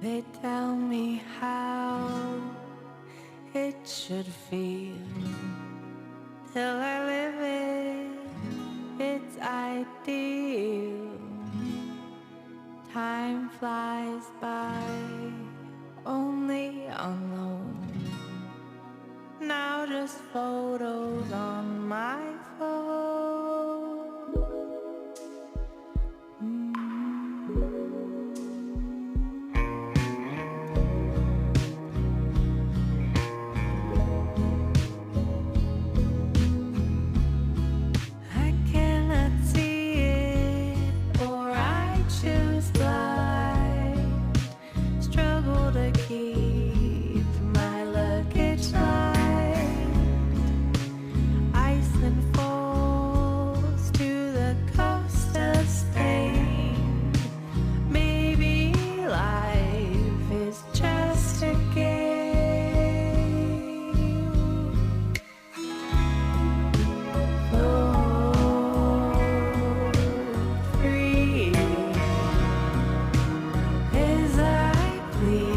They tell me how it should feel till I live it. It's ideal. Time flies by, only alone. Now just photos on my phone. I cannot see it, or I choose blind. Struggle to keep my luggage light. Iceland falls to the coast of Spain. Maybe life is just a game. Float free as I please.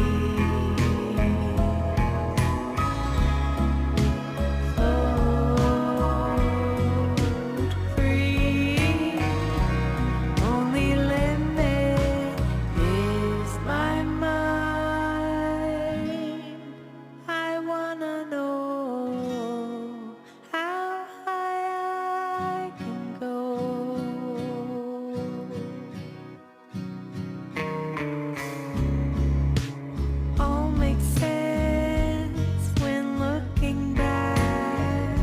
Float free. Only limit is my mind. I wanna know how high I can go. All makes sense when looking back.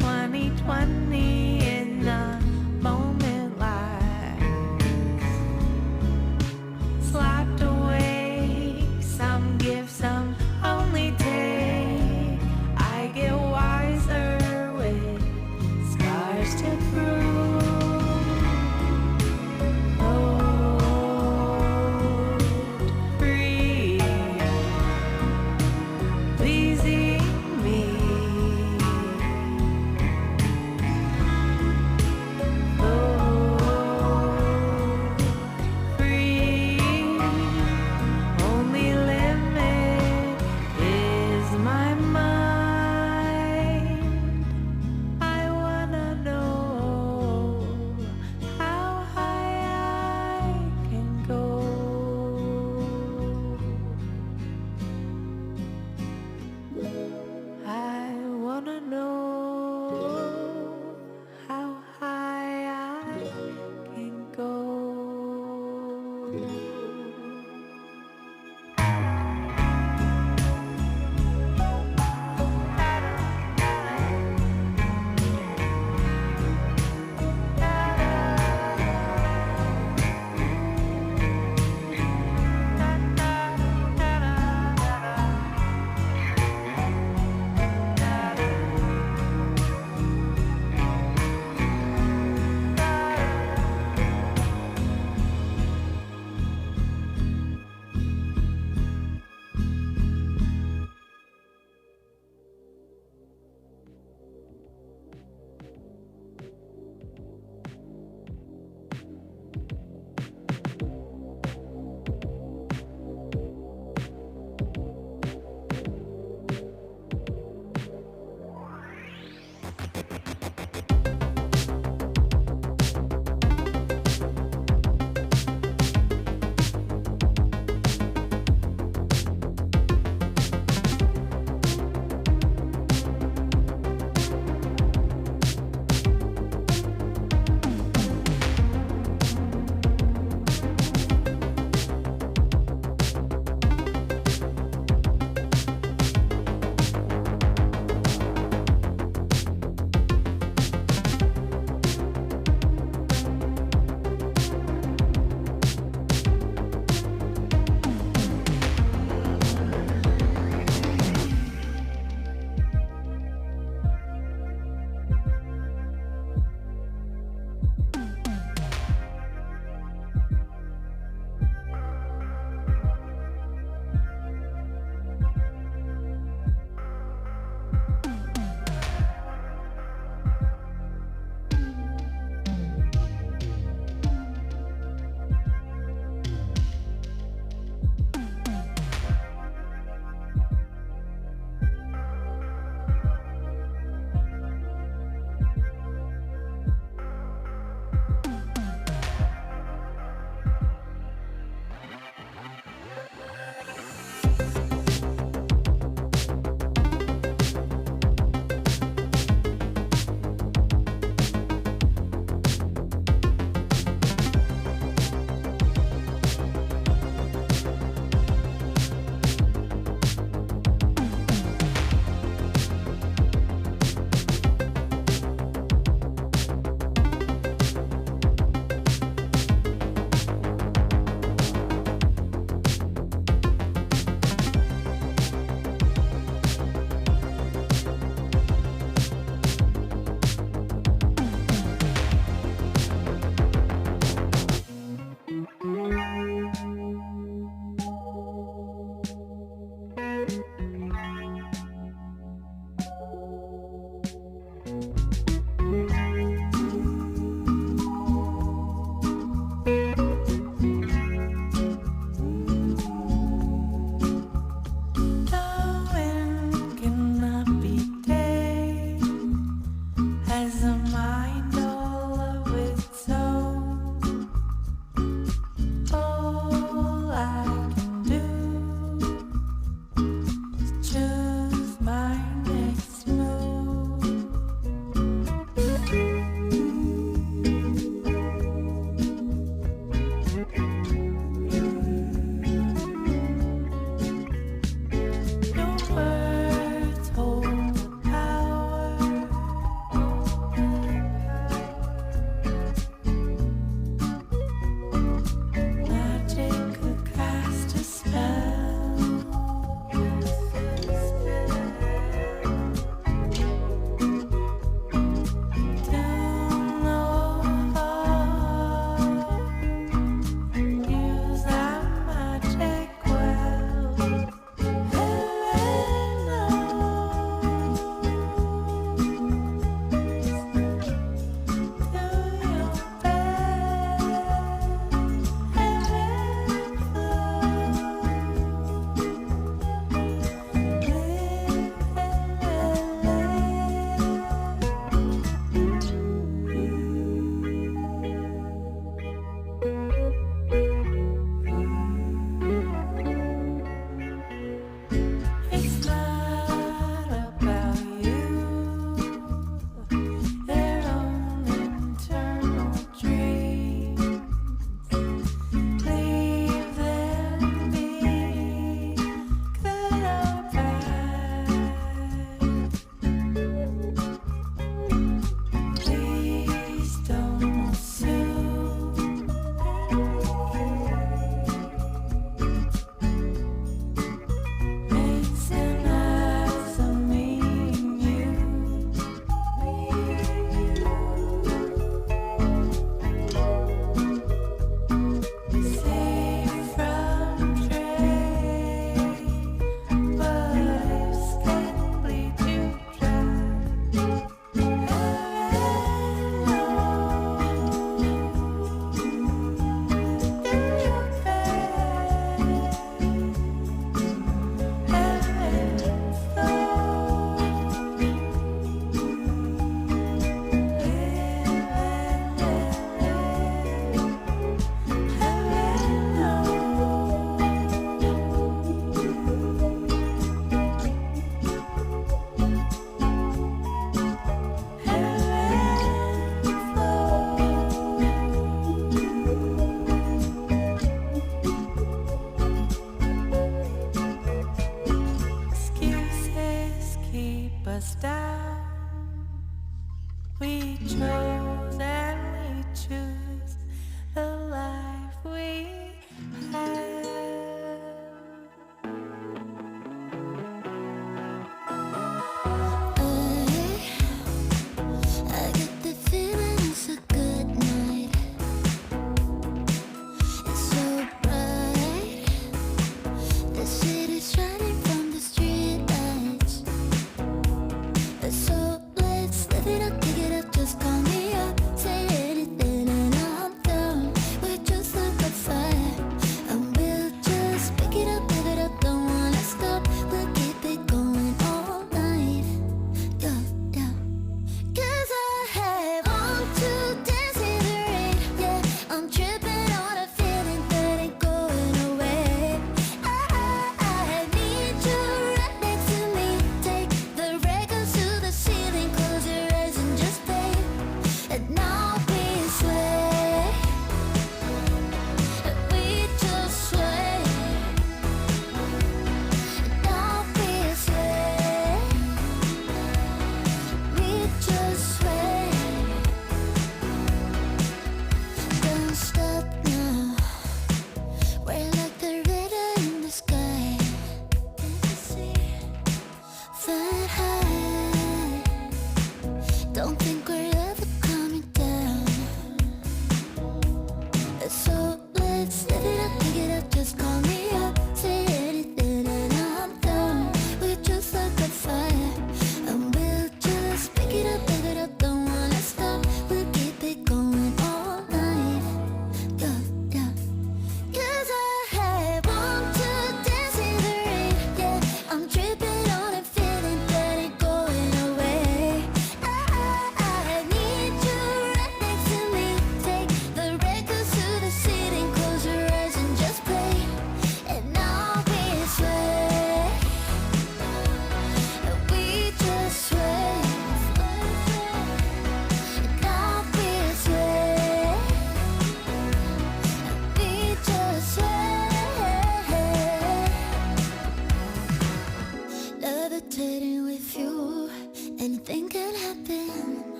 2020 in a moment lasts. Slapped away, some give, some only take. I get wiser with scars to prove. Float free, pleasing me. Float free, only limit is my mind. I wanna know how high I can go. I wanna know how high I can go.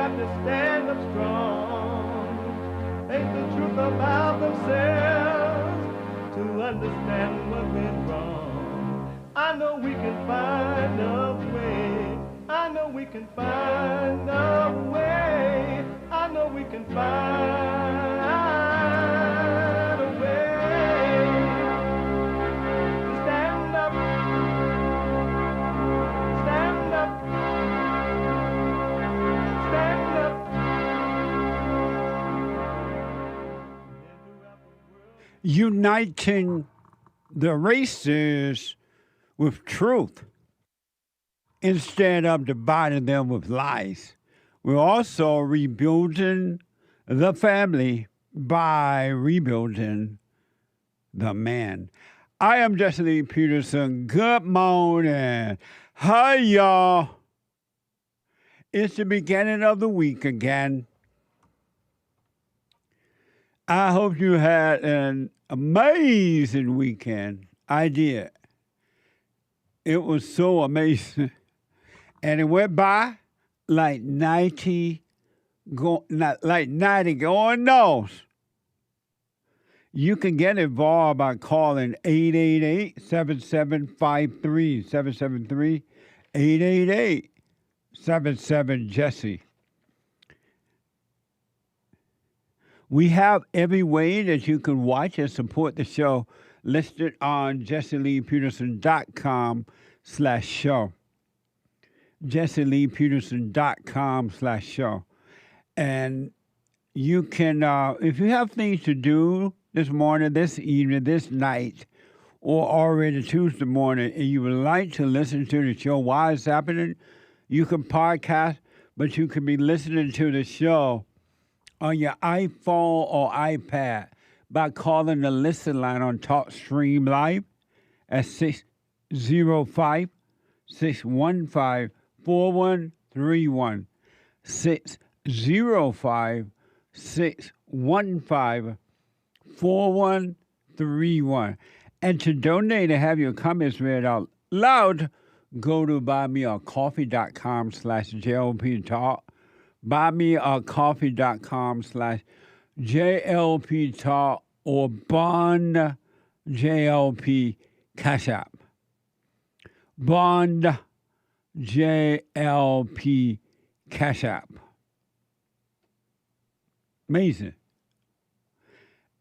got to stand up strong. Ain't the truth about themselves to understand what went wrong. I know we can find a way. I know we can find a way. I know we can find a way to stand up, stand up, stand up. Uniting the races with truth instead of dividing them with lies. We're also rebuilding the family by rebuilding the man. I am JLP Peterson. Good morning. Hi, y'all. It's the beginning of the week again. I hope you had an amazing weekend. I did. It was so amazing. And it went by like 90 going north. You can get involved by calling 888-7753, 773-888-77-JESSE. We have every way that you can watch and support the show listed on JesseLeePeterson.com/show. JesseLeePeterson.com/show. And you can, if you have things to do this morning, this evening, this night, or already Tuesday morning, and you would like to listen to the show while it's happening, you can podcast, but you can be listening to the show on your iPhone or iPad by calling the listen line on TalkStream Live at 605-615-4131. 605-615-4131. And to donate and have your comments read out loud, go to buymeacoffee.com/JLP Talk. buymeacoffee.com/JLP Talk or Bond JLP Cash App. Bond JLP Cash App. Amazing.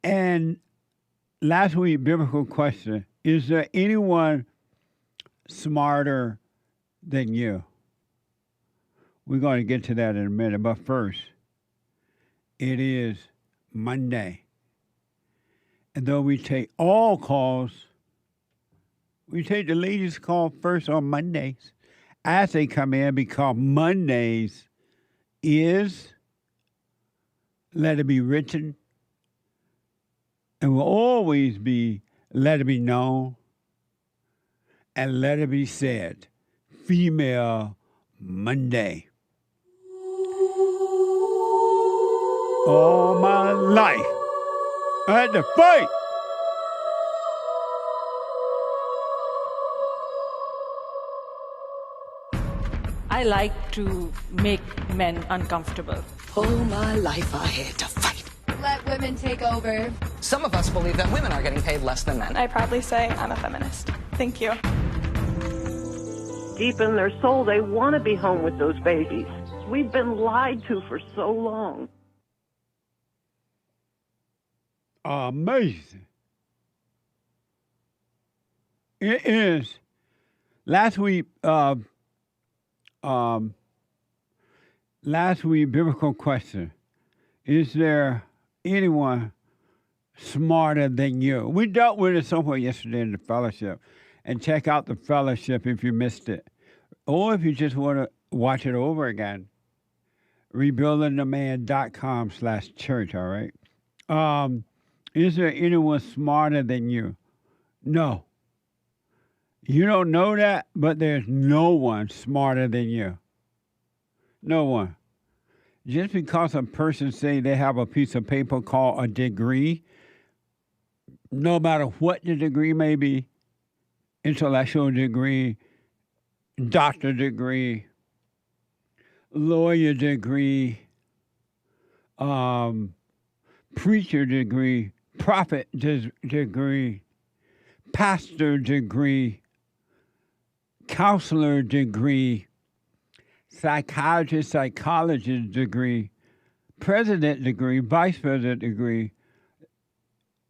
And last week, biblical question, is there anyone smarter than you? We're going to get to that in a minute, but first, it is Monday. And though we take all calls, we take the ladies' call first on Mondays as they come in, because Mondays is let it be written and will always be let it be known and let it be said. Female Monday. All my life I had to fight. I like to make men uncomfortable. All my life I had to fight. Let women take over. Some of us believe that women are getting paid less than men. I proudly say I'm a feminist. Thank you. Deep in their soul, they want to be home with those babies. We've been lied to for so long. Amazing. It is. Last week, biblical question. Is there anyone smarter than you? We dealt with it somewhere yesterday in the fellowship. And check out the fellowship if you missed it. Or if you just want to watch it over again. rebuildingtheman.com/church, all right? Is there anyone smarter than you? No. You don't know that, but there's no one smarter than you. No one. Just because a person say they have a piece of paper called a degree, no matter what the degree may be, intellectual degree, doctor degree, lawyer degree, preacher degree, prophet degree, pastor degree, counselor degree, psychiatrist, psychologist degree, president degree, vice president degree.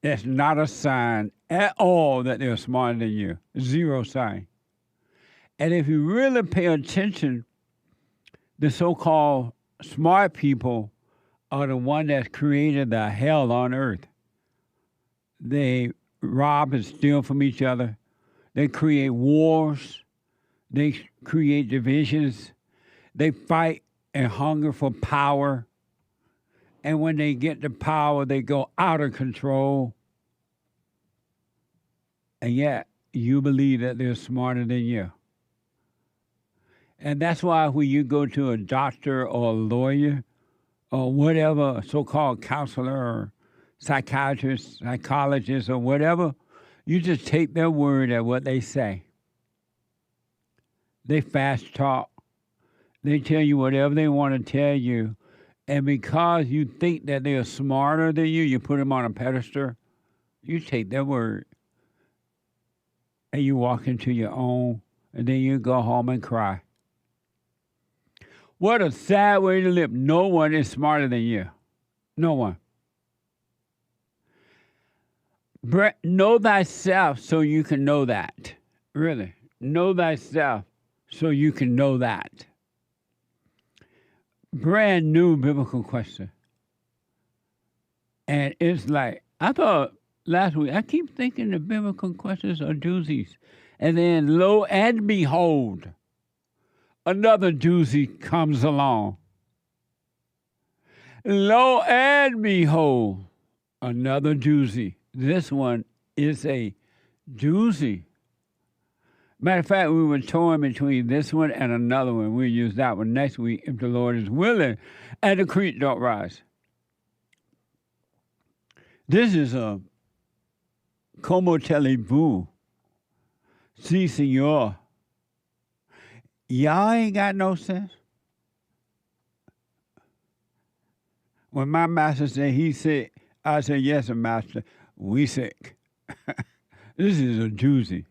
That's not a sign at all that they're smarter than you. Zero sign. And if you really pay attention, the so-called smart people are the one that created the hell on earth. They rob and steal from each other. They create wars. They create divisions. They fight and hunger for power. And when they get the power, they go out of control. And yet, you believe that they're smarter than you. And that's why when you go to a doctor or a lawyer or whatever, so-called counselor or psychiatrist, psychologist or whatever, you just take their word at what they say. They fast talk. They tell you whatever they want to tell you. And because you think that they're smarter than you put them on a pedestal, you take their word. And you walk into your own, and then you go home and cry. What a sad way to live. No one is smarter than you. No one. Know thyself so you can know that. Really. Know thyself so you can know that. Brand new biblical question. And it's like, I thought last week, I keep thinking the biblical questions are doozies. And then lo and behold, another doozy comes along. Lo and behold, another doozy. This one is a doozy. Matter of fact, we were torn between this one and another one. We'll use that one next week if the Lord is willing and the creek don't rise. This is a como televu. Si, senor. Y'all ain't got no sense. When my master said he sick, I said, yes, master, we sick. This is a doozy.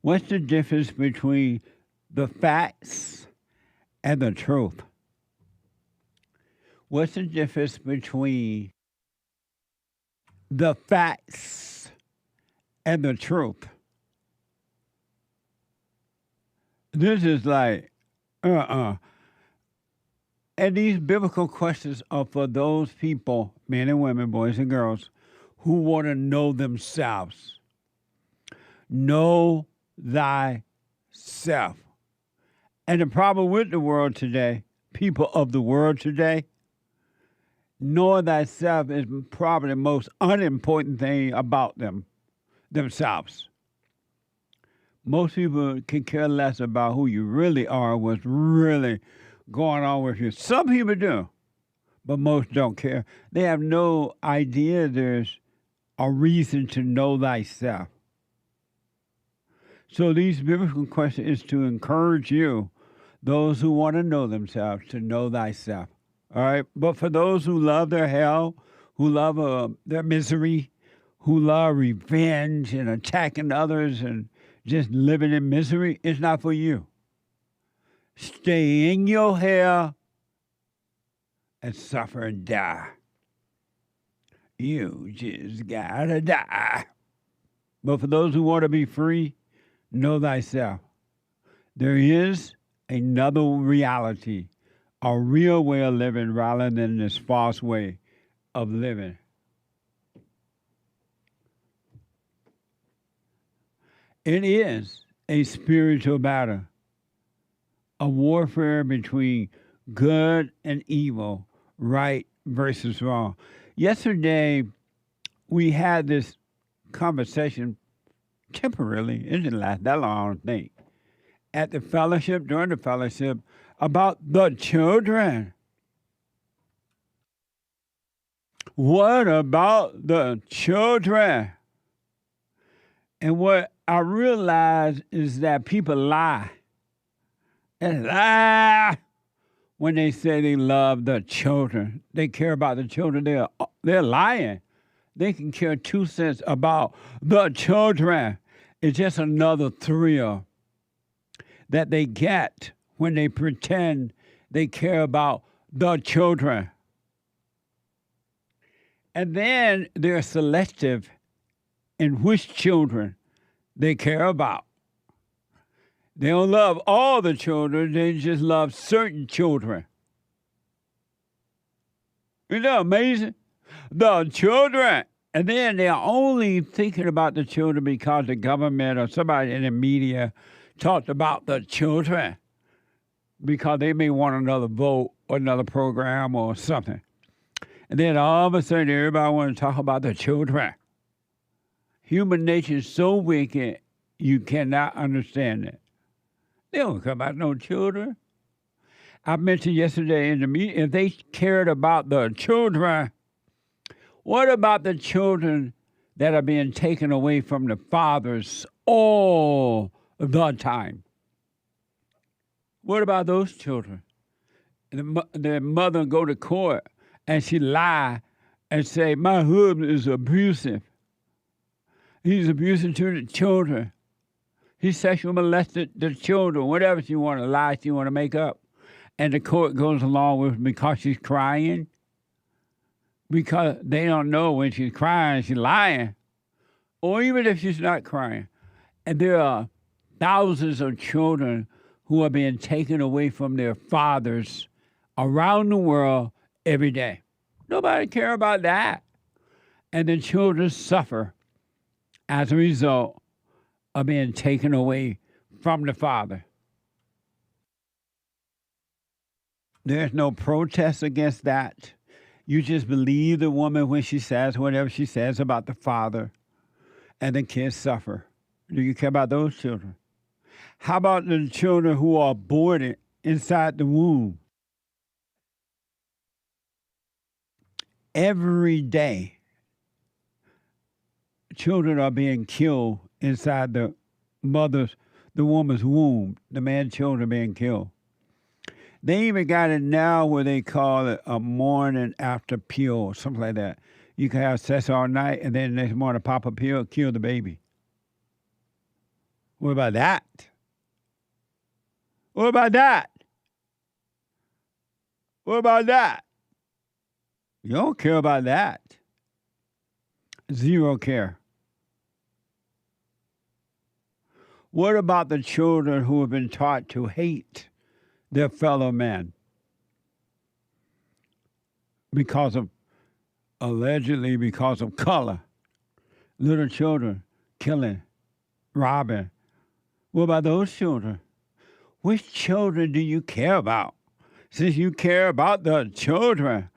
What's the difference between the facts and the truth? What's the difference between the facts and the truth? This is like, And these biblical questions are for those people, men and women, boys and girls, who want to know themselves. Know thyself. And the problem with the world today, people of the world today, knowing thyself is probably the most unimportant thing about themselves. Most people can care less about who you really are, what's really going on with you. Some people do, but most don't care. They have no idea there's a reason to know thyself. So these biblical questions is to encourage you, those who want to know themselves, to know thyself. All right? But for those who love their hell, who love their misery, who love revenge and attacking others and just living in misery, it's not for you. Stay in your hell and suffer and die. You just gotta die. But for those who want to be free, know thyself. There is another reality, a real way of living rather than this false way of living. It is a spiritual battle, a warfare between good and evil, right versus wrong. Yesterday, we had this conversation temporarily, it didn't last that long, I don't think, at the fellowship, during the fellowship, about the children. What about the children? And what I realize is that people lie. And lie. when they say they love the children. They care about the children. They're lying. They can care 2 cents about the children. It's just another thrill that they get when they pretend they care about the children. And then they're selective in which children they care about. They don't love all the children, they just love certain children. Isn't that amazing? The children. And then they're only thinking about the children because the government or somebody in the media talked about the children because they may want another vote or another program or something. And then all of a sudden, everybody wants to talk about the children. Human nature is so wicked, you cannot understand it. They don't care about no children. I mentioned yesterday in the meeting, if they cared about the children, what about the children that are being taken away from the fathers all the time? What about those children? The mother go to court and she lie and say, my husband is abusive. He's abusive to the children. He sexually molested the children, whatever she want to lie, she want to make up. And the court goes along with it because she's crying. Because they don't know when she's crying, she's lying. Or even if she's not crying. And there are thousands of children who are being taken away from their fathers around the world every day. Nobody cares about that. And the children suffer as a result of being taken away from the father. There's no protest against that. You just believe the woman when she says whatever she says about the father, and the kids suffer. Do you care about those children? How about the children who are aborted inside the womb? Every day, children are being killed inside the woman's womb, the man's children being killed. They even got it now where they call it a morning after pill or something like that. You can have sex all night and then the next morning pop a pill, kill the baby. What about that? What about that? What about that? You don't care about that. Zero care. What about the children who have been taught to hate their fellow man allegedly because of color? Little children killing, robbing. What about those children? Which children do you care about? Since you care about the children.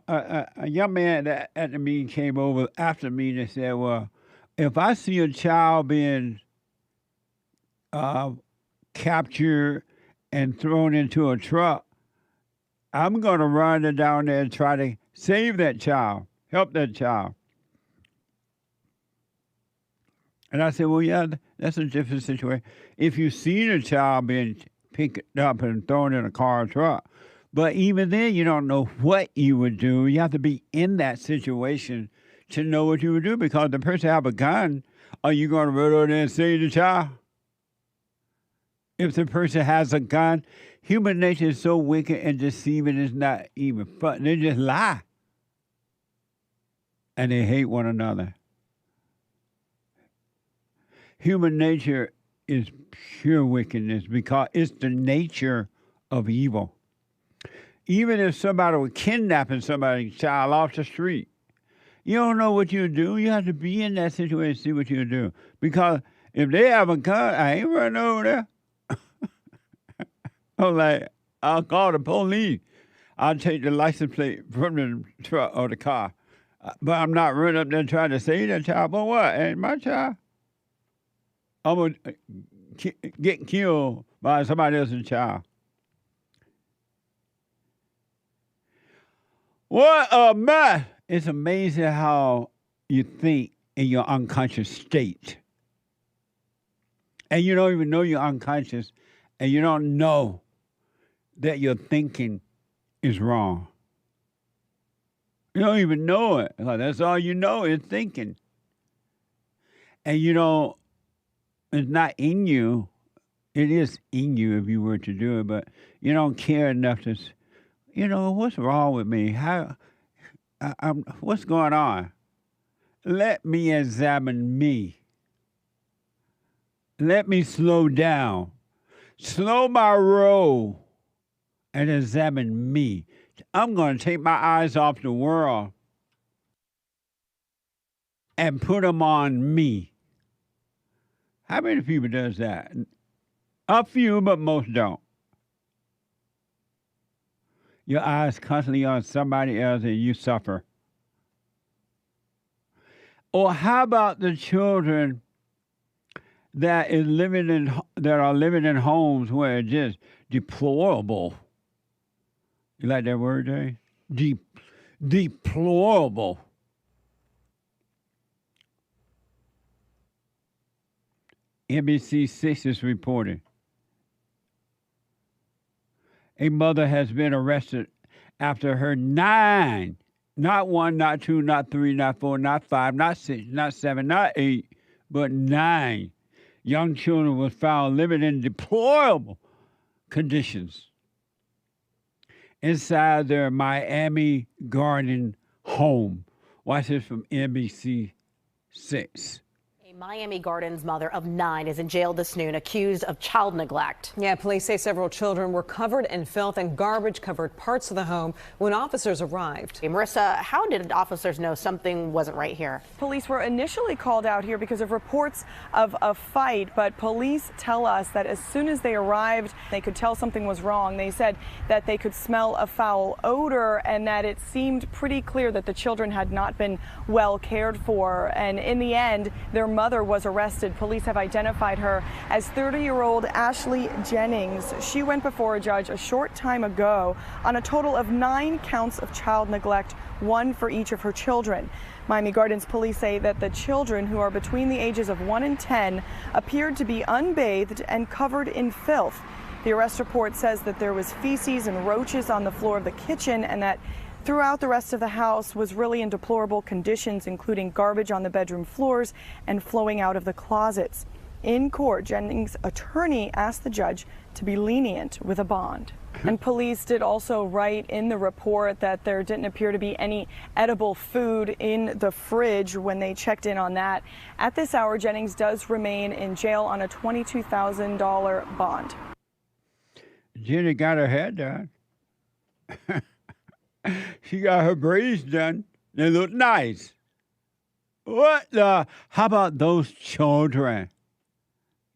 A young man at the meeting came over after the meeting and said, well, if I see a child being captured and thrown into a truck, I'm going to run down there and try to save that child, help that child. And I said, well, yeah, that's a different situation. If you see the child being picked up and thrown in a car or truck, but even then, you don't know what you would do. You have to be in that situation to know what you would do, because the person have a gun, are you going to run over there and save the child? If the person has a gun, human nature is so wicked and deceiving, it's not even fun. They just lie. And they hate one another. Human nature is pure wickedness because it's the nature of evil. Even if somebody was kidnapping somebody's child off the street, you don't know what you do. You have to be in that situation to see what you do. Because if they have a gun, I ain't running over there. I'm like, I'll call the police. I'll take the license plate from the truck or the car. But I'm not running up there trying to save that child. But what? Ain't my child? I'm going to get killed by somebody else's child. What a mess. It's amazing how you think in your unconscious state. And you don't even know you're unconscious and you don't know that your thinking is wrong. You don't even know it. That's all you know is thinking. And you know, it's not in you. It is in you if you were to do it, but you don't care enough to, what's wrong with me? What's going on? Let me examine me. Let me slow down. Slow my roll and examine me. I'm going to take my eyes off the world and put them on me. How many people does that? A few, but most don't. Your eyes constantly on somebody else and you suffer. Or how about the children that are living in homes where it's just deplorable? You like that word, Jay? Deplorable. NBC6 is reporting. A mother has been arrested after her 9, not 1, not 2, not 3, not 4, not 5, not 6, not 7, not 8, but 9 young children were found living in deplorable conditions inside their Miami Garden home. Watch this from NBC6. Miami Gardens mother of 9 is in jail this noon, accused of child neglect. Yeah, police say several children were covered in filth and garbage covered parts of the home when officers arrived. Hey, Marissa, how did officers know something wasn't right here? Police were initially called out here because of reports of a fight, but police tell us that as soon as they arrived, they could tell something was wrong. They said that they could smell a foul odor and that it seemed pretty clear that the children had not been well cared for. And in the end, their mother was arrested. Police have identified her as 30-year-old Ashley Jennings. She went before a judge a short time ago on a total of 9 counts of child neglect, 1 for each of her children. Miami Gardens police say that the children, who are between the ages of 1 and 10, appeared to be unbathed and covered in filth. The arrest report says that there was feces and roaches on the floor of the kitchen and that throughout the rest of the house was really in deplorable conditions, including garbage on the bedroom floors and flowing out of the closets. In court, Jennings' attorney asked the judge to be lenient with a bond. And police did also write in the report that there didn't appear to be any edible food in the fridge when they checked in on that. At this hour, Jennings does remain in jail on a $22,000 bond. Jenny got her hair done. She got her braids done. They look nice. How about those children?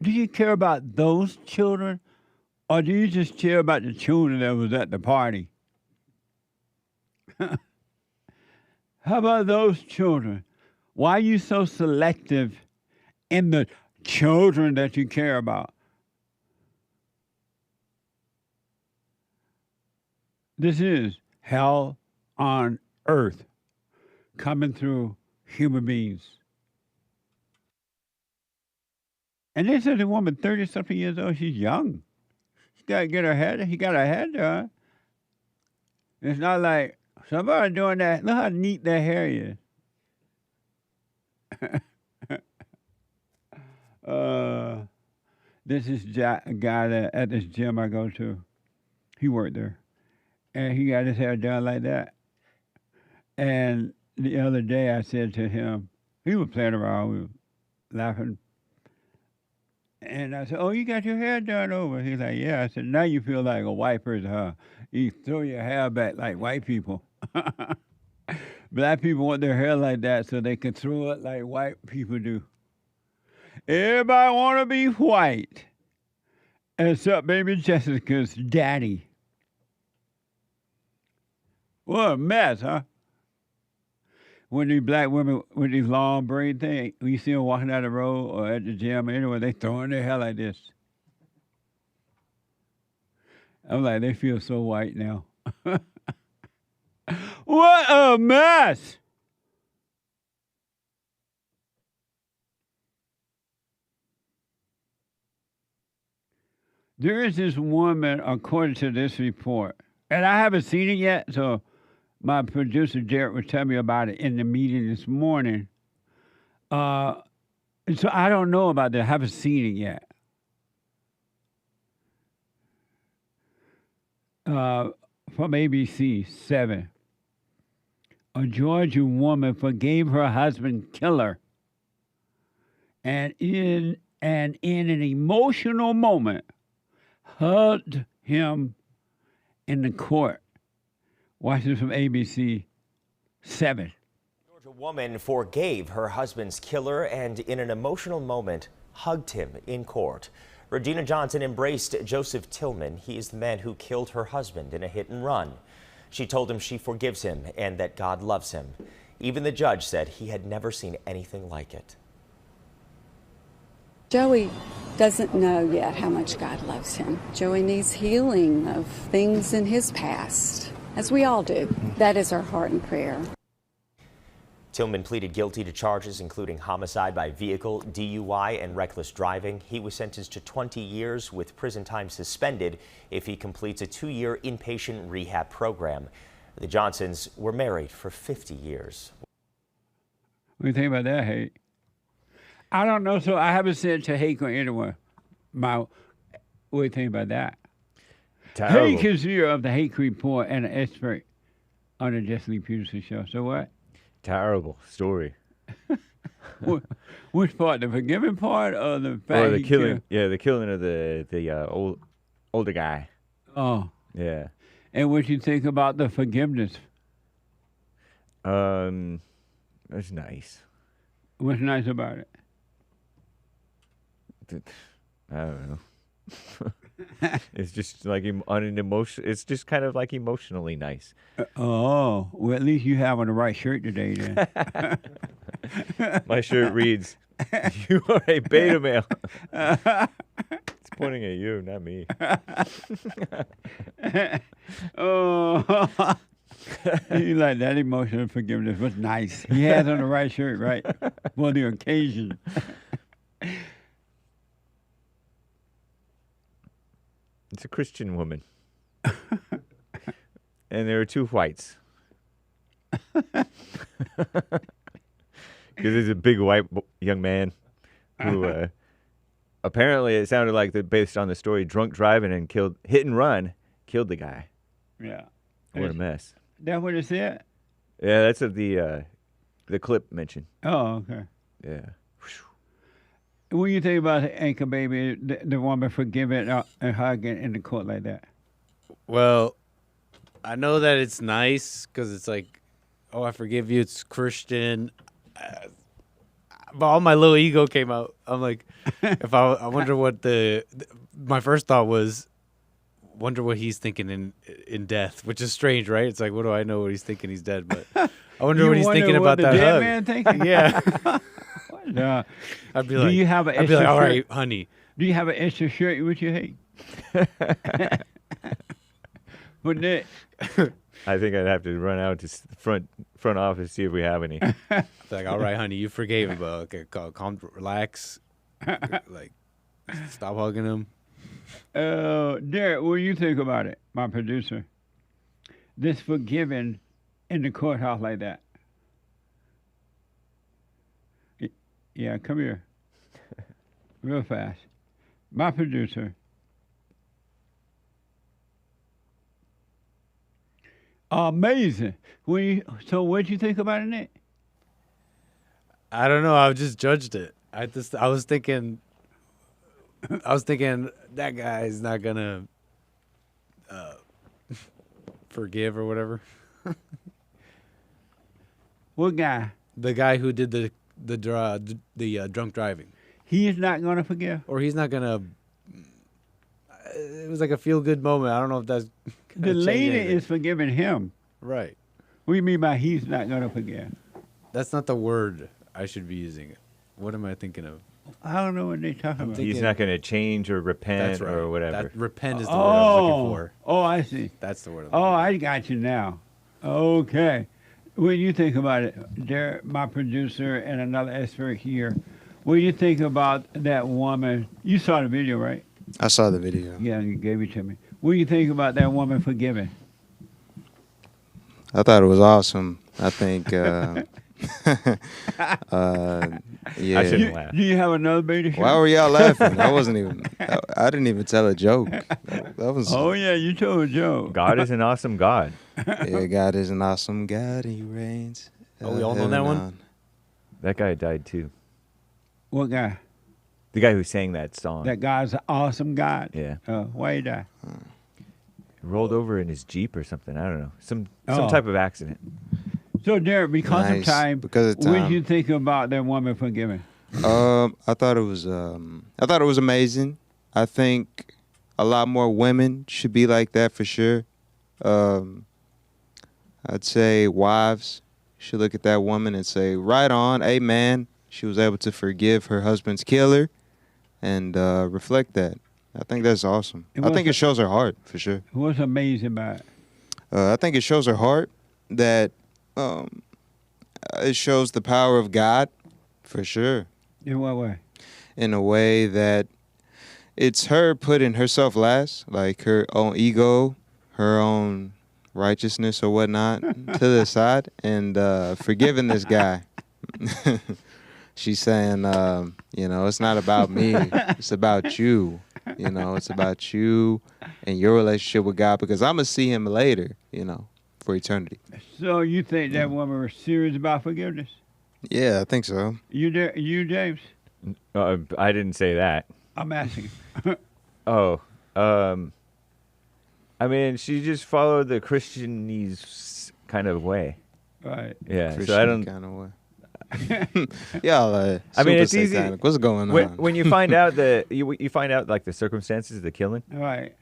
Do you care about those children? Or do you just care about the children that was at the party? How about those children? Why are you so selective in the children that you care about? This is hell on earth coming through human beings. And this is a woman, 30-something years old. She's young. She got to get her head. He got her head done. It's not like somebody doing that. Look how neat their hair is. This is a guy that at this gym I go to. He worked there. And he got his hair done like that. And the other day I said to him, he was playing around, we were laughing. And I said, oh, you got your hair done over? He's like, yeah. I said, now you feel like a white person, huh? You throw your hair back like white people. Black people want their hair like that so they can throw it like white people do. Everybody want to be white. Except baby Jessica's daddy. What a mess, huh? When these black women with these long braid things, when you see them walking down the road or at the gym, anyway, they throwing their hair like this. I'm like, they feel so white now. What a mess! There is this woman, according to this report, and I haven't seen it yet, so my producer, Jared, would tell me about it in the meeting this morning. And so I don't know about that. I haven't seen it yet. From ABC 7. A Georgia woman forgave her husband killer. And in an emotional moment, hugged him in the court. Watch this from ABC 7. A woman forgave her husband's killer and in an emotional moment hugged him in court. Regina Johnson embraced Joseph Tillman. He is the man who killed her husband in a hit and run. She told him she forgives him and that God loves him. Even the judge said he had never seen anything like it. Joey doesn't know yet how much God loves him. Joey needs healing of things in his past, as we all do. That is our heart and prayer. Tillman pleaded guilty to charges including homicide by vehicle, DUI, and reckless driving. He was sentenced to 20 years with prison time suspended if he completes a 2-year inpatient rehab program. The Johnsons were married for 50 years. What do you think about that, Hate? I don't know, so I haven't said to Hake or anyone. What do you think about that? Terrible. Hake is here of the Hake Report and an expert on the Jesse Peterson show. So what? Terrible story. Which part? The forgiving part or the fact Or the he killing? killed? Yeah, the killing of the older guy. Oh. Yeah. And what you think about the forgiveness? That's nice. What's nice about it? I don't know. It's just like it's just kind of like emotionally nice. Well, at least you have on the right shirt today, then. My shirt reads, "You are a beta male." It's pointing at you, not me. Oh, you like that emotional forgiveness? Was nice. He has on the right shirt, right, for the occasion. It's a Christian woman. And there are two whites. Because there's a big white young man who apparently it sounded like that based on the story, drunk driving and hit and run, killed the guy. Yeah. What a mess. That's what it said? Yeah, that's what the clip mentioned. Oh, okay. Yeah. What do you think about Anchor Baby, the woman forgiving and hugging in the court like that? Well, I know that it's nice because it's like, oh, I forgive you. It's Christian. But all my little ego came out. I'm like, I wonder what my first thought was, wonder what he's thinking in death, which is strange, right? It's like, what do I know what he's thinking? He's dead, but I wonder what he's thinking about that dead hug. Man thinking? Yeah. I'd be like, all right, honey. Do you have an extra shirt which you hate? Wouldn't it? I think I'd have to run out to front office see if we have any. It's like, all right, honey, you forgave him, but okay, calm, relax, like, stop hugging him. Derek, what do you think about it, my producer? This forgiving in the courthouse like that. Yeah, come here. Real fast. My producer. Amazing. So what'd you think about it, Nick? I don't know. I just judged it. I was thinking that guy's not gonna forgive or whatever. What guy? The guy who did the drunk driving. He is not gonna forgive, or he's not gonna. It was like a feel good moment. I don't know if that's the lady is forgiving him. Right. What do you mean by he's not gonna forgive? That's not the word I should be using. What am I thinking of? I don't know what they're talking about. He's not going to change or repent or whatever. Repent is the word I was looking for. Oh, I see. That's the word. I got you now. Okay. What do you think about it? Derek, my producer, and another expert here. What do you think about that woman? You saw the video, right? I saw the video. Yeah, you gave it to me. What do you think about that woman forgiving? I thought it was awesome. I think, yeah. I shouldn't laugh. Do you have another baby? Why were y'all laughing? I wasn't even. I didn't even tell a joke. That was. Oh yeah, you told a joke. God is an awesome God. Yeah, God is an awesome God. He reigns. Oh, we all know that one. That guy died too. What guy? The guy who sang that song. That guy's an awesome God. Yeah. Why he died? Rolled over in his Jeep or something. I don't know. Some Oh. type of accident. So, Derek, because Nice. of time, Because of what did time. you think about that woman forgiving? I thought it was. I thought it was amazing. I think a lot more women should be like that for sure. I'd say wives should look at that woman and say, "Right on, amen." She was able to forgive her husband's killer, and reflect that. I think that's awesome. I think it shows her heart for sure. What's amazing about it? I think it shows her heart that it shows the power of God for sure. In what way? In a way that it's her putting herself last, like her own ego, her own righteousness or whatnot to the side, and forgiving this guy. She's saying, it's not about me. It's about you. It's about you and your relationship with God, because I'm going to see him later, for eternity. So you think that woman was serious about forgiveness? Yeah, I think so. You James? I didn't say that. I'm asking. Oh. I mean, she just followed the Christianese kind of way. Right. Yeah. Christian so I don't. kind of way. Yeah, I mean, it's easy. satanic. What's going on? When you find out you find out like the circumstances of the killing, Right.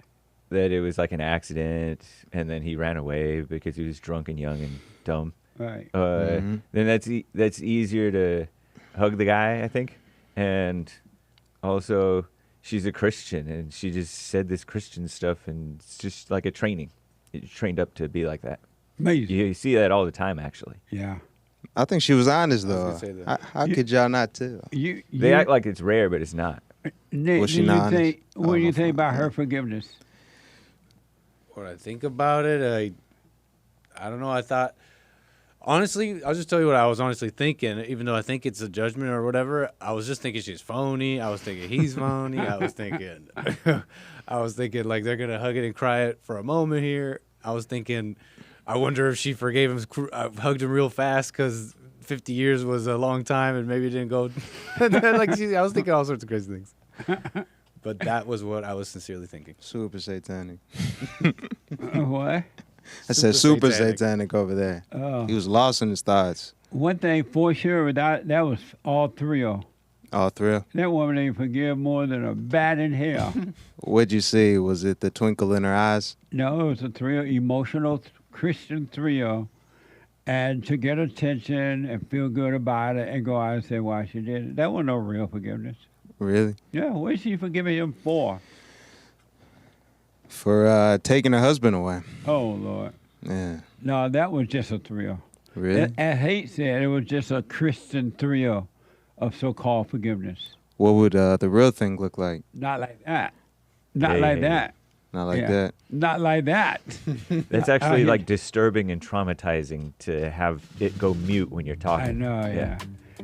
that it was like an accident, and then he ran away because he was drunk and young and dumb. Right. Then that's easier to hug the guy, I think, and also she's a Christian, and she just said this Christian stuff, and it's just like a training. You're trained up to be like that. Amazing. You see that all the time, actually. Yeah. I think she was honest, though. gonna say that. How could y'all not tell? They act like it's rare, but it's not. Nick, Was she not honest? What do you think about her forgiveness? What I think about it, I don't know. I thought, honestly, I'll just tell you what I was honestly thinking. Even though I think it's a judgment or whatever, I was just thinking she's phony. I was thinking he's phony. I was thinking like they're gonna hug it and cry it for a moment here. I was thinking, I wonder if she forgave him, hugged him real fast because 50 years was a long time and maybe it didn't go. I was thinking all sorts of crazy things. But that was what I was sincerely thinking. Super satanic. What? I said super satanic over there. Oh. He was lost in his thoughts. One thing for sure, that was all thrill. All thrill. That woman ain't forgive more than a bat in hell. What'd you see? Was it the twinkle in her eyes? No, it was a thrill, emotional Christian thrill. And to get attention and feel good about it and go out and say why she did it. That wasn't no real forgiveness. Really? Yeah, what is she forgiving him for? For taking her husband away. Oh, Lord. Yeah. No, that was just a thrill. Really? As Haight said, it was just a Christian thrill of so-called forgiveness. What would the real thing look like? Not like that. Not like that. Not like that. Not like that. That's actually like disturbing and traumatizing to have it go mute when you're talking. I know, yeah.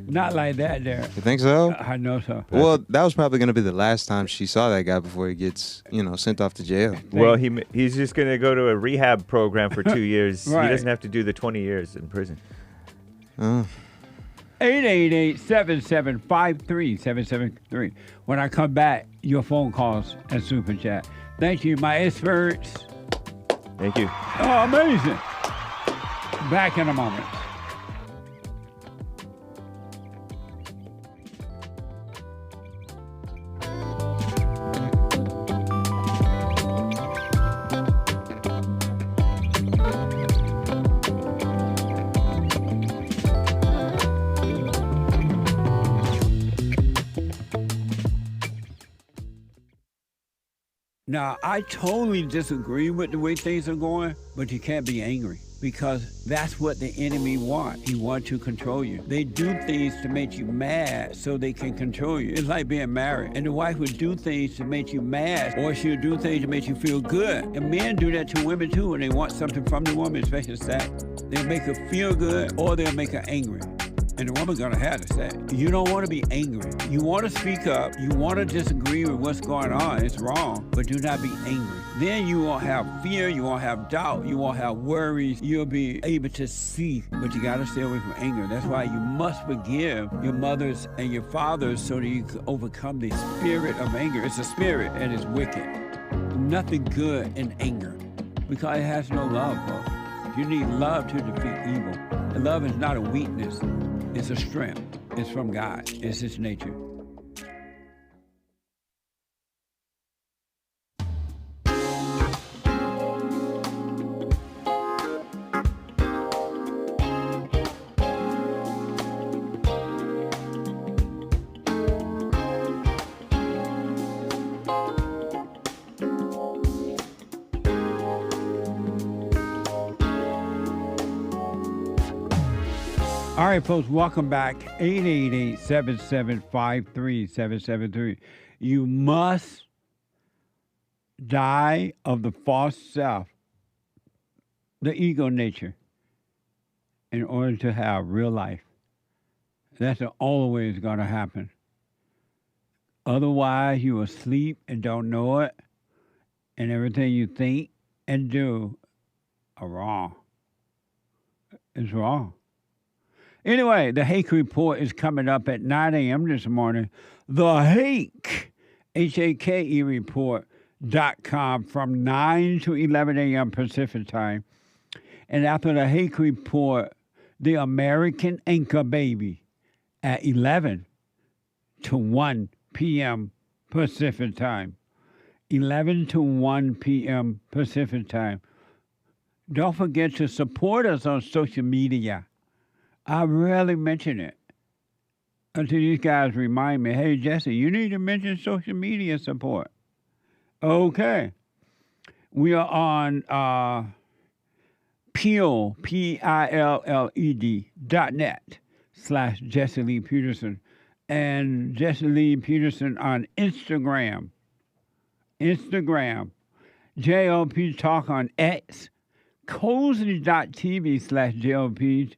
Not like that, Derek. You think so? I know so. Well, that was probably going to be the last time she saw that guy before he gets, sent off to jail. Well, he's just going to go to a rehab program for 2 years. Right. He doesn't have to do the 20 years in prison. Oh. 888-7753-773. When I come back, your phone calls and super chat. Thank you, my experts. Thank you. Oh, amazing. Back in a moment. Now, I totally disagree with the way things are going, but you can't be angry. because that's what the enemy wants. He wants to control you. They do things to make you mad so they can control you. It's like being married. And the wife would do things to make you mad, or she'll do things to make you feel good. And men do that to women too when they want something from the woman, especially sex. They'll make her feel good or they'll make her angry. And the woman's gonna have to say, you don't want to be angry. You want to speak up. You want to disagree with what's going on. It's wrong, but do not be angry. Then you won't have fear. You won't have doubt. You won't have worries. You'll be able to see, but you got to stay away from anger. That's why you must forgive your mothers and your fathers so that you can overcome the spirit of anger. It's a spirit and it's wicked. Nothing good in anger because it has no love, folks. You need love to defeat evil. And love is not a weakness. It's a strength. It's from God. It's His nature. All right, folks, welcome back. 888-775-3773. You must die of the false self, the ego nature, in order to have real life. That's the only way it's going to happen. Otherwise, you will sleep and don't know it, and everything you think and do are wrong. It's wrong. Anyway, the Hake Report is coming up at 9 a.m. this morning. The Hake, H-A-K-E report.com from 9 to 11 a.m. Pacific time. And after the Hake Report, the American Anchor Baby at 11 to 1 p.m. Pacific time. 11 to 1 p.m. Pacific time. Don't forget to support us on social media. I rarely mention it until these guys remind me, hey, Jesse, you need to mention social media support. Okay. We are on Pilled, PILLED.net/Jesse Lee Peterson and Jesse Lee Peterson on Instagram. JLP Talk on X, cozy.tv/JLP,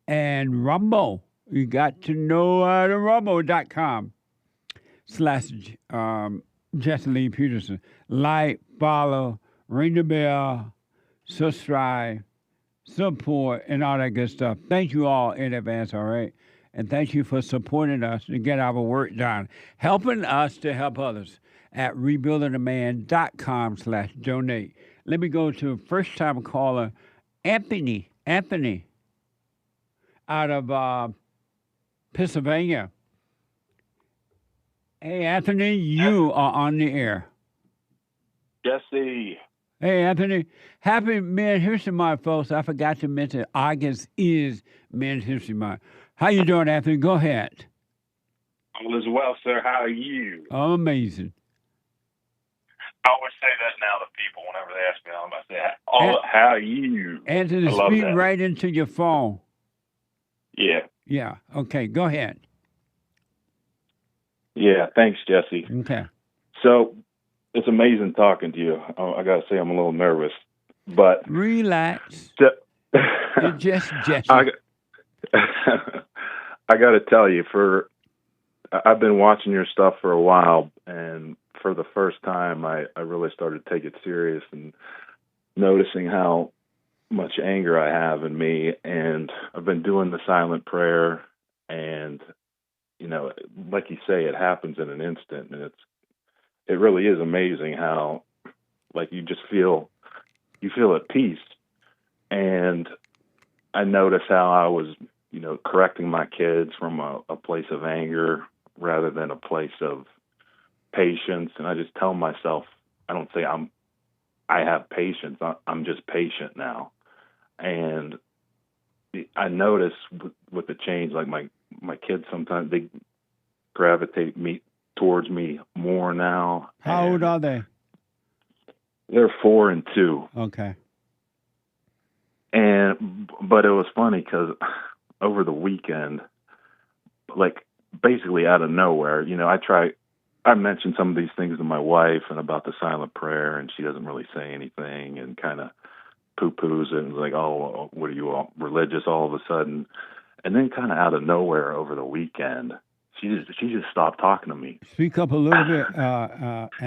and Rumble. You got to know how to rumble.com/Jesse Lee Peterson. Like, follow, ring the bell, subscribe, support, and all that good stuff. Thank you all in advance, all right? And thank you for supporting us to get our work done, helping us to help others at rebuildingaman.com/donate. Let me go to first-time caller, Anthony. Out of Pennsylvania. Hey, Anthony, you are on the air. Jesse. Hey, Anthony. Happy Men's History Month, folks. I forgot to mention August is Men's History Month. How you doing, Anthony? Go ahead. All is well, sir. How are you? Amazing. I always say that now to people whenever they ask me. I'm going to say, how are you? Anthony, speak right into your phone. Yeah. Yeah. Okay. Go ahead. Yeah. Thanks, Jesse. Okay. So it's amazing talking to you. I got to say I'm a little nervous, but relax. You're just Jesse. I got to tell you, I've been watching your stuff for a while, and for the first time, I really started to take it serious and noticing how much anger I have in me, and I've been doing the silent prayer, and like you say, it happens in an instant, and it really is amazing how you just feel at peace. And I notice how I was correcting my kids from a place of anger rather than a place of patience, and I just tell myself, I don't say I have patience, I'm just patient now. And I notice with the change, like my kids, sometimes they gravitate towards me more now. How old are they? They're 4 and 2. Okay. But it was funny because over the weekend, like basically out of nowhere, I mentioned some of these things to my wife and about the silent prayer, and she doesn't really say anything and kind of poo-poos it and was like, oh, what are you all religious all of a sudden? And then kind of out of nowhere over the weekend, she just stopped talking to me. Speak up a little bit.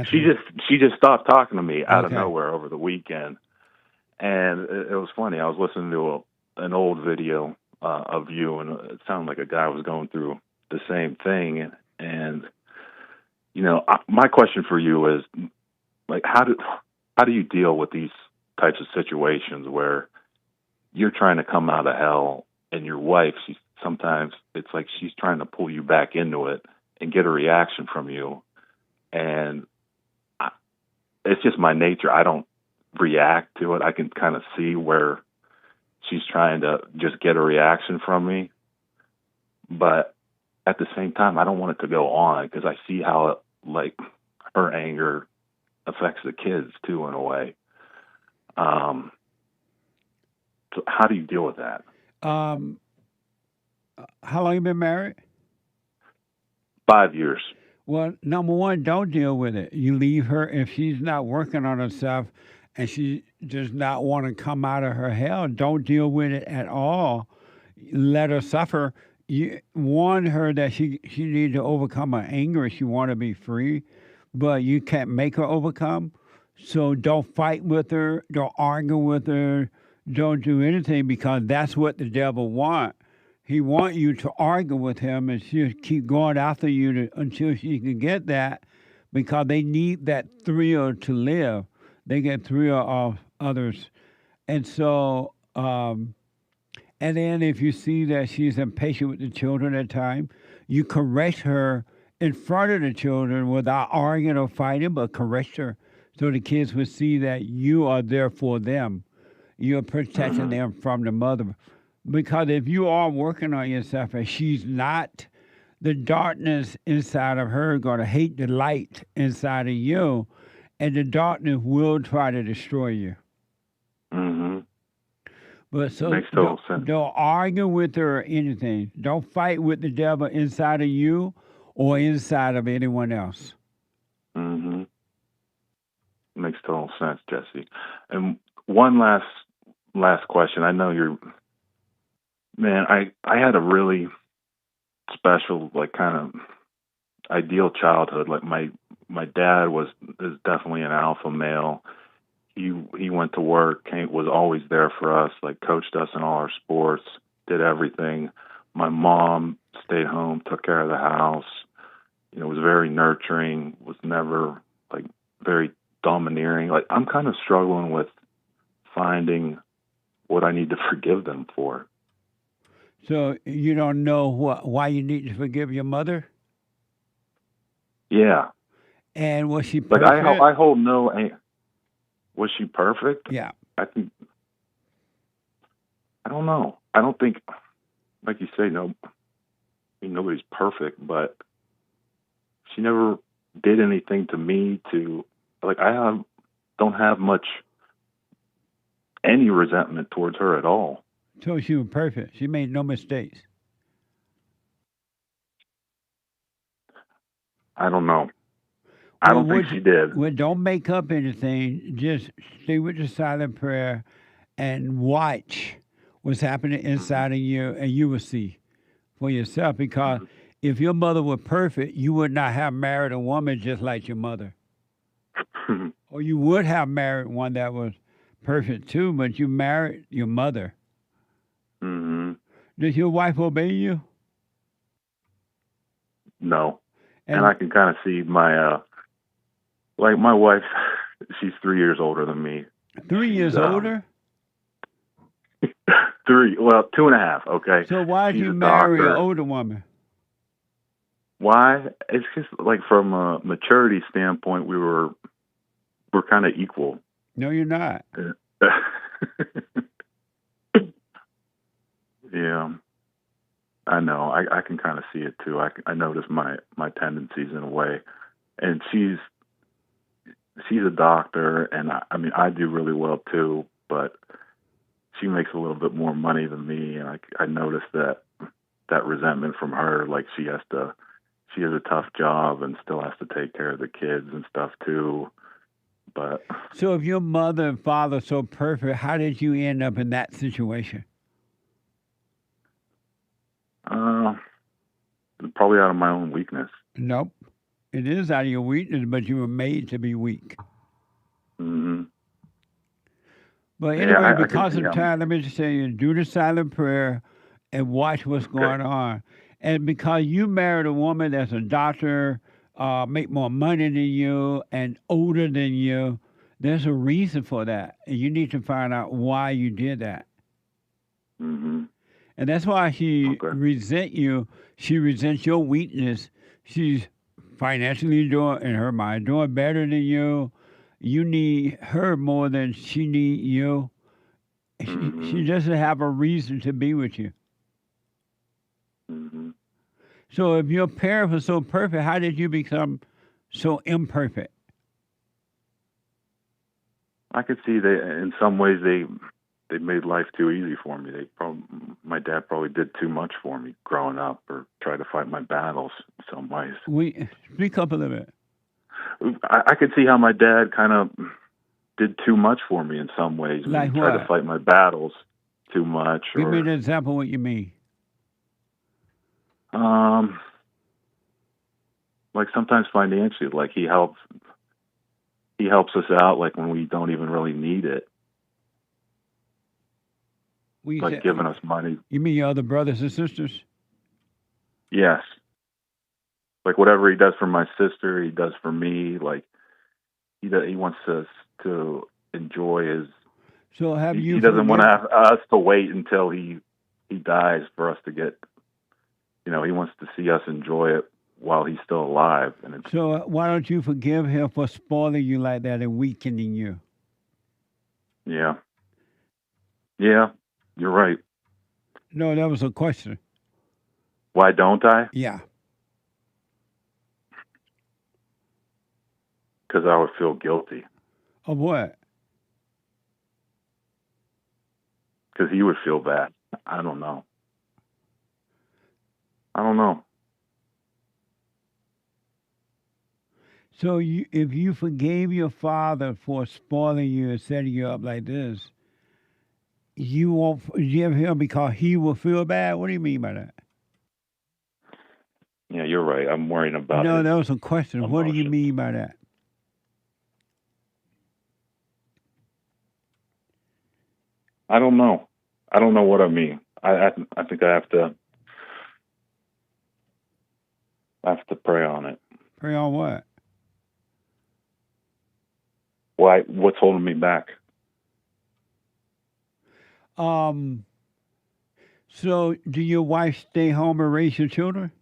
She just stopped talking to me out of Okay. nowhere over the weekend. And it was funny. I was listening to an old video of you, and it sounded like a guy was going through the same thing. And my question for you is, like, how do you deal with these types of situations where you're trying to come out of hell, and your wife, sometimes it's like she's trying to pull you back into it and get a reaction from you, and it's just my nature. I don't react to it. I can kind of see where she's trying to just get a reaction from me, but at the same time, I don't want it to go on because I see how her anger affects the kids too in a way. So how do you deal with that? How long you been married? 5 years. Well, number one, don't deal with it. You leave her if she's not working on herself and she does not want to come out of her hell. Don't deal with it at all. Let her suffer. You warn her that she needs to overcome her anger if she want to be free, but you can't make her overcome. So don't fight with her. Don't argue with her. Don't do anything because that's what the devil wants. He wants you to argue with him, and she'll keep going after you until she can get that, because they need that thrill to live. They get thrill of others. And so, and then if you see that she's impatient with the children at times, you correct her in front of the children without arguing or fighting, but correct her so the kids will see that you are there for them. You're protecting them from the mother. Because if you are working on yourself and she's not, the darkness inside of her going to hate the light inside of you, and the darkness will try to destroy you. Mm-hmm. But so Makes total sense. Don't argue with her or anything. Don't fight with the devil inside of you or inside of anyone else. Mm-hmm. Makes total sense, Jesse. And one last question. I know I had a really special, kind of ideal childhood. Like my dad is definitely an alpha male. He went to work, was always there for us, coached us in all our sports, did everything. My mom stayed home, took care of the house. Was very nurturing, was never very domineering. I'm kind of struggling with finding what I need to forgive them for. So you don't know why you need to forgive your mother? Yeah. And was she perfect? I hold no. Was she perfect? Yeah. I don't know. I don't think, like you say, nobody's perfect, but she never did anything to me don't have any resentment towards her at all. So she was perfect. She made no mistakes. I don't know. I don't think she did. Well, don't make up anything. Just stay with the silent prayer and watch what's happening inside of you, and you will see for yourself. Because if your mother were perfect, you would not have married a woman just like your mother. Or you would have married one that was perfect too, but you married your mother. Mm-hmm. Does your wife obey you? No. And I can kind of see my wife, she's 3 years older than me. 3 years older? 2.5, okay? So why did you marry an older woman? Why? It's just from a maturity standpoint, we're kind of equal. No, you're not. Yeah. I know. I can kind of see it too. I notice my tendencies in a way, and she's a doctor, and I do really well too. But she makes a little bit more money than me, and I noticed that resentment from her. Like she has a tough job and still has to take care of the kids and stuff too. But so if your mother and father are so perfect, how did you end up in that situation? Probably out of my own weakness. Nope. It is out of your weakness, but you were made to be weak. Mm-hmm. But anyway, I because of time, let me just say, you do the silent prayer and watch what's going on. And because you married a woman that's a doctor, make more money than you, and older than you, there's a reason for that. And you need to find out why you did that. Mm-hmm. And that's why she resents you. She resents your weakness. She's financially doing, in her mind, doing better than you. You need her more than she needs you. She doesn't have a reason to be with you. Mm-hmm. So if your parents were so perfect, how did you become so imperfect? I could see that in some ways they made life too easy for me. My dad probably did too much for me growing up, or tried to fight my battles in some ways. Speak up a little bit. I could see how my dad kind of did too much for me in some ways. Like tried what? to fight my battles too much. Give me an example of what you mean. Like sometimes financially, like he helps us out, like when we don't even really need it. Like giving us money. You mean your other brothers and sisters? Yes. Like whatever he does for my sister, he does for me. Like he wants us to enjoy his. So have you? He doesn't want us to wait until he dies for us to get. He wants to see us enjoy it while he's still alive. And so why don't you forgive him for spoiling you like that and weakening you? Yeah. Yeah, you're right. No, that was a question. Why don't I? Yeah. Because I would feel guilty. Of what? Because he would feel bad. I don't know. So if you forgave your father for spoiling you and setting you up like this, you won't forgive him because he will feel bad? What do you mean by that? Yeah, you're right. I'm worrying about No, it. that was a question. What do you mean by that? I don't know. I don't know what I mean. I think I have to pray on it. Pray on what? Why? What's holding me back? So do your wife stay home and raise your children?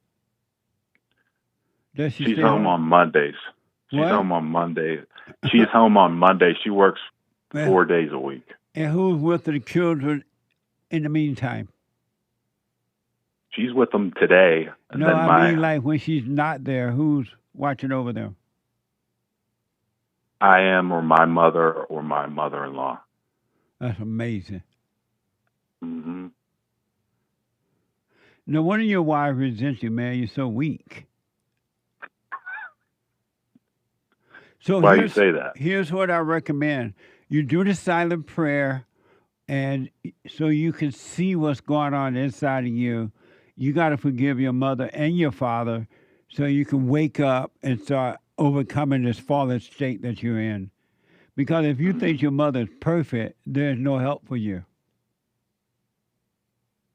Does she She's stay home on Mondays. She's What? home on Monday. She's home on Monday. She works 4 days a week. And who's with the children in the meantime? She's with them today. And No, then I mean like when she's not there, who's watching over them? I am, or my mother, or my mother-in-law. That's amazing. Mm-hmm. No wonder your wife resents you, man. You're so weak. So Why do you say that? Here's what I recommend. You do the silent prayer, and so you can see what's going on inside of you. You got to forgive your mother and your father so you can wake up and start overcoming this fallen state that you're in. Because if you think your mother's perfect, there's no help for you.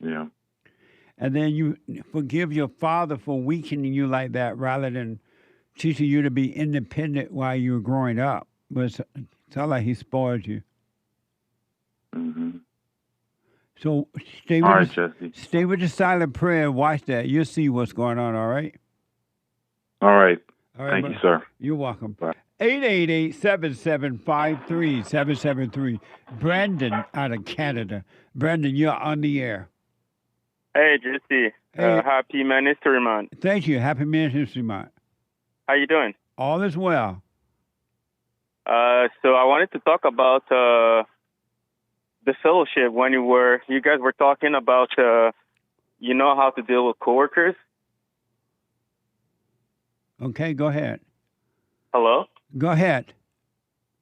Yeah. And then you forgive your father for weakening you like that rather than teaching you to be independent while you were growing up. But it's not like he spoiled you. Mm-hmm. So stay with the silent prayer and watch that. You'll see what's going on, all right? All right. All right, Thank bro. you, sir. You're welcome. Bye. 888-775-3773. Brandon out of Canada. Brandon, you're on the air. Hey, Jesse. Hey. Happy Man History Month. Thank you. Happy Men's History Month. How you doing? All is well. So I wanted to talk about the fellowship when you guys were talking about, you know, how to deal with coworkers. Okay, go ahead. Hello? Go ahead.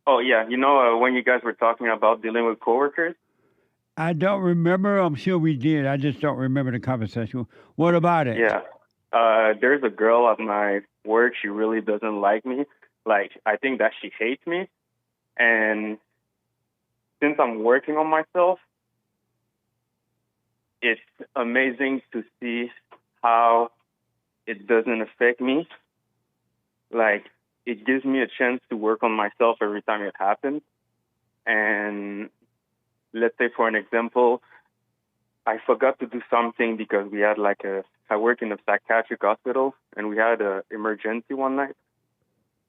Oh, yeah. You know, when you guys were talking about dealing with coworkers? I don't remember. I'm sure we did. I just don't remember the conversation. What about it? Yeah. There's a girl at my work. She really doesn't like me. Like, I think that she hates me. And since I'm working on myself, it's amazing to see how it doesn't affect me. Like, it gives me a chance to work on myself every time it happens. And let's say, for an example, I forgot to do something because we had I work in a psychiatric hospital, and we had an emergency one night.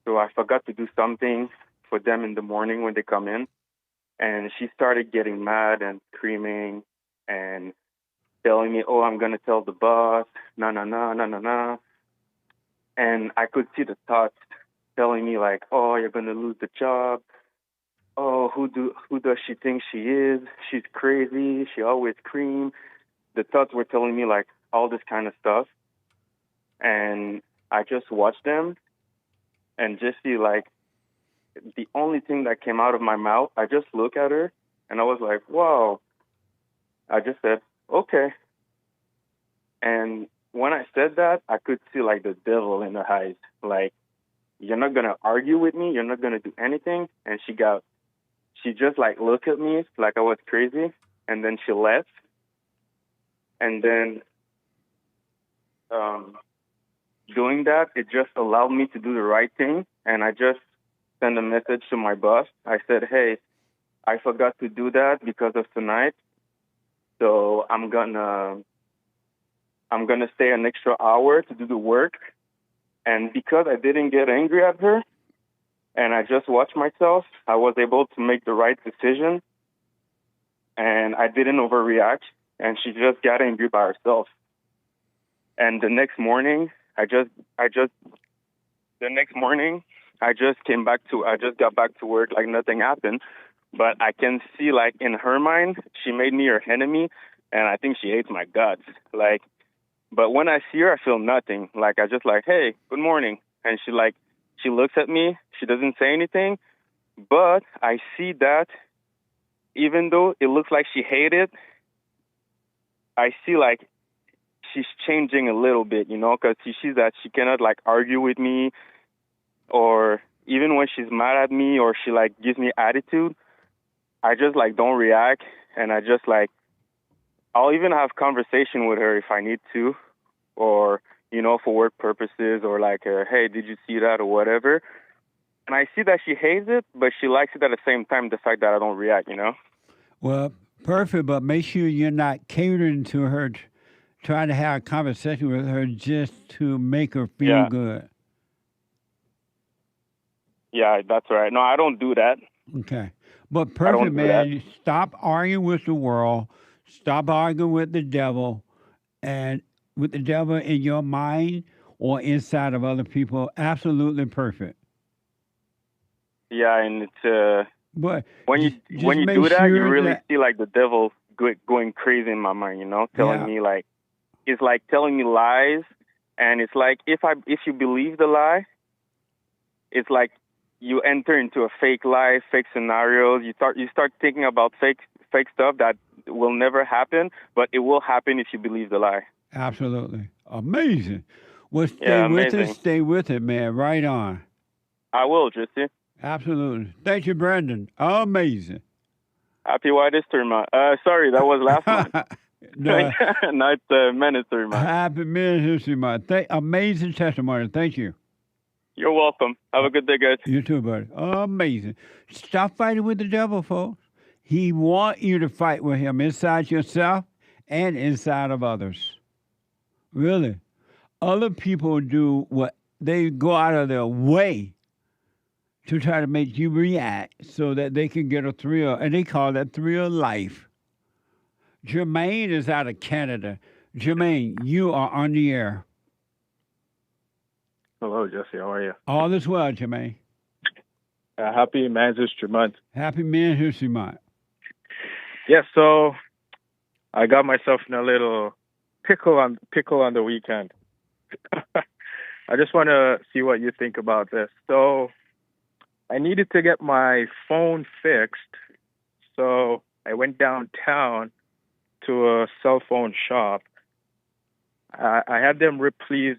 So I forgot to do something for them in the morning when they come in. And she started getting mad and screaming and telling me, oh, I'm going to tell the boss, no. And I could see the thoughts telling me like, oh, you're going to lose the job. Oh, who does she think she is? She's crazy. She always screams. The thoughts were telling me like all this kind of stuff. And I just watched them and just see like the only thing that came out of my mouth, I just looked at her and I was like, wow. I just said, okay. And when I said that, I could see like the devil in her eyes. Like, you're not going to argue with me. You're not going to do anything. And she just like looked at me like I was crazy. And then she left. And then doing that, it just allowed me to do the right thing. And I just sent a message to my boss. I said, hey, I forgot to do that because of tonight. So I'm gonna stay an extra hour to do the work. And because I didn't get angry at her and I just watched myself, I was able to make the right decision. And I didn't overreact. And she just got angry by herself. And the next morning, I just got back to work like nothing happened. But I can see like in her mind, she made me her enemy. And I think she hates my guts. Like, but when I see her, I feel nothing. Like, I just like, hey, good morning. And she looks at me. She doesn't say anything. But I see that even though it looks like she hated, I see like she's changing a little bit, you know, because she sees that she cannot like argue with me, or even when she's mad at me or she like gives me attitude, I just like don't react. And I just like, I'll even have conversation with her if I need to, or, you know, for work purposes, or like, hey, did you see that or whatever. And I see that she hates it, but she likes it at the same time, the fact that I don't react, you know? Well, perfect, but make sure you're not catering to her, trying to have a conversation with her just to make her feel good. Yeah, that's right. No, I don't do that. Okay. But perfect, man. Stop arguing with the world. Stop arguing with the devil, and with the devil in your mind or inside of other people. Absolutely perfect. Yeah, and it's but when you do that, you really see like the devil going crazy in my mind, you know, telling me like, it's like telling me lies, and it's like if you believe the lie, it's like you enter into a fake life, fake scenarios. You start thinking about fake stuff that will never happen, but it will happen if you believe the lie. Absolutely. Amazing. Well, stay with it, man. Right on. I will, Jesse. Absolutely. Thank you, Brandon. Amazing. Happy White History Month. Sorry, that was last month. No, Not Men History Month. Happy Men History Month. Amazing testimony. Thank you. You're welcome. Have a good day, guys. You too, buddy. Amazing. Stop fighting with the devil, folks. He wants you to fight with him inside yourself and inside of others. Really. Other people do what they go out of their way to try to make you react so that they can get a thrill, and they call that thrill life. Jermaine is out of Canada. Jermaine, you are on the air. Hello, Jesse. How are you? All is well, Jermaine. Happy Men's History Month. Happy Men's History Month. Yeah, so I got myself in a little pickle on the weekend. I just want to see what you think about this. So I needed to get my phone fixed, so I went downtown to a cell phone shop. I had them replace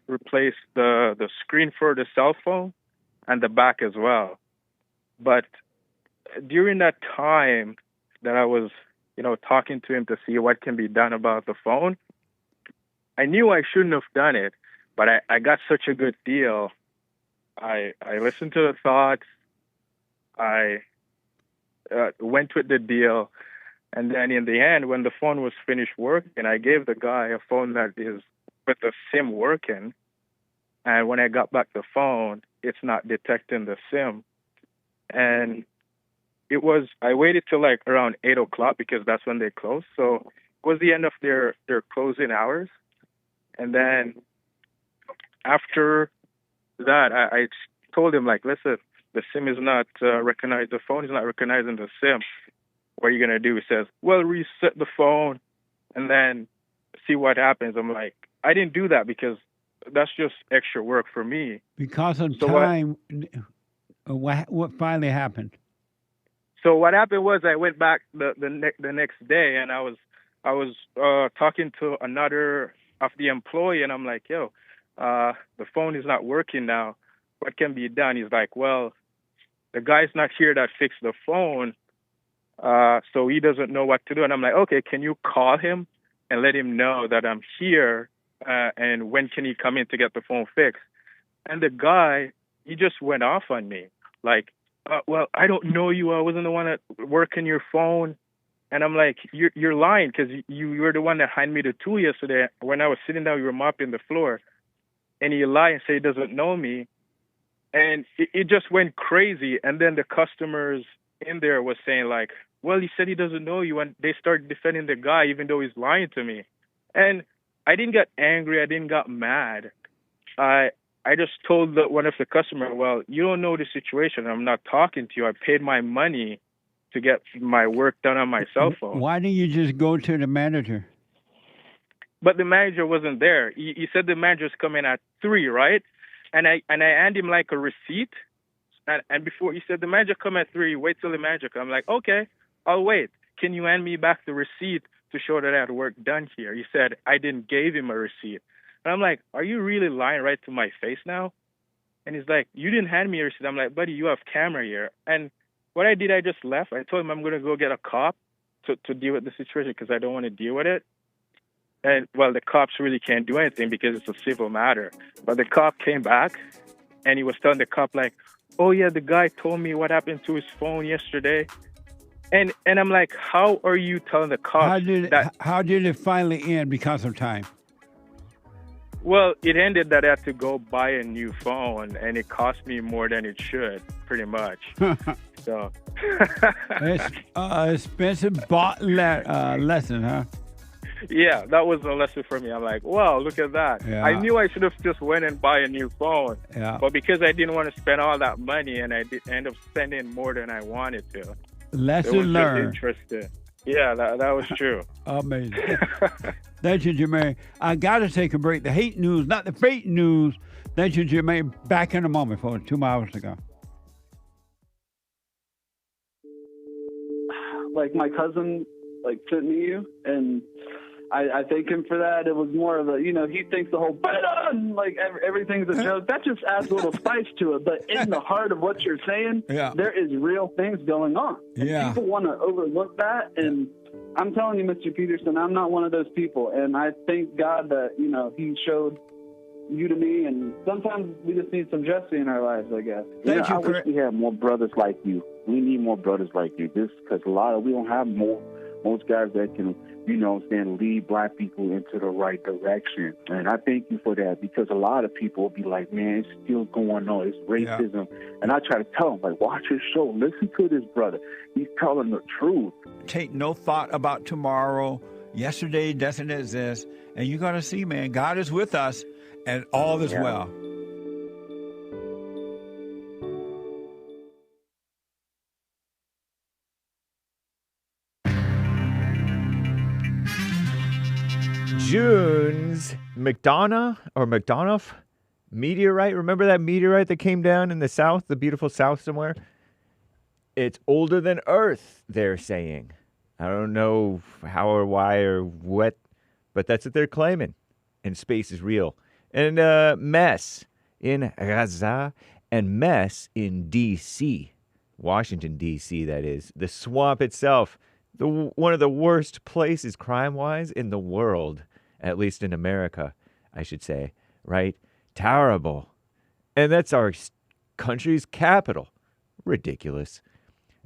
the screen for the cell phone and the back as well. But during that time that I was, talking to him to see what can be done about the phone, I knew I shouldn't have done it, but I got such a good deal. I listened to the thoughts. I went with the deal. And then in the end, when the phone was finished working, I gave the guy a phone that is with the SIM working. And when I got back the phone, it's not detecting the SIM. And I waited till like around 8 o'clock because that's when they close. So it was the end of their closing hours. And then after that, I told him, like, listen, the SIM is not recognized. The phone is not recognizing the SIM. What are you going to do? He says, well, reset the phone and then see what happens. I'm like, I didn't do that because that's just extra work for me. Because of time, what finally happened? So what happened was I went back the next day and I was talking to another of the employee and I'm like, yo, the phone is not working now. What can be done? He's like, well, the guy's not here that fixed the phone. So he doesn't know what to do. And I'm like, okay, can you call him and let him know that I'm here and when can he come in to get the phone fixed? And the guy, he just went off on me. Like, well, I don't know you. I wasn't the one that worked on your phone. And I'm like, you're lying because you were the one that handed me the tool yesterday. When I was sitting down, you were mopping the floor. And he lied and said he doesn't know me. And it just went crazy. And then the customers in there was saying like, well, he said he doesn't know you. And they started defending the guy, even though he's lying to me. And I didn't get angry. I didn't get mad. I just told one of the customers, well, you don't know the situation. I'm not talking to you. I paid my money to get my work done on my cell phone. Why didn't you just go to the manager? But the manager wasn't there. He said the manager's coming at 3, right? And I handed him like a receipt. And before he said the manager come at 3, wait till the manager come. I'm like, okay, I'll wait. Can you hand me back the receipt to show that I had work done here? He said I didn't give him a receipt. And I'm like, are you really lying right to my face now? And he's like, you didn't hand me a receipt. I'm like, buddy, you have camera here. And what I did, I just left. I told him I'm going to go get a cop to deal with the situation because I don't want to deal with it. And, well, the cops really can't do anything because it's a civil matter. But the cop came back, and he was telling the cop, like, oh, yeah, the guy told me what happened to his phone yesterday. And I'm like, how are you telling the cops How did it finally end because of time? Well, it ended that I had to go buy a new phone, and it cost me more than it should, pretty much. So It's expensive lesson, huh? Yeah, that was a lesson for me. I'm like, wow, look at that. Yeah. I knew I should have just went and buy a new phone. Yeah. But because I didn't want to spend all that money, and I did end up spending more than I wanted to. Lesson it was learned. Just interesting. Yeah, that was true. Amazing. Thank you, Jermaine. I got to take a break. The hate news, not the fake news. Thank you, Jermaine. Back in a moment, folks. 2 hours to go. Like, my cousin, sent me you, and I thank him for that. It was more of a, he thinks the whole, everything's a joke. That just adds a little spice to it. But in the heart of what you're saying, there is real things going on. And people want to overlook that. And I'm telling you, Mr. Peterson, I'm not one of those people. And I thank God that, he showed you to me. And sometimes we just need some Jesse in our lives, I guess. I wish we had more brothers like you. We need more brothers like you. Because we don't have most guys that can, lead black people into the right direction. And I thank you for that, because a lot of people will be like, man, it's still going on. It's racism. Yeah. And I try to tell them, watch his show. Listen to this brother. He's telling the truth. Take no thought about tomorrow. Yesterday doesn't exist. And you're going to see, man, God is with us and all is well. June's McDonough meteorite. Remember that meteorite that came down in the south, the beautiful south somewhere? It's older than Earth, they're saying. I don't know how or why or what, but that's what they're claiming. And space is real. And mess in Gaza and mess in D.C., Washington, D.C., that is. The swamp itself, one of the worst places crime-wise in the world, at least in America, I should say, right? Terrible. And that's our country's capital. Ridiculous.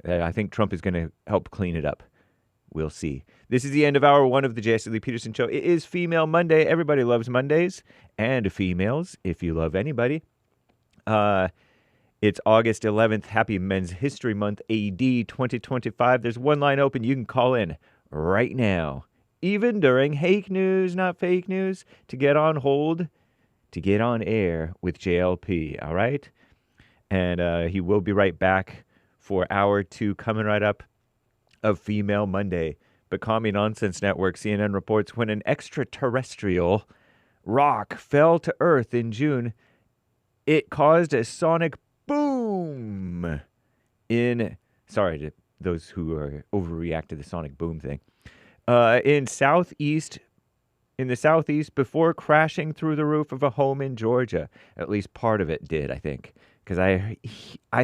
I think Trump is going to help clean it up. We'll see. This is the end of hour one of the Jesse Lee Peterson Show. It is Female Monday. Everybody loves Mondays. And females, if you love anybody. It's August 11th. Happy Men's History Month, AD 2025. There's one line open. You can call in right now, even during hake news, not fake news, to get on hold, to get on air with JLP, all right? And he will be right back for hour two, coming right up, of Female Monday. But Commie Nonsense Network, CNN reports when an extraterrestrial rock fell to Earth in June, it caused a sonic boom sorry to those who are overreact to the sonic boom thing, in the southeast before crashing through the roof of a home in Georgia. At least part of it did, I think, because I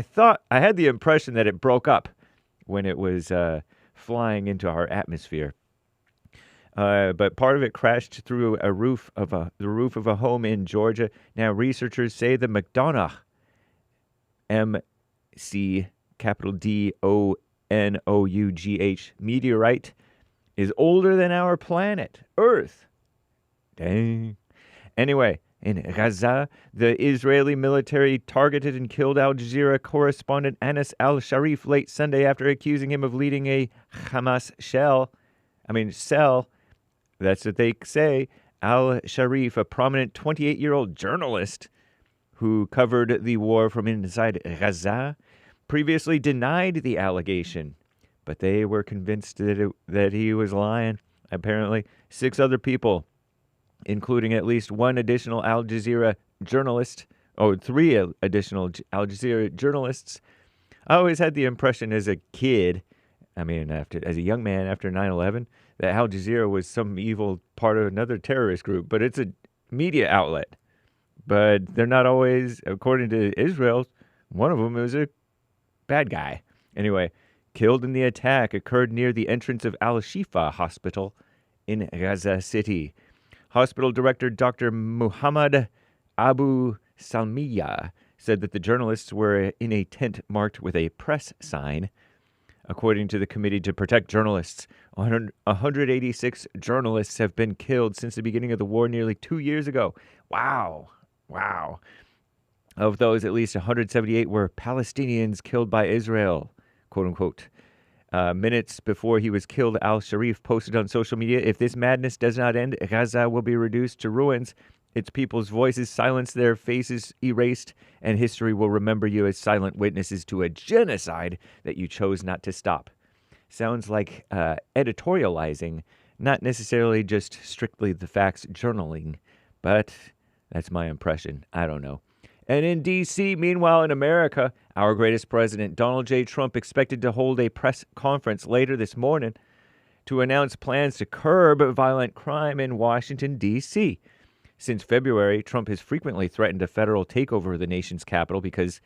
thought I had the impression that it broke up when it was flying into our atmosphere. But part of it crashed through the roof of a home in Georgia. Now researchers say the McDonough, M-C capital D-O-N-O-U-G-H meteorite is older than our planet, Earth. Dang. Anyway, in Gaza, the Israeli military targeted and killed Al Jazeera correspondent Anas al-Sharif late Sunday after accusing him of leading a Hamas cell. That's what they say. Al-Sharif, a prominent 28-year-old journalist who covered the war from inside Gaza, previously denied the allegation, but they were convinced that he was lying. Apparently, 6 other people, including at least 1 additional Al Jazeera journalist, 3 additional Al Jazeera journalists. I always had the impression as a kid, as a young man after 9/11, that Al Jazeera was some evil part of another terrorist group, but it's a media outlet. But they're not always, according to Israel, one of them was a bad guy. Anyway, killed in the attack occurred near the entrance of Al-Shifa Hospital in Gaza City. Hospital director Dr. Muhammad Abu Salmiya said that the journalists were in a tent marked with a press sign. According to the Committee to Protect Journalists, 186 journalists have been killed since the beginning of the war nearly 2 years ago. Wow. Of those, at least 178 were Palestinians killed by Israel, quote unquote. Minutes before he was killed, Al-Sharif posted on social media, "If this madness does not end, Gaza will be reduced to ruins. Its people's voices silenced, their faces erased, and history will remember you as silent witnesses to a genocide that you chose not to stop." Sounds like editorializing, not necessarily just strictly the facts journaling, but that's my impression. I don't know. And in D.C., meanwhile, in America, our greatest president, Donald J. Trump, expected to hold a press conference later this morning to announce plans to curb violent crime in Washington, D.C. Since February, Trump has frequently threatened a federal takeover of the nation's capital because,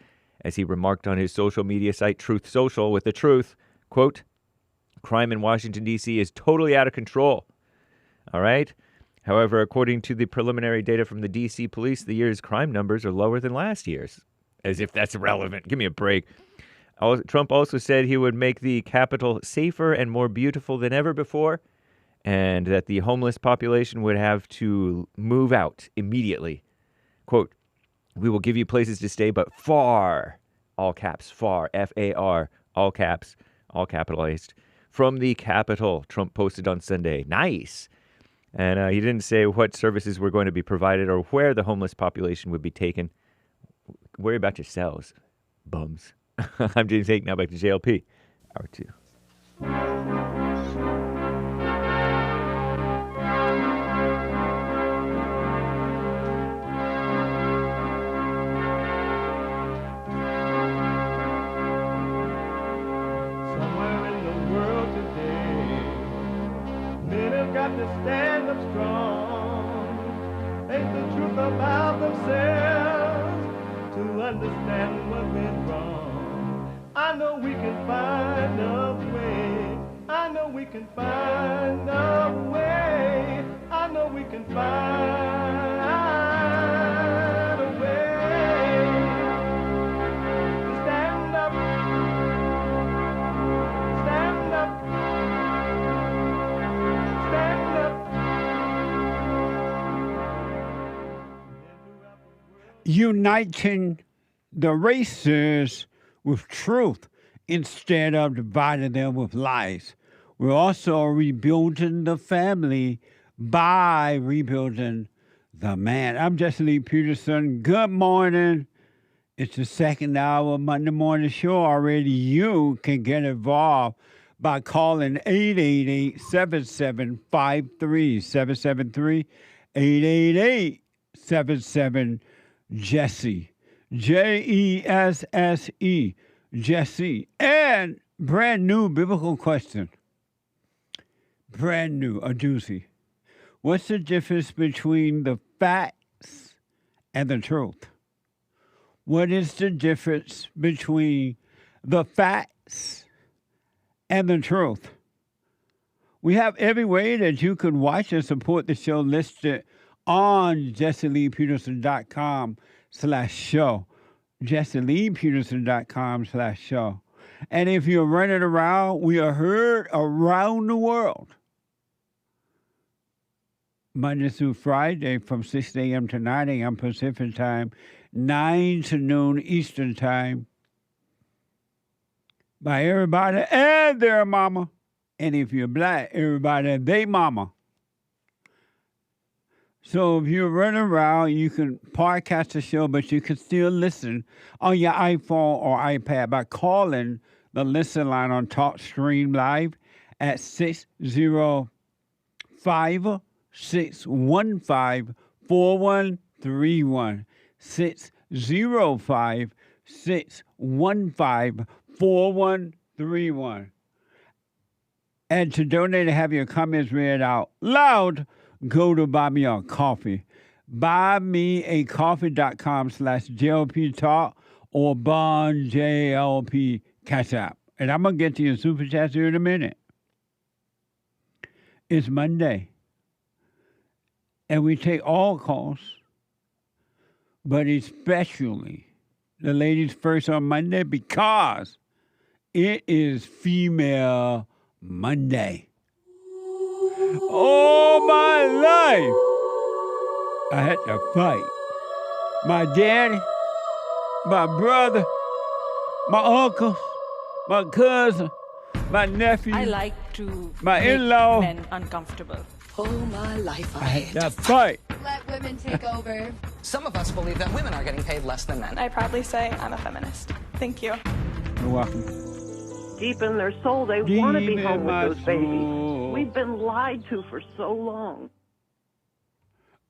as he remarked on his social media site Truth Social with the truth, quote, "Crime in Washington, D.C. is totally out of control." All right? However, according to the preliminary data from the D.C. police, the year's crime numbers are lower than last year's. As if that's relevant. Give me a break. Trump also said he would make the capital safer and more beautiful than ever before, and that the homeless population would have to move out immediately. Quote, "We will give you places to stay, but far," all caps, far, F-A-R, all caps, all capitalized, "from the capital," Trump posted on Sunday. Nice. And he didn't say what services were going to be provided or where the homeless population would be taken. Worry about yourselves, bums. I'm James Hake, now back to JLP. Hour 2. got to stand up strong. Think the truth about themselves to understand what went wrong. I know we can find a way. I know we can find a way. I know we can find a way to stand up, stand up, stand up. Uniting the races with truth instead of dividing them with lies. We're also rebuilding the family by rebuilding the man. I'm JLP Peterson. Good morning. It's the second hour of Monday Morning Show already. You can get involved by calling 888-7753-773, 888-77-JESSE, Jesse, Jesse. And brand new biblical question. Brand new, a doozy. What's the difference between the facts and the truth? What is the difference between the facts and the truth? We have every way that you could watch and support the show listed on JessieLeePeterson.com/show. JessieLeePeterson.com/show. And if you're running around, we are heard around the world. Monday through Friday from 6 a.m. to 9 a.m. Pacific time, 9 to noon Eastern time. By everybody and their mama. And if you're black, everybody and their mama. So if you're running around, you can podcast the show, but you can still listen on your iPhone or iPad by calling the listen line on TalkStream Live at 605-615-4131. 605-615-4131. And to donate and have your comments read out loud, go to Buy Me a Coffee. BuyMeACoffee.com/JLP Talk or Bond JLP Cash App. And I'm going to get to your super chats here in a minute. It's Monday. And we take all calls, but especially the ladies first on Monday because it is Female Monday. All my life, I had to fight. My daddy, my brother, my uncles, my cousin, my nephew, I like to my make in-law. men uncomfortable. All my life I had to fight. Let women take over. Some of us believe that women are getting paid less than men. I proudly say I'm a feminist. Thank you. You're welcome. Deep in their soul, they Deep want to be in home my with those babies. soul. We've been lied to for so long.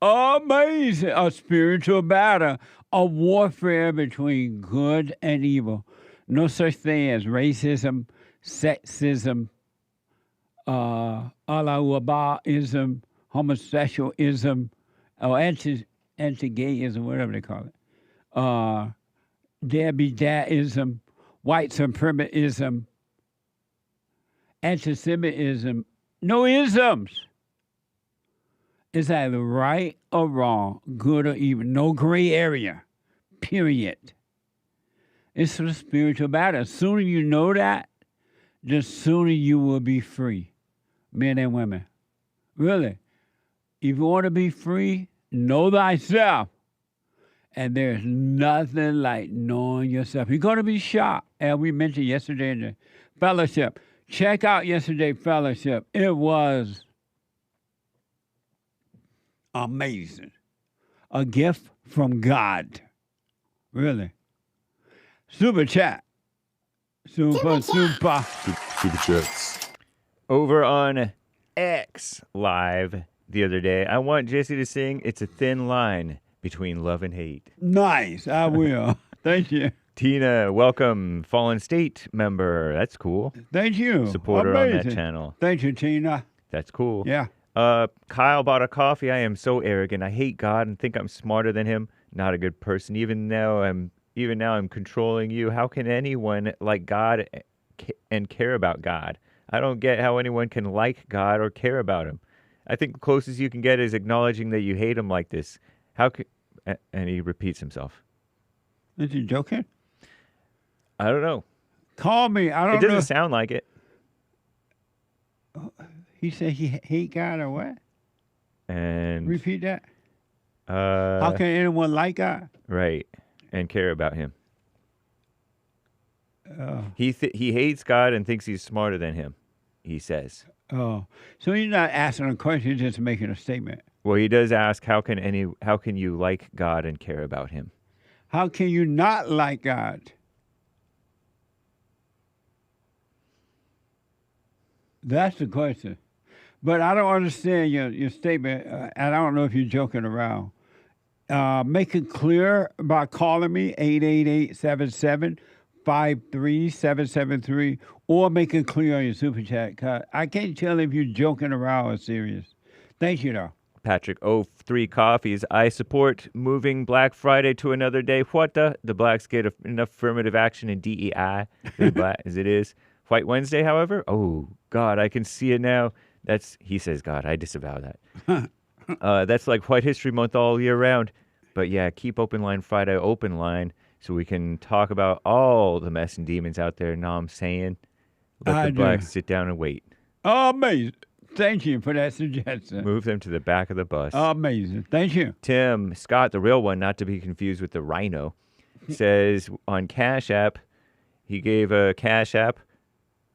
Amazing. A spiritual battle, a warfare between good and evil. No such thing as racism, sexism, Alawabaism, homosexualism, or anti-gayism, whatever they call it. Debbie-daism, white supremacism, anti-Semitism. No isms. It's either right or wrong, good or evil. No gray area, period. It's a spiritual battle. The sooner you know that, the sooner you will be free, men and women. Really. If you want to be free, know thyself. And there's nothing like knowing yourself. You're going to be shocked. As we mentioned yesterday in the fellowship. Check out yesterday's fellowship. It was amazing. A gift from God. Really. Super chat. Super. Super chats. Over on X Live the other day, I want Jesse to sing It's a Thin Line Between Love and Hate. Nice. I will. Thank you. Tina, welcome. Fallen State member. That's cool. Thank you. Supporter on that Amazing. channel. Thank you, Tina. That's cool. Yeah. Kyle bought a coffee. I am so arrogant. I hate God and think I'm smarter than him. Not a good person. Even now I'm controlling you. How can anyone like God and care about God? I don't get how anyone can like God or care about him. I think the closest you can get is acknowledging that you hate him like this. How can... And he repeats himself. Is he joking? I don't know. Call me. I don't know. It doesn't sound like it. He said he hate God or what? And repeat that. How can anyone like God? Right, and care about him. He hates God and thinks he's smarter than him. He says. Oh, so he's not asking a question; he's just making a statement. Well, he does ask, how can you like God and care about him? How can you not like God? That's the question. But I don't understand your statement, and I don't know if you're joking around. Make it clear by calling me, 888-77-53773, or make it clear on your Super Chat. 'Cause I can't tell if you're joking around or serious. Thank you, though. Patrick, 3 coffees. I support moving Black Friday to another day. What the? The blacks get enough affirmative action in DEI as it is. White Wednesday, however, oh, God, I can see it now. He says, God, I disavow that. That's like White History Month all year round. But yeah, keep Open Line Friday open line so we can talk about all the mess and demons out there. Know what I'm saying? Let the blacks sit down and wait. Amazing. Thank you for that suggestion. Move them to the back of the bus. Amazing. Thank you. Tim Scott, the real one, not to be confused with the rhino, says on Cash App, he gave a Cash App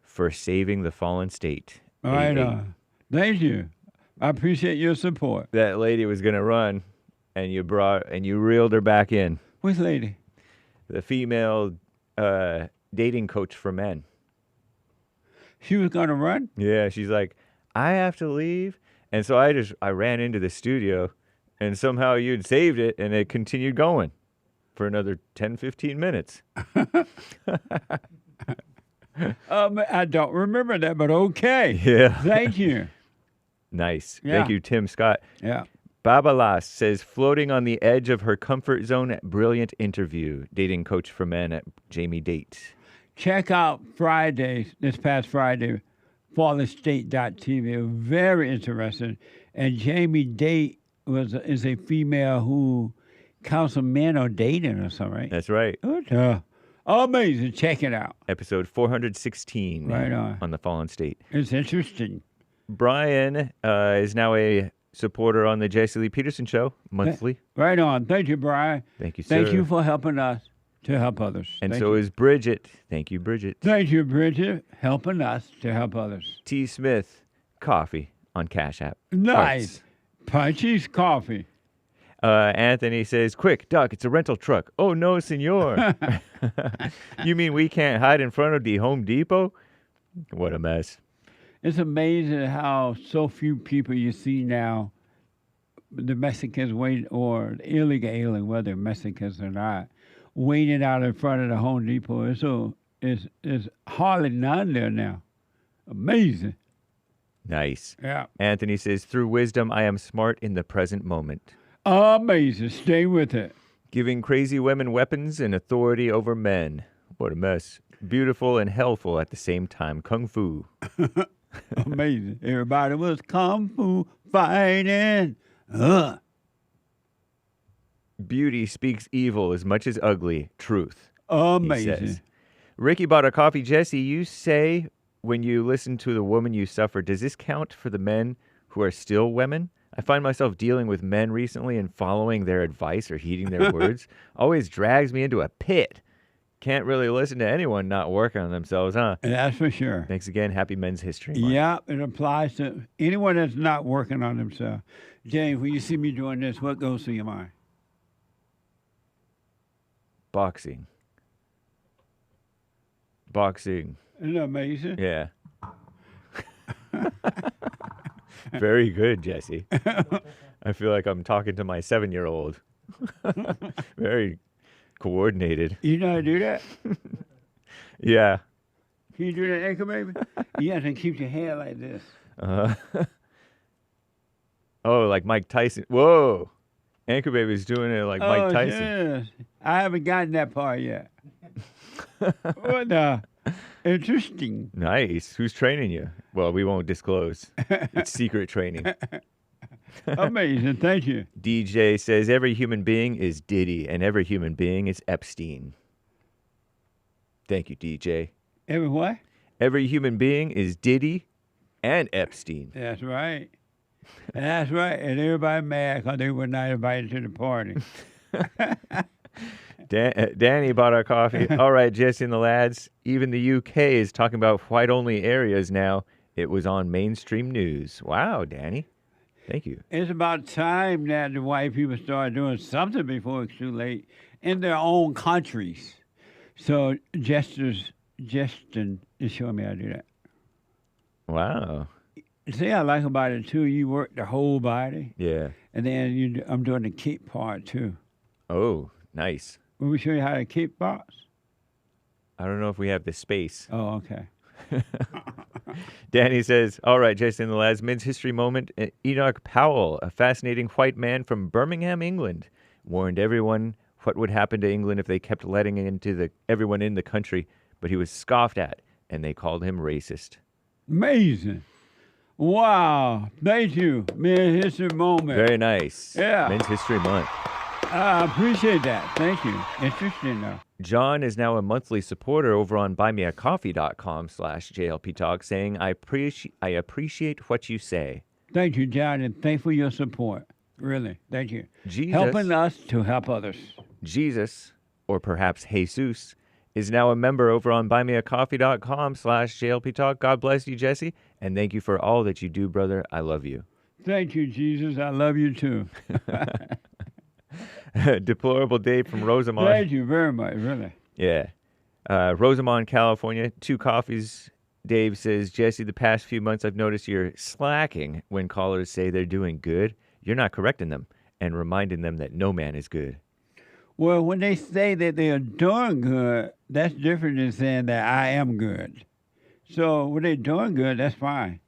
for saving the fallen state. All right. Thank you. I appreciate your support. That lady was going to run, and you reeled her back in. Which lady? The female dating coach for men. She was going to run? Yeah, she's like, I have to leave. And so I ran into the studio, and somehow you'd saved it, and it continued going for another 10, 15 minutes. I don't remember that, but okay. Yeah. Thank you. Nice. Yeah. Thank you, Tim Scott. Yeah. Babalas says, floating on the edge of her comfort zone, brilliant interview. Dating coach for men at Jamie Date. Check out this past Friday, fallerstate.tv. Very interesting. And Jamie Date is a female who counsels men on dating or something, right? That's right. Amazing. Check it out. Episode 416. Right on the Fallen State. It's interesting. Brian is now a supporter on the Jesse Lee Peterson Show monthly. Right on. Thank you, Brian. Thank you, sir. Thank you for helping us to help others. And so is Bridget. Thank you, Bridget. Thank you, Bridget, helping us to help others. T. Smith, coffee on Cash App. Nice. Punchy's coffee. Anthony says, quick, Doc, it's a rental truck. Oh, no, senor. You mean we can't hide in front of the Home Depot? What a mess. It's amazing how so few people you see now, the Mexicans wait, or illegal alien, whether Mexicans or not, waiting out in front of the Home Depot. It's hardly none there now. Amazing. Nice. Yeah. Anthony says, through wisdom, I am smart in the present moment. Amazing. Stay with it. Giving crazy women weapons and authority over men. What a mess. Beautiful and helpful at the same time. Kung Fu. Amazing. Everybody was Kung Fu fighting. Beauty speaks evil as much as ugly. Truth. Amazing. Ricky bought a coffee. Jesse, you say when you listen to the woman you suffer, does this count for the men who are still women? I find myself dealing with men recently and following their advice or heeding their words always drags me into a pit. Can't really listen to anyone not working on themselves, huh? That's for sure. Thanks again. Happy Men's History Month. Yeah, it applies to anyone that's not working on themselves. James, when you see me doing this, what goes through your mind? Boxing. Isn't that amazing? Yeah. Very good, Jesse. I feel like I'm talking to my 7-year-old. Very coordinated. You know how to do that? Yeah. Can you do that, Anchor Baby? You have to keep your hair like this. Oh, like Mike Tyson. Whoa. Anchor Baby's doing it like Mike Tyson. Yes. I haven't gotten that part yet. What interesting. Nice. Who's training you? Well, we won't disclose. It's secret training. Amazing. Thank you. DJ says every human being is Diddy and every human being is Epstein. Thank you, DJ. Every what? Every human being is Diddy and Epstein. That's right. That's right. And everybody mad because they were not invited to the party. Danny bought our coffee. All right, Jesse and the lads. Even the UK is talking about white-only areas now. It was on mainstream news. Wow, Danny. Thank you. It's about time that the white people start doing something before it's too late in their own countries. So Justin is showing me how to do that. Wow. See, I like about it, too. You work the whole body. Yeah. And then I'm doing the keep part, too. Oh, nice. Will we show you how to keep parts? I don't know if we have the space. Oh, okay. Danny says, all right, Jason and the lads, Men's History Moment. Enoch Powell, a fascinating white man from Birmingham, England, warned everyone what would happen to England if they kept letting everyone in the country, but he was scoffed at, and they called him racist. Amazing. Wow. Thank you. Men's History Moment. Very nice. Yeah. Men's History Month. I appreciate that. Thank you. Interesting, though. John is now a monthly supporter over on buymeacoffee.com/JLP Talk, saying, I appreciate what you say. Thank you, John, and thank you for your support. Really. Thank you. Jesus, helping us to help others. Jesus, or perhaps Jesus, is now a member over on buymeacoffee.com/JLP Talk. God bless you, Jesse, and thank you for all that you do, brother. I love you. Thank you, Jesus. I love you, too. Deplorable Dave from Rosamond. Thank you very much, really. Yeah. Rosamond, California, 2 coffees. Dave says, Jesse, the past few months I've noticed you're slacking when callers say they're doing good. You're not correcting them and reminding them that no man is good. Well, when they say that they are doing good, that's different than saying that I am good. So when they're doing good, that's fine.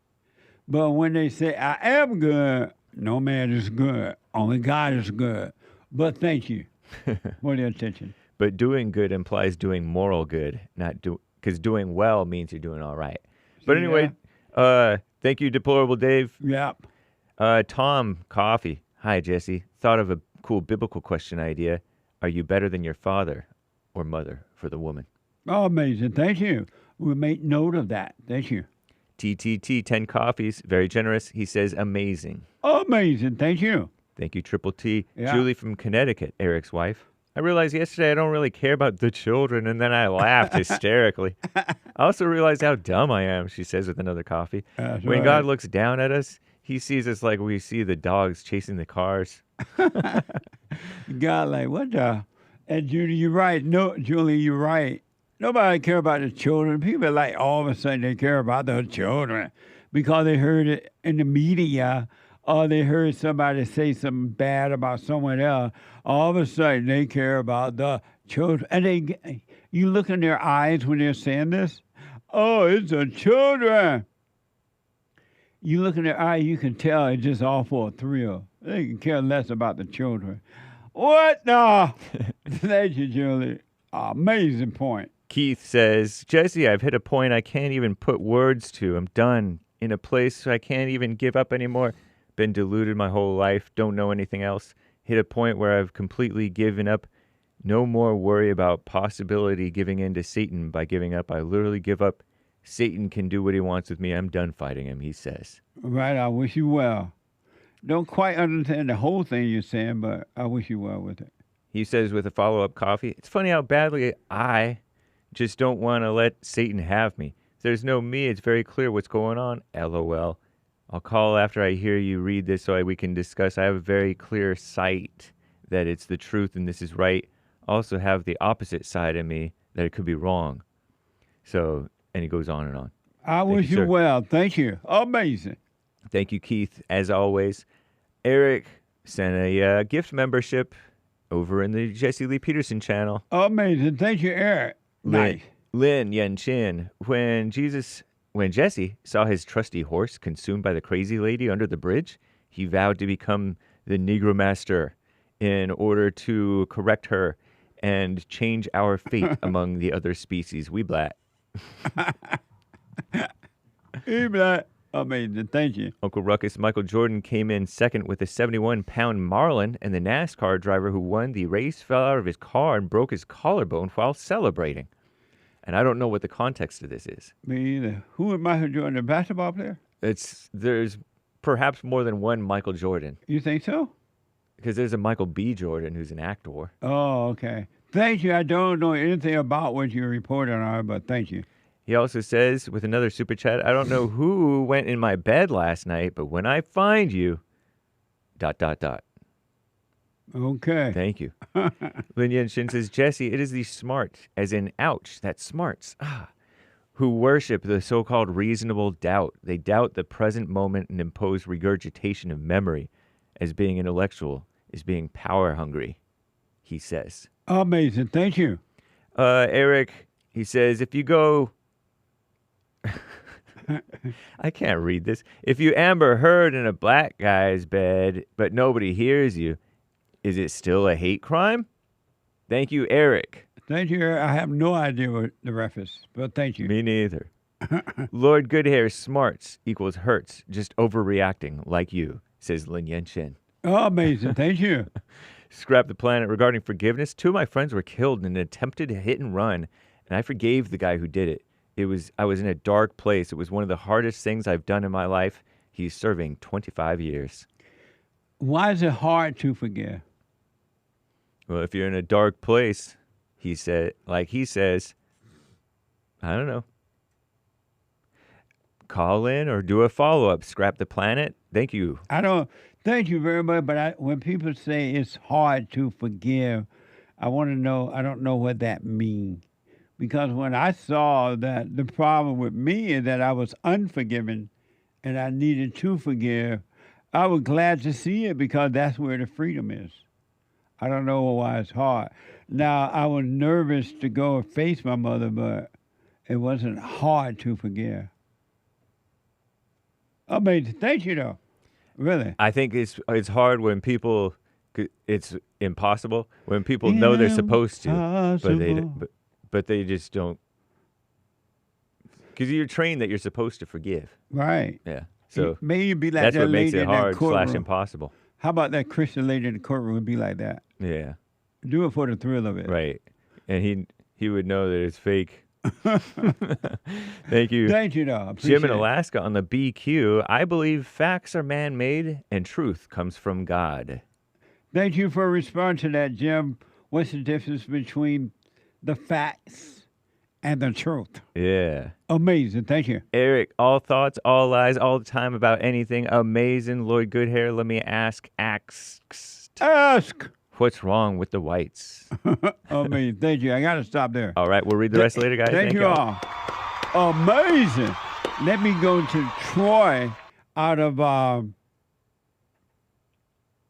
But when they say I am good, no man is good. Only God is good. But thank you for the attention. But doing good implies doing moral good, not because doing well means you're doing all right. But anyway, thank you, Deplorable Dave. Yep. Tom Coffee. Hi, Jesse. Thought of a cool biblical question idea. Are you better than your father or mother for the woman? Oh, amazing. Thank you. We'll make note of that. Thank you. TTT, 10 coffees. Very generous. He says amazing. Amazing. Thank you. Thank you, Triple T. Yeah. Julie from Connecticut, Eric's wife. I realized yesterday I don't really care about the children, and then I laughed hysterically. I also realized how dumb I am, she says with another coffee. That's when right. God looks down at us, he sees us like we see the dogs chasing the cars. God, like, what the? And Julie, you're right. No, Julie, you're right. Nobody care about the children. People like all of a sudden they care about the children because they heard it in the media or they heard somebody say something bad about someone else. All of a sudden they care about the children. And you look in their eyes when they're saying this. Oh, it's the children. You look in their eye, you can tell it's just all for a thrill. They can care less about the children. What? No. Thank you, Julie. Amazing point. Keith says, Jesse, I've hit a point I can't even put words to. I'm done. In a place I can't even give up anymore. Been deluded my whole life. Don't know anything else. Hit a point where I've completely given up. No more worry about possibility giving in to Satan by giving up. I literally give up. Satan can do what he wants with me. I'm done fighting him, he says. Right. I wish you well. Don't quite understand the whole thing you're saying, but I wish you well with it. He says with a follow-up coffee, it's funny how badly I just don't want to let Satan have me. If there's no me, it's very clear what's going on. LOL. I'll call after I hear you read this so we can discuss. I have a very clear sight that it's the truth and this is right. I also have the opposite side of me that it could be wrong. So, and he goes on and on. I wish you well. Thank you. Amazing. Thank you, Keith, as always. Eric sent a gift membership over in the Jesse Lee Peterson channel. Amazing. Thank you, Eric. Nice. Lin Yen Chin. When Jesse saw his trusty horse consumed by the crazy lady under the bridge, He vowed to become the Negro Master in order to correct her and change our fate among the other species. We black. We black. Amazing. Thank you. Uncle Ruckus, Michael Jordan came in second with a 71-pound Marlin, and the NASCAR driver who won the race fell out of his car and broke his collarbone while celebrating. And I don't know what the context of this is. Me either. Who is Michael Jordan, a basketball player? There's perhaps more than one Michael Jordan. You think so? Because there's a Michael B. Jordan who's an actor. Oh, okay. Thank you. I don't know anything about what you reported on, but thank you. He also says, with another super chat, I don't know who went in my bed last night, but when I find you, ... Okay. Thank you. Lin Yenshin says, Jesse, it is the smart, as in ouch, that smarts, who worship the so-called reasonable doubt. They doubt the present moment and impose regurgitation of memory as being intellectual, as being power hungry, he says. Amazing. Thank you. Eric, he says, if you go... I can't read this. If you Amber Heard in a black guy's bed, but nobody hears you, is it still a hate crime? Thank you, Eric. Thank you, Eric. I have no idea what the reference, but thank you. Me neither. Lord Goodhair smarts equals hurts, just overreacting like you, says Lin Yenshin. Oh, amazing. Thank you. Scrap the Planet regarding forgiveness. 2 of my friends were killed in an attempted hit and run, and I forgave the guy who did it. I was in a dark place. It was one of the hardest things I've done in my life. He's serving 25 years. Why is it hard to forgive? Well, if you're in a dark place, he says, I don't know. Call in or do a follow-up. Scrap the Planet. Thank you. Thank you very much. But when people say it's hard to forgive, I want to know, I don't know what that means. Because when I saw that the problem with me is that I was unforgiven and I needed to forgive, I was glad to see it because that's where the freedom is. I don't know why it's hard. Now, I was nervous to go and face my mother, but it wasn't hard to forgive. Amazing. Thank you, though. Really. I think it's hard when people, it's impossible when people know they're supposed to, but they just don't. Because you're trained that you're supposed to forgive. Right. Yeah. So maybe be like that's that what makes lady it in that hard courtroom. / impossible. How about that Christian lady in the courtroom would be like that? Yeah. Do it for the thrill of it. Right. And he would know that it's fake. Thank you. Thank you, though. Jim in Alaska on the BQ. I believe facts are man-made and truth comes from God. Thank you for responding to that, Jim. What's the difference between the facts and the truth? Yeah. Amazing. Thank you. Eric, all thoughts, all lies, all the time about anything. Amazing. Lloyd Goodhair, let me ask. What's wrong with the whites? Amazing. Thank you. I got to stop there. All right. We'll read the rest later, guys. Thank you all. Amazing. Let me go to Troy out of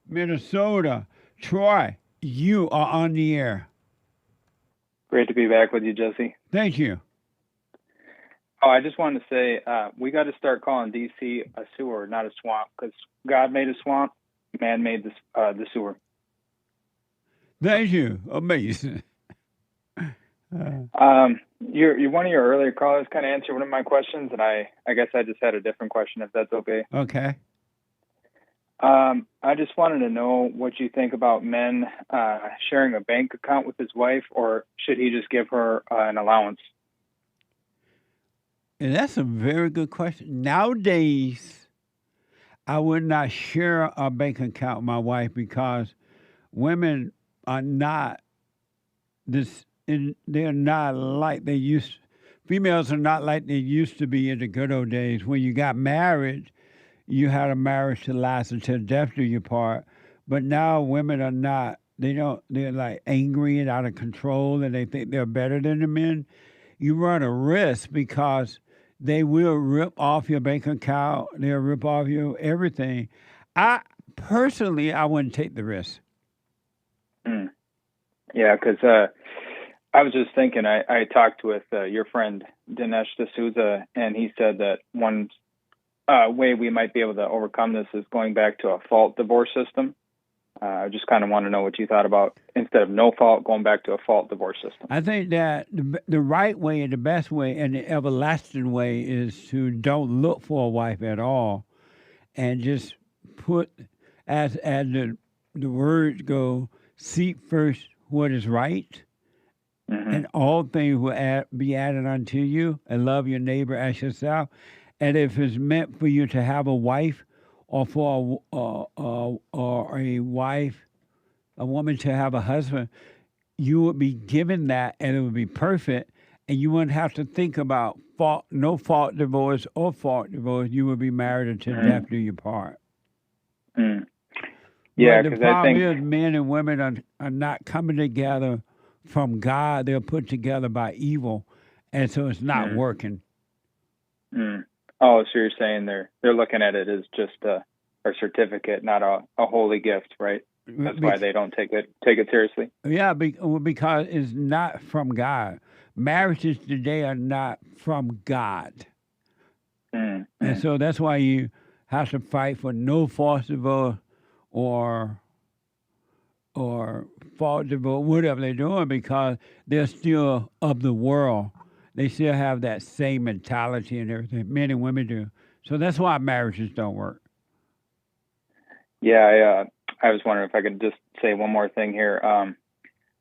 Minnesota. Troy, you are on the air. Great to be back with you, Jesse. Thank you. Oh, I just wanted to say we got to start calling D.C. a sewer, not a swamp, because God made a swamp, man made the sewer. Thank you. Amazing. You're one of your earlier callers kind of answered one of my questions, and I guess I just had a different question, if that's okay. Okay. I just wanted to know what you think about men sharing a bank account with his wife, or should he just give her an allowance? And that's a very good question. Nowadays, I would not share a bank account with my wife because women are not they're not like they used. Females are not like they used to be in the good old days. When you got married, you had a marriage to last until death do you part. But now women are not. They're like angry and out of control, and they think they're better than the men. You run a risk because they will rip off your bank account. They'll rip off your everything. I wouldn't take the risk. Yeah, because I was just thinking, I talked with your friend Dinesh D'Souza, and he said that one way we might be able to overcome this is going back to a fault divorce system. I just kind of want to know what you thought about, instead of no fault, going back to a fault divorce system. I think that the right way and the best way and the everlasting way is to don't look for a wife at all, and just put, as the words go, seek first what is right, and all things will be added unto you, and love your neighbor as yourself. And if it's meant for you to have a wife, or for a wife, a woman to have a husband, you would be given that, and it would be perfect, and you wouldn't have to think about no fault divorce or fault divorce. You would be married until death do you part. Yeah, but the because I problem think is men and women are not coming together from God. They're put together by evil, and so it's not working. Oh, so you're saying they're looking at it as just a certificate, not a holy gift, right? That's why they don't take it seriously. Yeah, because it's not from God. Marriages today are not from God, and so that's why you have to fight for no forced divorce or fault divorce, whatever they're doing, because they're still of the world. They still have that same mentality and everything. Men and women do. So that's why marriages don't work. Yeah, I was wondering if I could just say one more thing here.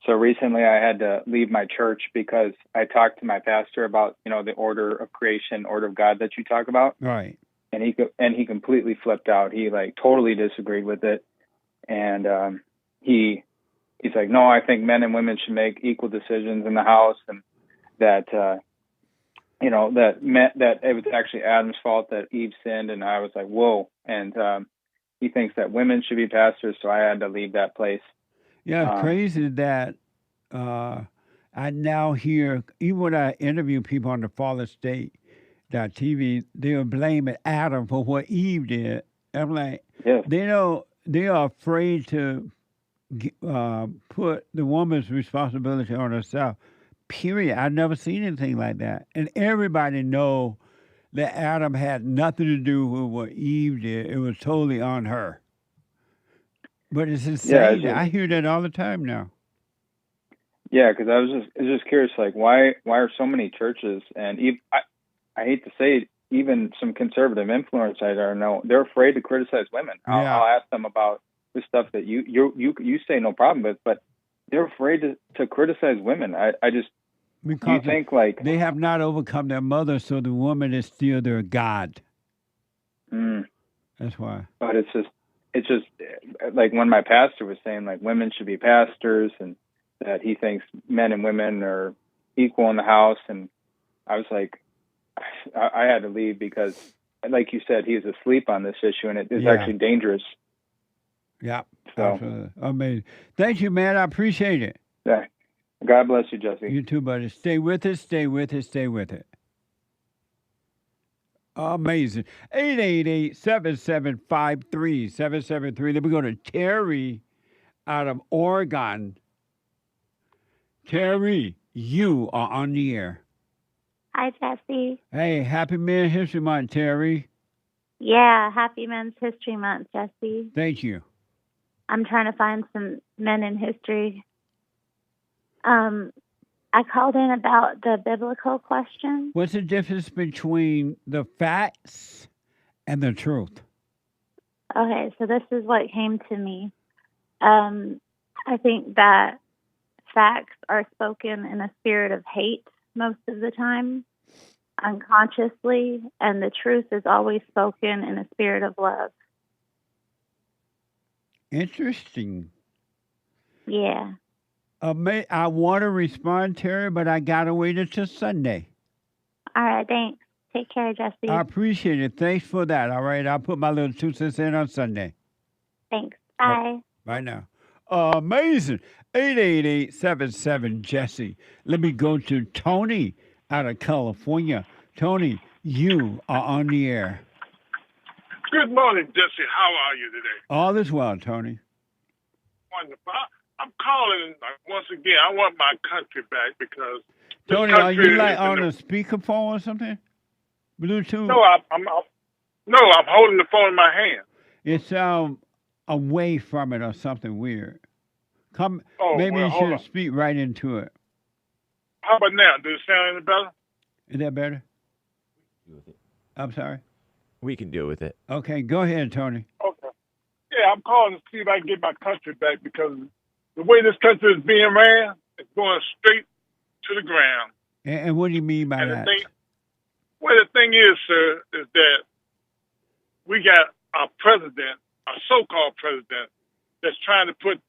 So recently I had to leave my church because I talked to my pastor about, the order of creation, order of God that you talk about. Right. And he completely flipped out. He totally disagreed with it. And he's like, no, I think men and women should make equal decisions in the house, and that that it was actually Adam's fault that Eve sinned. And I was like, whoa. And he thinks that women should be pastors, so I had to leave that place. Yeah, it's crazy that I now hear, even when I interview people on the Fallen State TV, they'll blame Adam for what Eve did. I'm like, they are afraid to put the woman's responsibility on herself. Period. I've never seen anything like that. And everybody know that Adam had nothing to do with what Eve did. It was totally on her. But it's insane. I hear that all the time now. Yeah, because I was just curious, like, why are so many churches, and I hate to say it, even some conservative influence I don't know, they're afraid to criticize women. I'll ask them about the stuff that you say no problem with, but they're afraid to criticize women. Because do you think they have not overcome their mother, so the woman is still their God. That's why. But it's just like when my pastor was saying, like, women should be pastors, and that he thinks men and women are equal in the house, and I was like, I had to leave because, like you said, he's asleep on this issue, and it is actually dangerous. Yeah, absolutely. Amazing. Thank you, man. I appreciate it. Yeah. God bless you, Jesse. You too, buddy. Stay with it, stay with it, stay with it. Amazing. 888-7753-773. Then we go to Terry out of Oregon. Terry, you are on the air. Hi, Jesse. Hey, happy Men's History Month, Terry. Yeah, happy Men's History Month, Jesse. Thank you. I'm trying to find some men in history. I called in about the biblical question. What's the difference between the facts and the truth? Okay, so this is what came to me. I think that facts are spoken in a spirit of hate most of the time, unconsciously, and the truth is always spoken in a spirit of love. Interesting. Yeah. I want to respond, Terry, but I got to wait until Sunday. All right, thanks. Take care, Jesse. I appreciate it. Thanks for that. All right, I'll put my little 2 cents in on Sunday. Thanks. Bye. Bye now. Amazing. 888-77-JESSE. Let me go to Tony out of California. Tony, you are on the air. Good morning, Jesse. How are you today? All is well, Tony. Wonderful. I'm calling once again. I want my country back because Tony, are you like on a speakerphone or something? Bluetooth? No, No, I'm holding the phone in my hand. It's away from it or something weird. Come, Oh, maybe well, you hold should on. speak right into it. How about now? Does it sound any better? Is that better? I'm sorry. We can deal with it. Okay, go ahead, Tony. Okay. Yeah, I'm calling to see if I can get my country back because the way this country is being ran, it's going straight to the ground. And what do you mean by And that? the thing is, sir, is that we got a president, a so-called president, that's trying to put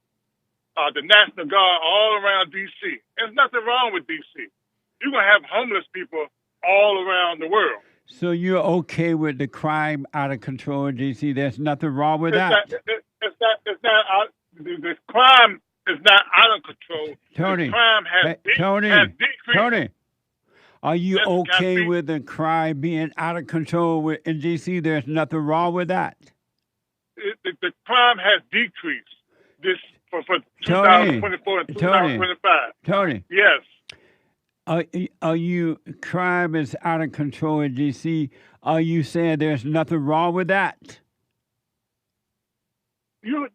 the National Guard all around D.C. There's nothing wrong with D.C. You're going to have homeless people all around the world. So you're okay with the crime out of control in D.C.? There's nothing wrong with that? The crime is not out of control. Tony, the crime has decreased. Tony, are you okay with the crime being out of control in D.C.? There's nothing wrong with that? The crime has decreased this for 2024 and 2025. Tony. Yes. Are you, crime is out of control in D.C., are you saying there's nothing wrong with that? Yes,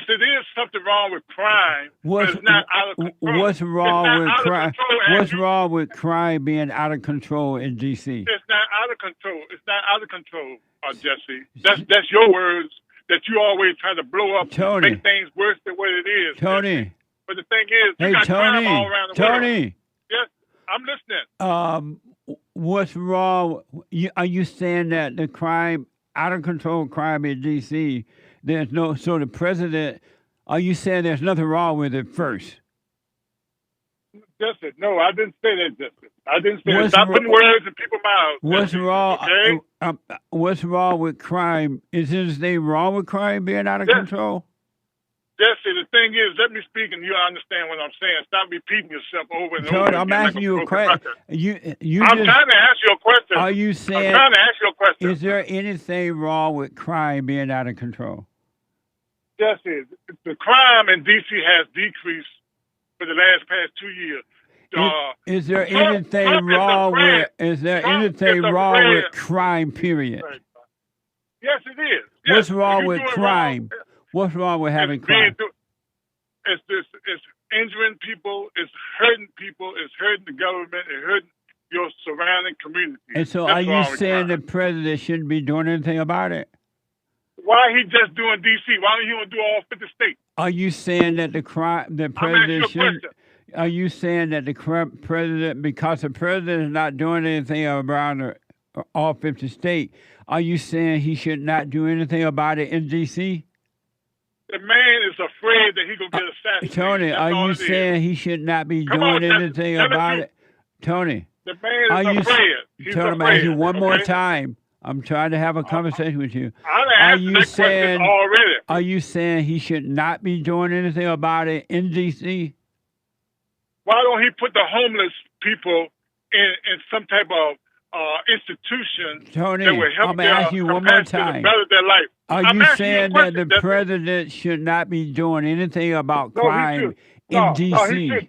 it is something wrong with crime, but it's not out of control. What's wrong with crime? What's wrong with crime being out of control in D.C.? It's not out of control. It's not out of control, Jesse. That's your words that you always try to blow up, Tony. make things worse than what it is. Tony. Jesse. But the thing is, you Hey, got crime all Tony. around the world. Tony. Yes, I'm listening. What's wrong? Are you saying that the crime, out of control crime in D.C., there's no, so the president, are you saying there's nothing wrong with it first? Jesse, no, I didn't say that, Jesse. I didn't say that. Stop putting words in people's mouths. What's Jesse, wrong? Okay? What's wrong with crime? Is anything wrong with crime being out of control? Jesse, the thing is, let me speak and you understand what I'm saying. Stop repeating yourself over and over Tony, again. I'm asking you a question. I'm trying to ask you a question. Are you saying? I'm trying to ask you a question. Is there anything wrong with crime being out of control? Jesse, the crime in D.C. has decreased for the past 2 years. Is there anything wrong with? Is there anything wrong with crime? Period. Yes, it is. What's wrong with crime? What's wrong with having crime? It's injuring people. It's hurting people. It's hurting the government. It's hurting your surrounding community. And so, That's are you wrong with saying crime. the president shouldn't be doing anything about it? Why he just doing D.C.? Why don't he want to do all 50 states? Are you saying that the president should? Are you saying that the president, because the president is not doing anything around all 50 states, are you saying he should not do anything about it in D.C.? The man is afraid that he gonna get assassinated. Tony, That's are all you it is. saying he should not be Come doing on, anything tell the about truth. it? Tony, The man are is you? afraid. He's Tony, I'm afraid. asking you one more okay? time. I'm trying to have a conversation with you. I Are answered you that saying? question already. Are you saying he should not be doing anything about it in D.C.? Why don't he put the homeless people in some type of institution Tony, that will help I'm asking you one more capacity to time. better their life? Are I'm you asking saying a that the question, Jesse. president should not be doing anything about No, he crime should. in No, D.C.? No, he should.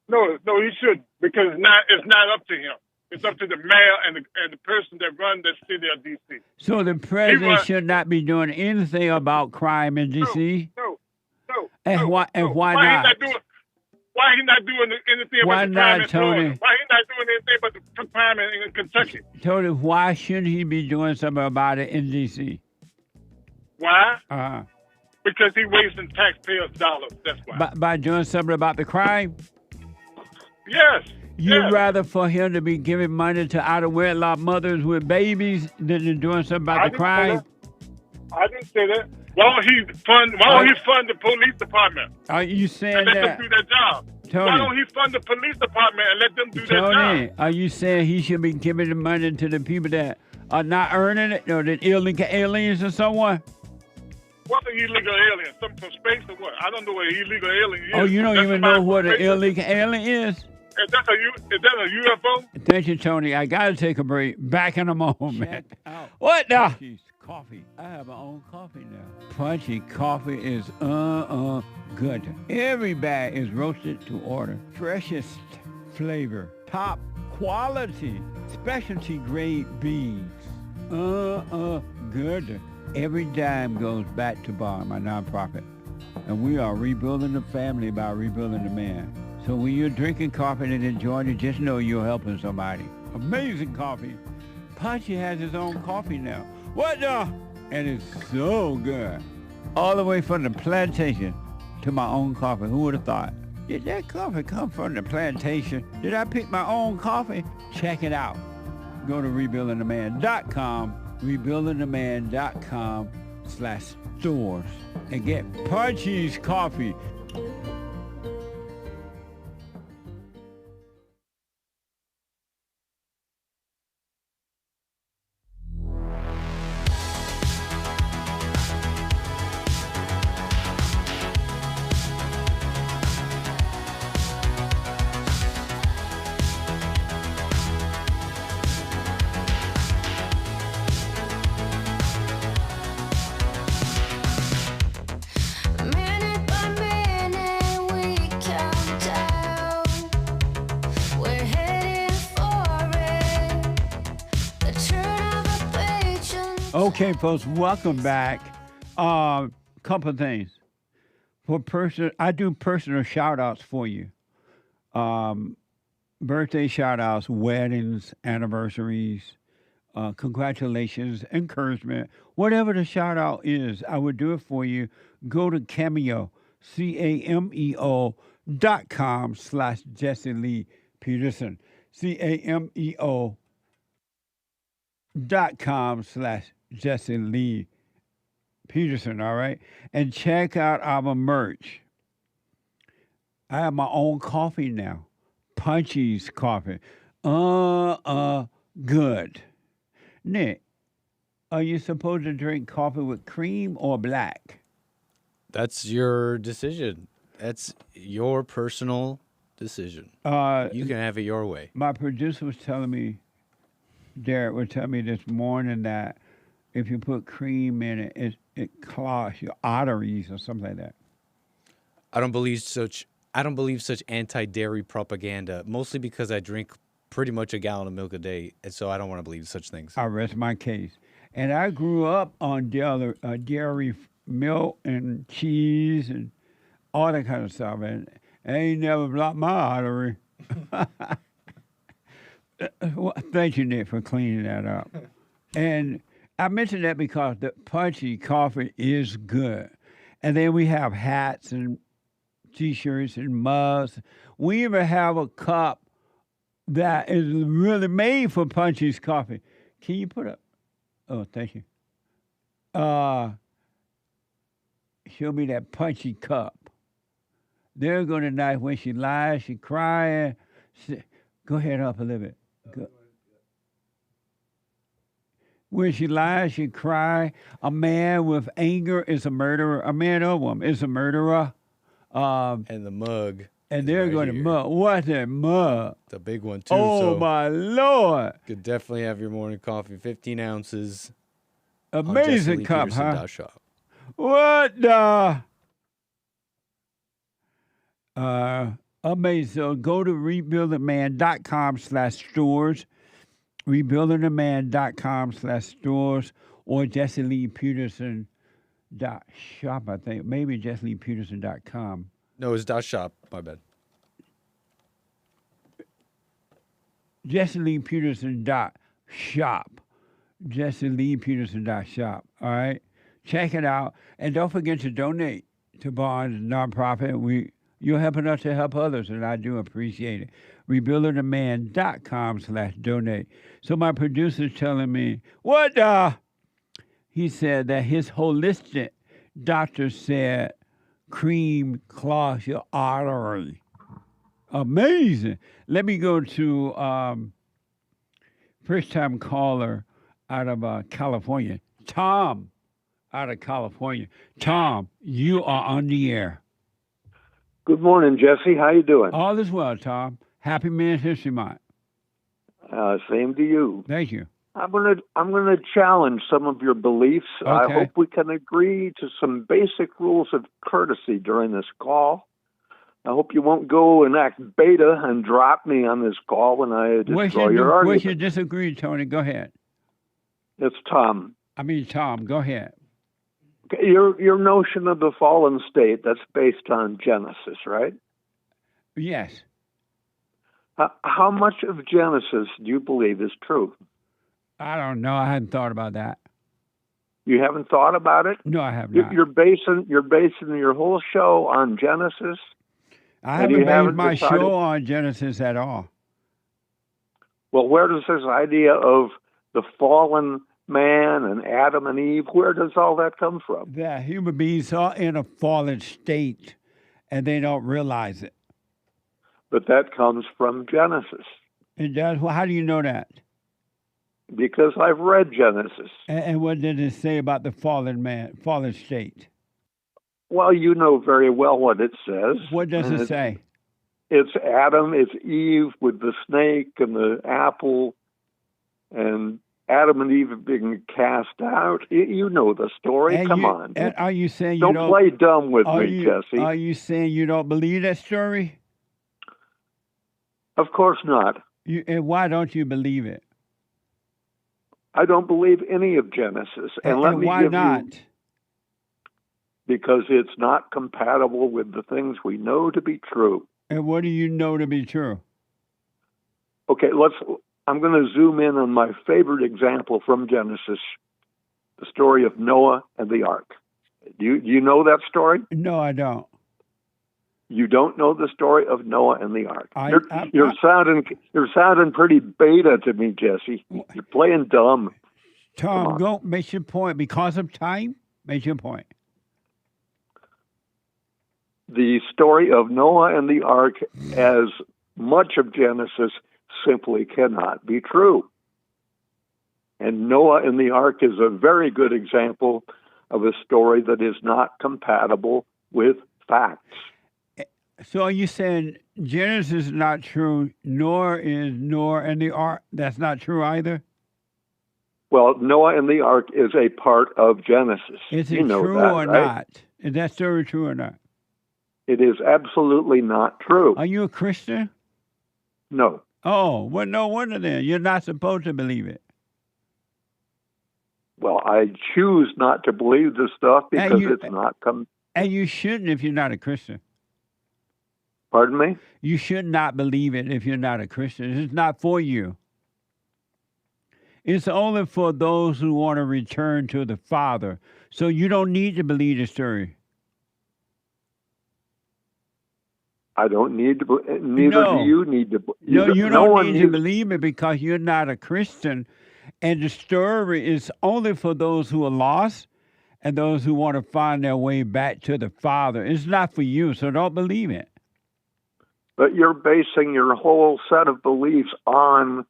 No, he should, because it's not up to him. It's up to the mayor and the person that runs the city of D.C. So the president should not be doing anything about crime in D.C.? No. And why not? Why he not doing anything Why about the crime not, in Florida? Tony? Why he not doing anything about the crime in Kentucky? Tony, why shouldn't he be doing something about it in D.C.? Why? Because he wasting taxpayers' dollars. That's why. By doing something about the crime? Yes. You'd rather for him to be giving money to out-of-wedlock mothers with babies than to doing something about the crime? I didn't say that. Why don't he fund the police department? Are you saying and let that? them do their job? Tony. Why don't he fund the police department and let them do their Tony, job? are you saying he should be giving the money to the people that are not earning it, or the illegal aliens or someone? What's an illegal alien? Something from space or what? I don't know what an illegal alien is. Oh, you don't That's even know somebody what from an space. illegal alien is? Is that a UFO? Thank you, Tony. I got to take a break. Back in a moment. What now? Coffee. I have my own coffee now. Punchy coffee is good. Every bag is roasted to order. Freshest flavor. Top quality. Specialty grade beans. Good. Every dime goes back to Bond, my nonprofit. And we are rebuilding the family by rebuilding the man. So when you're drinking coffee and enjoying it, just know you're helping somebody. Amazing coffee. Punchy has his own coffee now. What the? And it's so good. All the way from the plantation to my own coffee. Who would have thought? Did that coffee come from the plantation? Did I pick my own coffee? Check it out. Go to rebuildingtheman.com, rebuildingtheman.com/stores, and get Punchy's coffee. Okay, folks, welcome back. Couple of things. I do personal shout-outs for you. Birthday shout-outs, weddings, anniversaries, congratulations, encouragement. Whatever the shout-out is, I would do it for you. Go to Cameo, CAMEO.com/Jesse Lee Peterson. CAMEO.com/Jesse Lee Peterson, all right? And check out our merch. I have my own coffee now. Punchy's coffee. Good. Nick, are you supposed to drink coffee with cream or black? That's your decision. That's your personal decision. You can have it your way. My producer was telling me, Derek would tell me this morning that if you put cream in it, it clogs your arteries or something like that. I don't believe such anti-dairy propaganda, mostly because I drink pretty much a gallon of milk a day, and so I don't want to believe such things. I rest my case. And I grew up on dairy milk and cheese and all that kind of stuff, and I ain't never blocked my artery. Well, thank you, Nick, for cleaning that up. And I mentioned that because the Punchy coffee is good. And then we have hats and T-shirts and mugs. We even have a cup that is really made for Punchy's coffee. Can you put up? Oh, thank you. Show me that Punchy cup. There's going to night when she lies, she crying. Go ahead up a little bit. Go. When she lies, she cry. A man with anger is a murderer. A man or a woman is a murderer. And the mug. And they're going to mug. What's that mug? It's a big one, too. Oh, so my Lord. Could definitely have your morning coffee, 15 ounces. Amazing cup, huh? What the? Amazing. So go to rebuildingtheman.com/stores, rebuildingtheman.com/stores, or JesseLeePeterson.shop, I think. Maybe JesseLeePeterson.com. No, it's .shop. My bad. JesseLeePeterson.shop. JesseLeePeterson.shop. All right? Check it out. And don't forget to donate to Bond's nonprofit. You're helping us to help others, and I do appreciate it. rebuildingtheman.com/donate. So my producer's telling me, what the? He said that his holistic doctor said cream clogs your artery. Amazing. Let me go to first-time caller out of California, Tom, out of California. Tom, you are on the air. Good morning, Jesse. How you doing? All is well, Tom. Happy Men's History Month. Same to you. Thank you. I'm gonna challenge some of your beliefs. Okay. I hope we can agree to some basic rules of courtesy during this call. I hope you won't go and act beta and drop me on this call when I destroy your argument. We should disagree, Tony. Go ahead. It's Tom. Tom, go ahead. Okay, your notion of the fallen state, that's based on Genesis, right? Yes. How much of Genesis do you believe is true? I don't know. I hadn't thought about that. You haven't thought about it? No, I have not. You're basing your whole show on Genesis? I haven't based my show on Genesis at all. Well, where does this idea of the fallen man and Adam and Eve, where does all that come from? That human beings are in a fallen state, and they don't realize it. But that comes from Genesis. It does? Well, how do you know that? Because I've read Genesis. And what did it say about the fallen state? Well, you know very well what it says. What does it say? It's Adam, it's Eve with the snake and the apple, and Adam and Eve are being cast out. You know the story. Come on. And are you saying you don't play dumb with me, Jesse? Are you saying you don't believe that story? Of course not. And why don't you believe it? I don't believe any of Genesis. And let me why give not? you, because it's not compatible with the things we know to be true. And what do you know to be true? Okay, I'm going to zoom in on my favorite example from Genesis, the story of Noah and the ark. Do you know that story? No, I don't. You don't know the story of Noah and the ark. You're sounding pretty beta to me, Jesse. You're playing dumb. Tom, go make your point. Because of time, make your point. The story of Noah and the ark, as much of Genesis, simply cannot be true. And Noah and the ark is a very good example of a story that is not compatible with facts. So are you saying Genesis is not true, nor and the ark, that's not true either? Well, Noah and the ark is a part of Genesis. Is it true or right? not? Is that story true or not? It is absolutely not true. Are you a Christian? No. Oh, well, no wonder then. You're not supposed to believe it. Well, I choose not to believe this stuff because it's not And you shouldn't if you're not a Christian. Pardon me? You should not believe it if you're not a Christian. It's not for you. It's only for those who want to return to the Father. So you don't need to believe the story. I don't need to. Neither do you need to. No, you don't need to believe it because you're not a Christian. And the story is only for those who are lost and those who want to find their way back to the Father. It's not for you, so don't believe it. But you're basing your whole set of beliefs on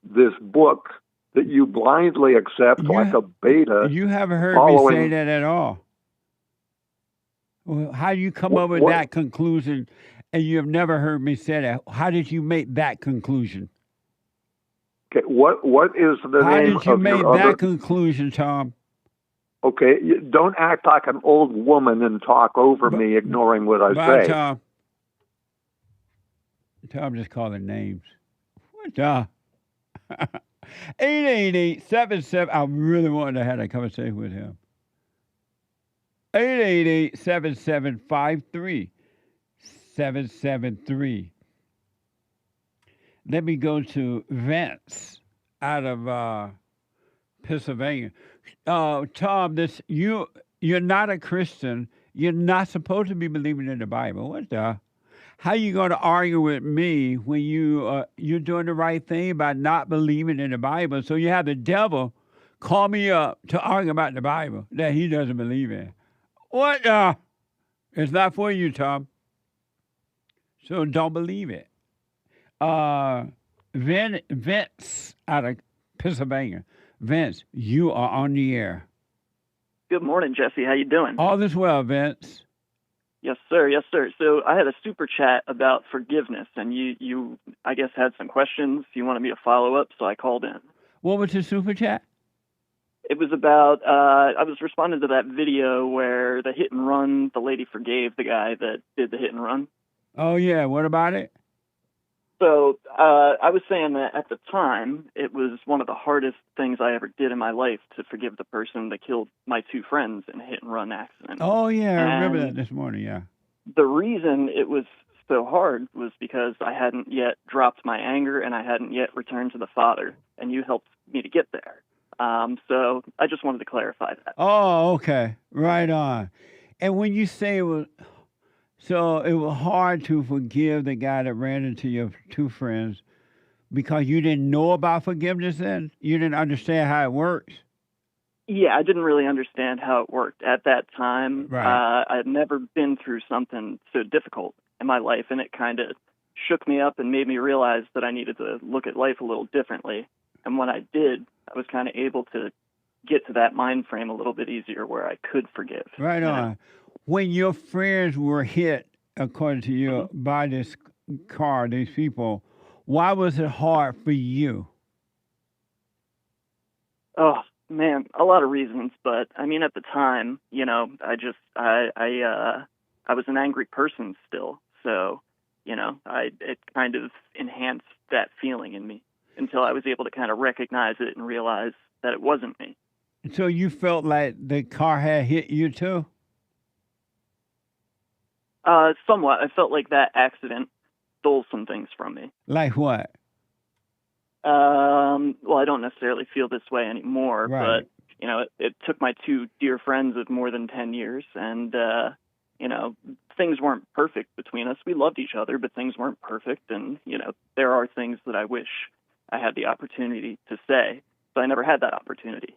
this book that you blindly accept like a beta. You haven't heard me say that at all. Well, how do you come up with that conclusion? And you have never heard me say that. How did you make that conclusion? Okay, what is the How name did you of make your that other... conclusion, Tom? Okay, don't act like an old woman and talk over me, ignoring what I Bye, say. Tom. Tom just calling names. What the? 888-77. I really wanted to have that conversation with him. 888-7753-773. Let me go to Vince out of Pennsylvania. Tom, you're not a Christian. You're not supposed to be believing in the Bible. What the? How are you going to argue with me when you're doing the right thing by not believing in the Bible? So you have the devil call me up to argue about the Bible that he doesn't believe in. What? It's not for you, Tom. So don't believe it. Vince out of Pennsylvania. Vince, you are on the air. Good morning, Jesse. How you doing? All is well, Vince. Yes, sir. Yes, sir. So I had a super chat about forgiveness, and you I guess, had some questions. You wanted me to follow up, so I called in. What was the super chat? It was about, I was responding to that video where the hit and run, the lady forgave the guy that did the hit and run. Oh, yeah. What about it? So I was saying that at the time, it was one of the hardest things I ever did in my life to forgive the person that killed my two friends in a hit-and-run accident. Oh, yeah, I remember And that this morning, yeah. the reason it was so hard was because I hadn't yet dropped my anger and I hadn't yet returned to the Father, and you helped me to get there. So I just wanted to clarify that. Oh, okay. Right on. And when you say it was hard to forgive the guy that ran into your two friends because you didn't know about forgiveness then? You didn't understand how it works? Yeah, I didn't really understand how it worked at that time. Right. I had never been through something so difficult in my life, and it kind of shook me up and made me realize that I needed to look at life a little differently. And when I did, I was kind of able to get to that mind frame a little bit easier where I could forgive. Right on. When your friends were hit, according to you, by this car, these people, why was it hard for you? Oh, man, a lot of reasons. But, I mean, at the time, you know, I was an angry person still. So, you know, it kind of enhanced that feeling in me until I was able to kind of recognize it and realize that it wasn't me. So you felt like the car had hit you too? Somewhat. I felt like that accident stole some things from me. Like what? Well, I don't necessarily feel this way anymore, Right. but, you know, it took my two dear friends of more than 10 years, and, you know, things weren't perfect between us. We loved each other, but things weren't perfect, and, you know, there are things that I wish I had the opportunity to say, but I never had that opportunity.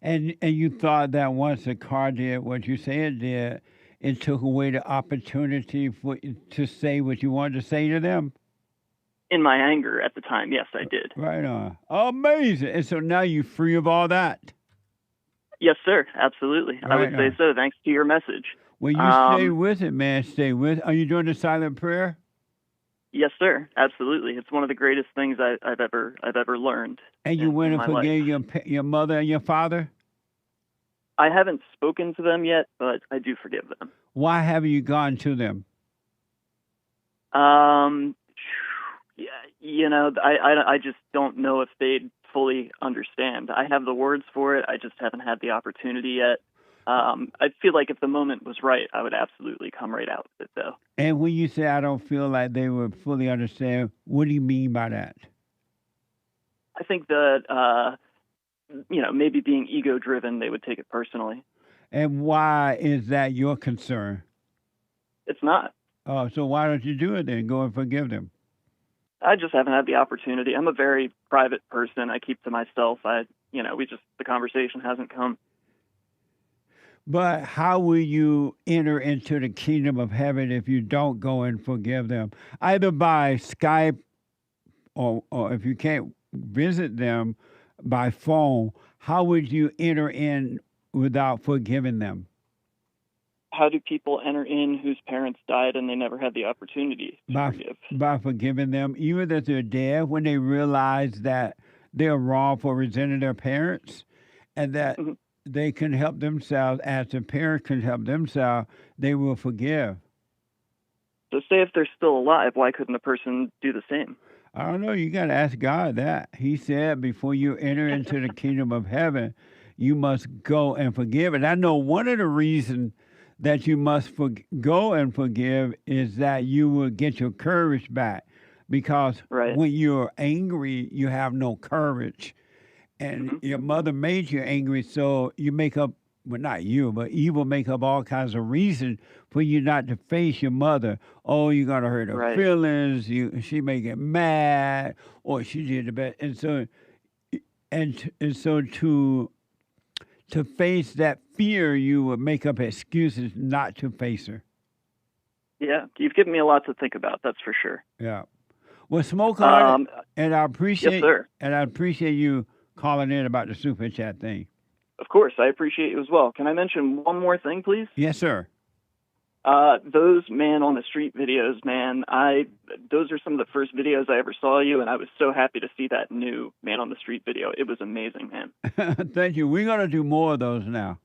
And you thought that once the car did what you say it did, it took away the opportunity for to say what you wanted to say to them? In my anger at the time, yes, I did. Right on. Amazing. And so now you're free of all that? Yes, sir. Absolutely. I would Right say so, thanks to your message. Well, you stay with it, man. Stay with it. Are you doing the silent prayer? Yes, sir. Absolutely. It's one of the greatest things I've ever learned. And you went and my life. forgave your mother and your father? I haven't spoken to them yet, but I do forgive them. Why haven't you gone to them? Yeah, you know, I just don't know if they'd fully understand. I have the words for it. I just haven't had the opportunity yet. I feel like if the moment was right, I would absolutely come right out with it, though. And when you say I don't feel like they would fully understand, what do you mean by that? I think that, you know, maybe being ego-driven, they would take it personally. And why is that your concern? It's not. Oh, so why don't you do it then? Go and forgive them. I just haven't had the opportunity. I'm a very private person. I keep to myself. You know, the conversation hasn't come. But how will you enter into the kingdom of heaven if you don't go and forgive them? Either by Skype or if you can't visit them by phone, how would you enter in without forgiving them? How do people enter in whose parents died and they never had the opportunity to forgive? By forgiving them, even if they're dead, when they realize that they're wrong for resenting their parents and that they can help themselves as the parent can help themselves, they will forgive. So say if they're still alive, why couldn't a person do the same? I don't know. You got to ask God that. He said before you enter into the kingdom of heaven, you must go and forgive. And I know one of the reasons that you must go and forgive is that you will get your courage back. Because when you're angry, you have no courage. And your mother made you angry, so you make up, well, not you, but evil make up all kinds of reasons for you not to face your mother. Oh, you're going to hurt her feelings. She may get mad, or she did the best. And so to face that fear, you would make up excuses not to face her. Yeah, you've given me a lot to think about, that's for sure. Yeah. Well, smoke on it, and I appreciate yes, sir. And I appreciate you calling in about the super chat thing. Of course, I appreciate you as well. Can I mention one more thing, please? Yes, sir. Those man on the street videos, man, those are some of the first videos I ever saw you, and I was so happy to see that new man on the street video. It was amazing, man. Thank you. We're going to do more of those now.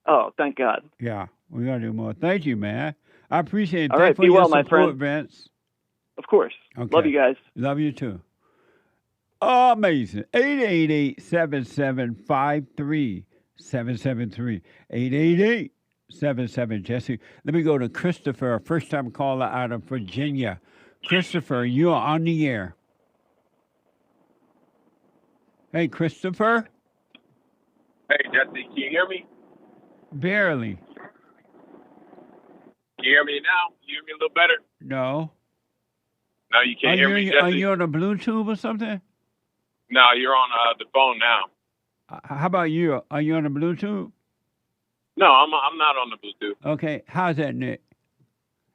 Oh, thank God. Yeah, we're going to do more. Thank you, man. I appreciate it. All Thanks right, for be your well, my support, friend. Vince. Of course. Okay. Love you guys. Love you too. Amazing. 888-7753-773. 888-77 Jesse. Let me go to Christopher, first time caller out of Virginia. Christopher, you are on the air. Hey, Christopher. Hey, Jesse, can you hear me? Barely. Can you hear me now? Can you hear me a little better? No. No, you can't hear me, Jesse? Are you on a Bluetooth or something? No, you're on the phone now. How about you? Are you on a Bluetooth? No, I'm not on the Bluetooth. Okay. How's that, Nick?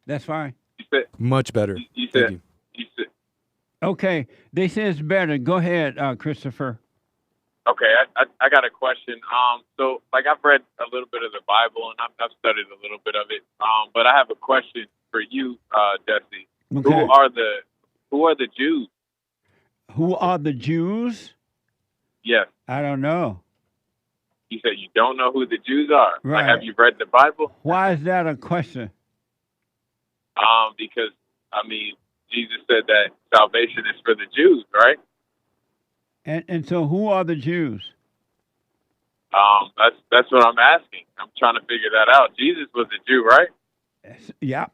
That's fine. You said, Much better. you Thank said, you. you said, Okay. They say it's better. Go ahead, Christopher. okay, I got a question. So, like, I've read a little bit of the Bible, and I've studied a little bit of it. But I have a question for you, Jesse. Okay. Who are the Jews? Who are the Jews? Yes. I don't know. You said you don't know who the Jews are. Right. Like, have you read the Bible? Why is that a question? Because, I mean, Jesus said that salvation is for the Jews, right? And so who are the Jews? That's what I'm asking. I'm trying to figure that out. Jesus was a Jew, right? Yeah.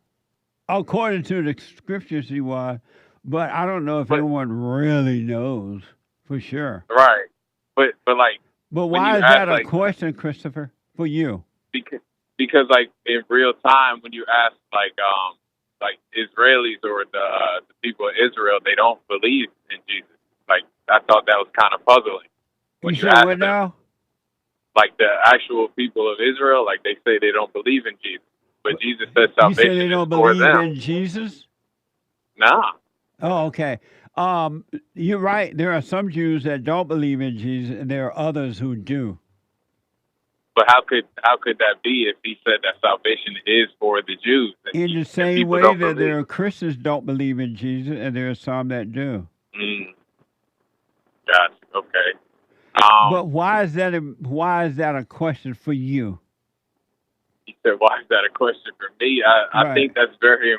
According to the scriptures, he was. But I don't know if anyone really knows for sure. Right. But like. But when why you is ask, that a like, question, Christopher, for you? Because like in real time, when you ask like Israelis or the people of Israel, they don't believe in Jesus. Like I thought that was kind of puzzling. When You you said ask what them, now? like the actual people of Israel, like they say they don't believe in Jesus, but Jesus says You salvation say they don't is for believe them. in Jesus? Nah. Oh, okay. You're right. There are some Jews that don't believe in Jesus, and there are others who do. But how could that be if he said that salvation is for the Jews? In the same people way don't that there believe. are Christians don't believe in Jesus, and there are some that do. Gotcha. Okay. But why is that a question for you? He said, "Why is that a question for me?" I Right. think that's very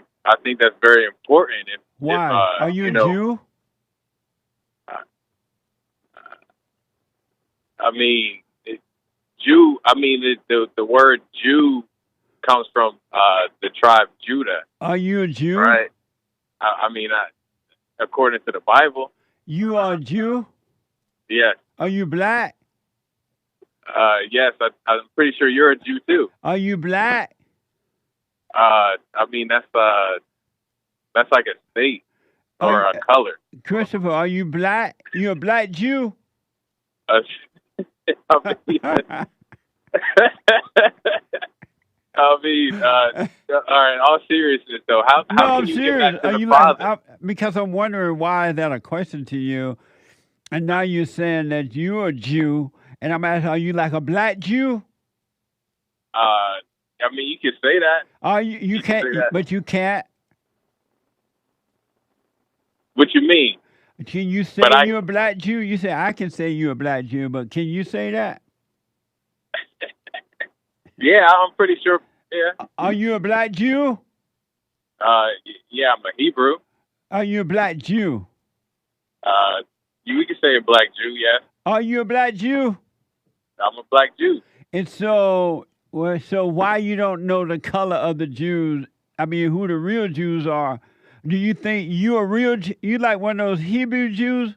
important. Why? Are you a know, Jew? I mean, Jew. I mean, the word Jew comes from the tribe Judah. Are you a Jew? Right. I mean, according to the Bible. You are a Jew? Yes. Are you black? Yes. I'm pretty sure you're a Jew too. Are you black? I mean, that's like a state or a color. Christopher, are you black? You a black Jew? I mean, all right. All seriousness, though, how No, can I'm you serious. get back to Are the you Father? because I'm wondering why is that a question to you, and now you're saying that you're a Jew, and I'm asking, are you like a black Jew? I mean, you could say that. Are you can can't, say that. but you can't. What you mean? Can you say But you're a black Jew? You say I can say you're a black Jew, but can you say that? Yeah, I'm pretty sure. Yeah. Are you a black Jew? Yeah, I'm a Hebrew. Are you a black Jew? We could say a black Jew. Yes. Are you a black Jew? I'm a black Jew. And so why you don't know the color of the Jews? I mean, who the real Jews are? Do you think you a real? You like one of those Hebrew Jews?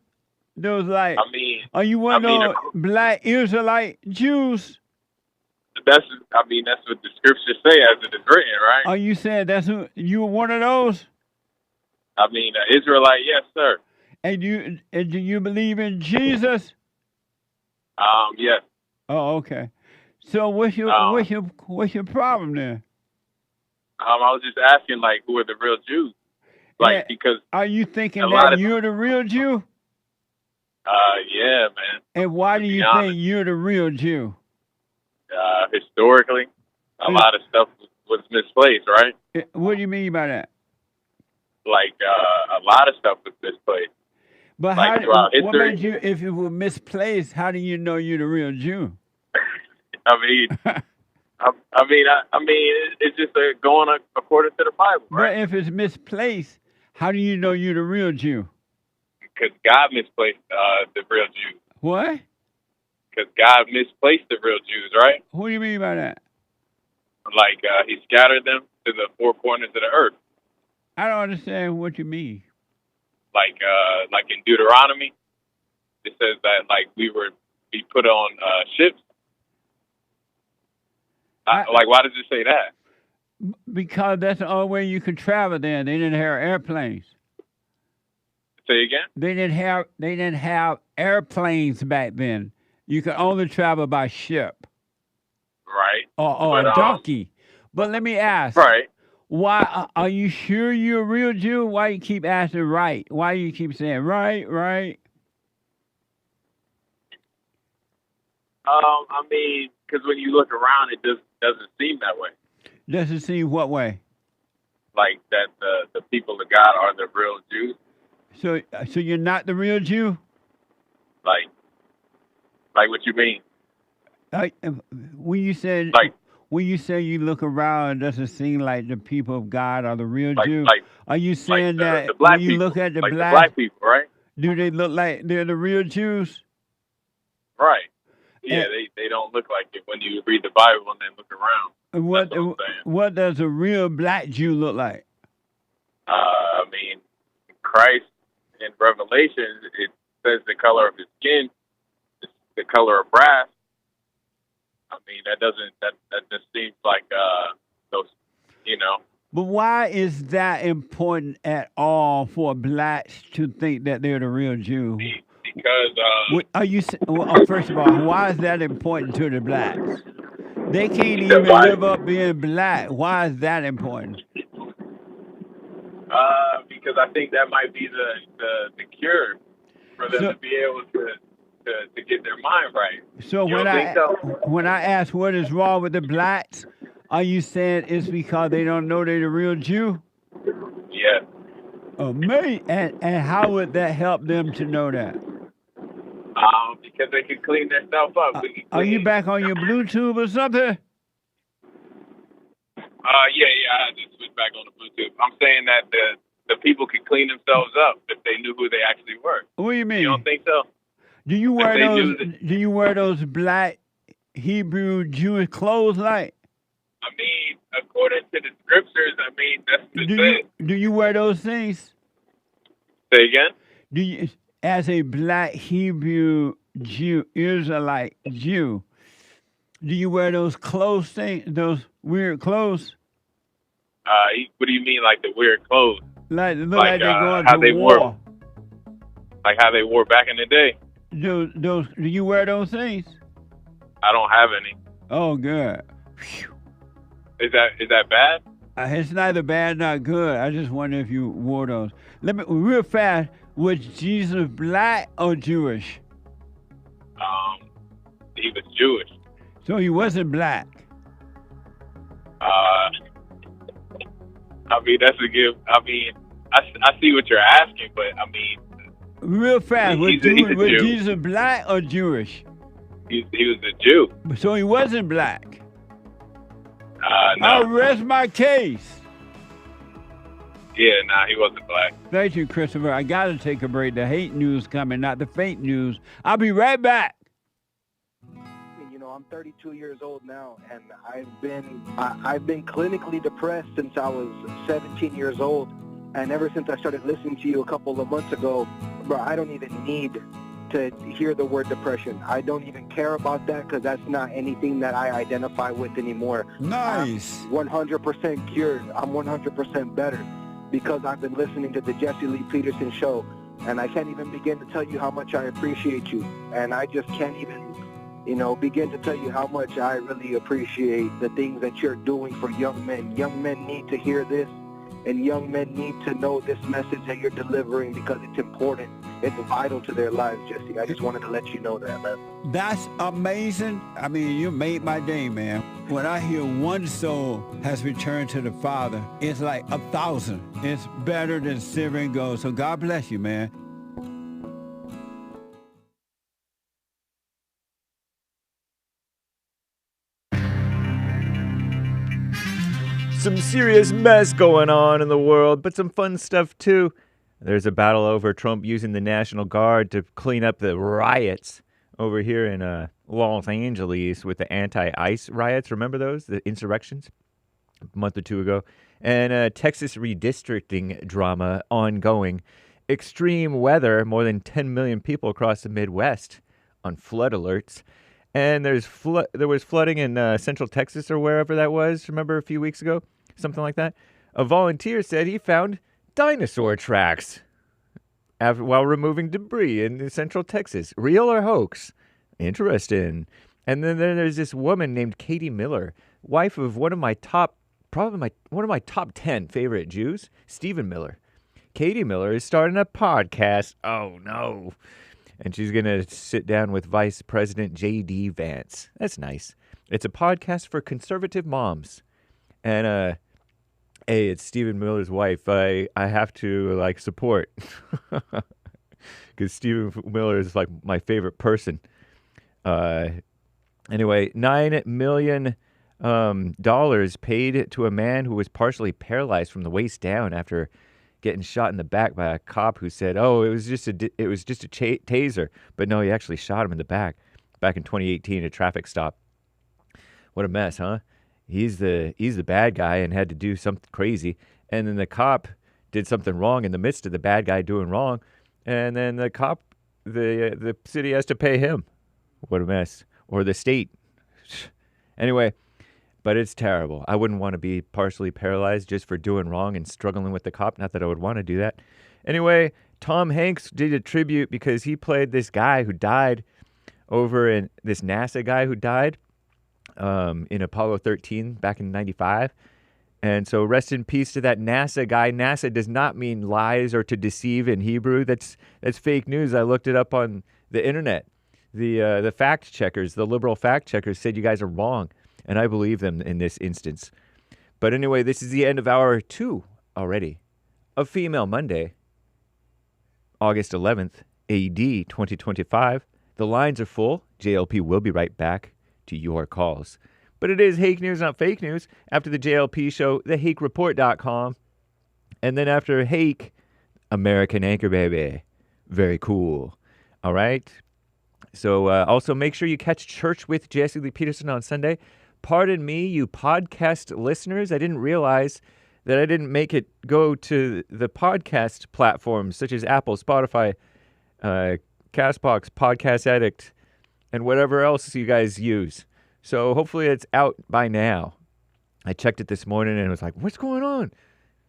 Those like? I mean, are you one of those black Israelite Jews? That's what the scriptures say as it is written, right? Are you saying that's who you were one of those? I mean, Israelite, yes, sir. And do you believe in Jesus? Yes. Oh, okay. So what's your problem then? I was just asking, like, who are the real Jews? Like, because are you thinking that you're the real Jew? Yeah, man. And why do you think you're the real Jew? Historically, a lot of stuff was misplaced, right? What do you mean by that? Like, a lot of stuff was misplaced. But like, what made you, if it was misplaced, how do you know you're the real Jew? I mean, it's just going according to the Bible, right? But if it's misplaced, How do you know you're the real Jew? Because God misplaced the real Jews. What? Because God misplaced the real Jews, right? What do you mean by that? Like he scattered them to the four corners of the earth. I don't understand what you mean. Like in Deuteronomy, it says that like we were be put on ships. Like, why does it say that? Because that's the only way you could travel then. They didn't have airplanes. Say again? They didn't have airplanes back then. You could only travel by ship. Right. Or a donkey. But let me ask. Right. Why are you sure you're a real Jew? Why you keep asking right? Why you keep saying right? I mean, because when you look around, it just doesn't seem that way. Doesn't seem what way? Like that the people of God are the real Jews. So you're not the real Jew? Like what you mean? When you say you look around, it doesn't seem like the people of God are the real Jew. Are you saying that the black when you people, look at the the black people, right? Do they look like they're the real Jews? Right. Yeah, they don't look like it when you read the Bible and then look around. What does a real black Jew look like? I mean, Christ in Revelation, it says the color of his skin, the color of brass. I mean, that just seems like those, you know. But why is that important at all for blacks to think that they're the real Jew? Because first of all, why is that important to the blacks? They can't even live up being black. Why is that important? Because I think that might be the cure for them to be able to get their mind right. So when I ask what is wrong with the blacks, are you saying it's because they don't know they're the real Jew? Yeah. Oh, me. And how would that help them to know that? Because they can clean themselves up. Are you back on your Bluetooth or something? Yeah, I just switched back on the Bluetooth. I'm saying that the people could clean themselves up if they knew who they actually were. What do you mean? You don't think so? Do you wear those black Hebrew Jewish clothes like? I mean, according to the scriptures, I mean that's the thing. Do you wear those things? Say again? Do you, as a black Hebrew Jew, Israelite Jew, do you wear those clothes things, those weird clothes? What do you mean, like the weird clothes? Like they're going how to they war. Wore, like how they wore back in the day. Do you wear those things? I don't have any. Oh, good. Is that bad? It's neither bad nor good. I just wonder if you wore those. Let me real fast. Was Jesus black or Jewish? He was Jewish. So he wasn't black. I mean, that's a give. I mean, I see what you're asking, but I mean, real fast. Was Jew. Jesus black or Jewish? He was a Jew. So he wasn't black. No. I'll rest my case. Yeah, he wasn't black. Thank you, Christopher. I got to take a break. The hate news coming, not the fake news. I'll be right back. You know, I'm 32 years old now, and I've been clinically depressed since I was 17 years old. And ever since I started listening to you a couple of months ago, bro, I don't even need to hear the word depression. I don't even care about that because that's not anything that I identify with anymore. Nice. I'm 100% cured. I'm 100% better because I've been listening to the Jesse Lee Peterson show, and I can't even begin to tell you how much I appreciate you. And I just can't even, begin to tell you how much I really appreciate the things that you're doing for young men. Young men need to hear this, and young men need to know this message that you're delivering because it's important. It's vital to their lives, Jesse. I just wanted to let you know that, man. That's amazing. I mean, you made my day, man. When I hear one soul has returned to the Father, it's like 1,000. It's better than silver and gold. So God bless you, man. some serious mess going on in the world, but some fun stuff too. There's a battle over Trump using the National Guard to clean up the riots over here in Los Angeles with the anti-ICE riots. Remember those? The insurrections? A month or two ago. And Texas redistricting drama ongoing. Extreme weather, more than 10 million people across the Midwest on flood alerts. And there was flooding in Central Texas or wherever that was, remember a few weeks ago? Something like that. A volunteer said he found dinosaur tracks while removing debris in Central Texas. Real or hoax? Interesting. And then there's this woman named Katie Miller, wife of one of my top 10 favorite Jews, Stephen Miller. Katie Miller is starting a podcast. Oh, no. And she's going to sit down with Vice President J.D. Vance. That's nice. It's a podcast for conservative moms. And, hey, it's Stephen Miller's wife. I have to, support. Because Stephen Miller is, my favorite person. Anyway, $9 million paid to a man who was partially paralyzed from the waist down after getting shot in the back by a cop who said, "Oh, it was just a taser," but no, he actually shot him in the back in 2018, a traffic stop. What a mess, huh? He's the bad guy and had to do something crazy, and then the cop did something wrong in the midst of the bad guy doing wrong, and then the city has to pay him. What a mess, or the state. Anyway. But it's terrible. I wouldn't want to be partially paralyzed just for doing wrong and struggling with the cop. Not that I would want to do that. Anyway, Tom Hanks did a tribute because he played this guy who died this NASA guy who died in Apollo 13 back in 95. And so rest in peace to that NASA guy. NASA does not mean lies or to deceive in Hebrew. That's fake news. I looked it up on the internet. The fact checkers, the liberal fact checkers said you guys are wrong. And I believe them in this instance. But anyway, this is the end of hour 2 already of Female Monday, August 11th, AD 2025. The lines are full. JLP will be right back to your calls. But it is Hake News, not fake news. After the JLP show, thehakereport.com. And then after Hake, American Anchor Baby. Very cool. All right. So also make sure you catch Church with Jesse Lee Peterson on Sunday. Pardon me, you podcast listeners. I didn't realize that I didn't make it go to the podcast platforms such as Apple, Spotify, Castbox, Podcast Addict, and whatever else you guys use. So hopefully it's out by now. I checked it this morning and it was like, what's going on?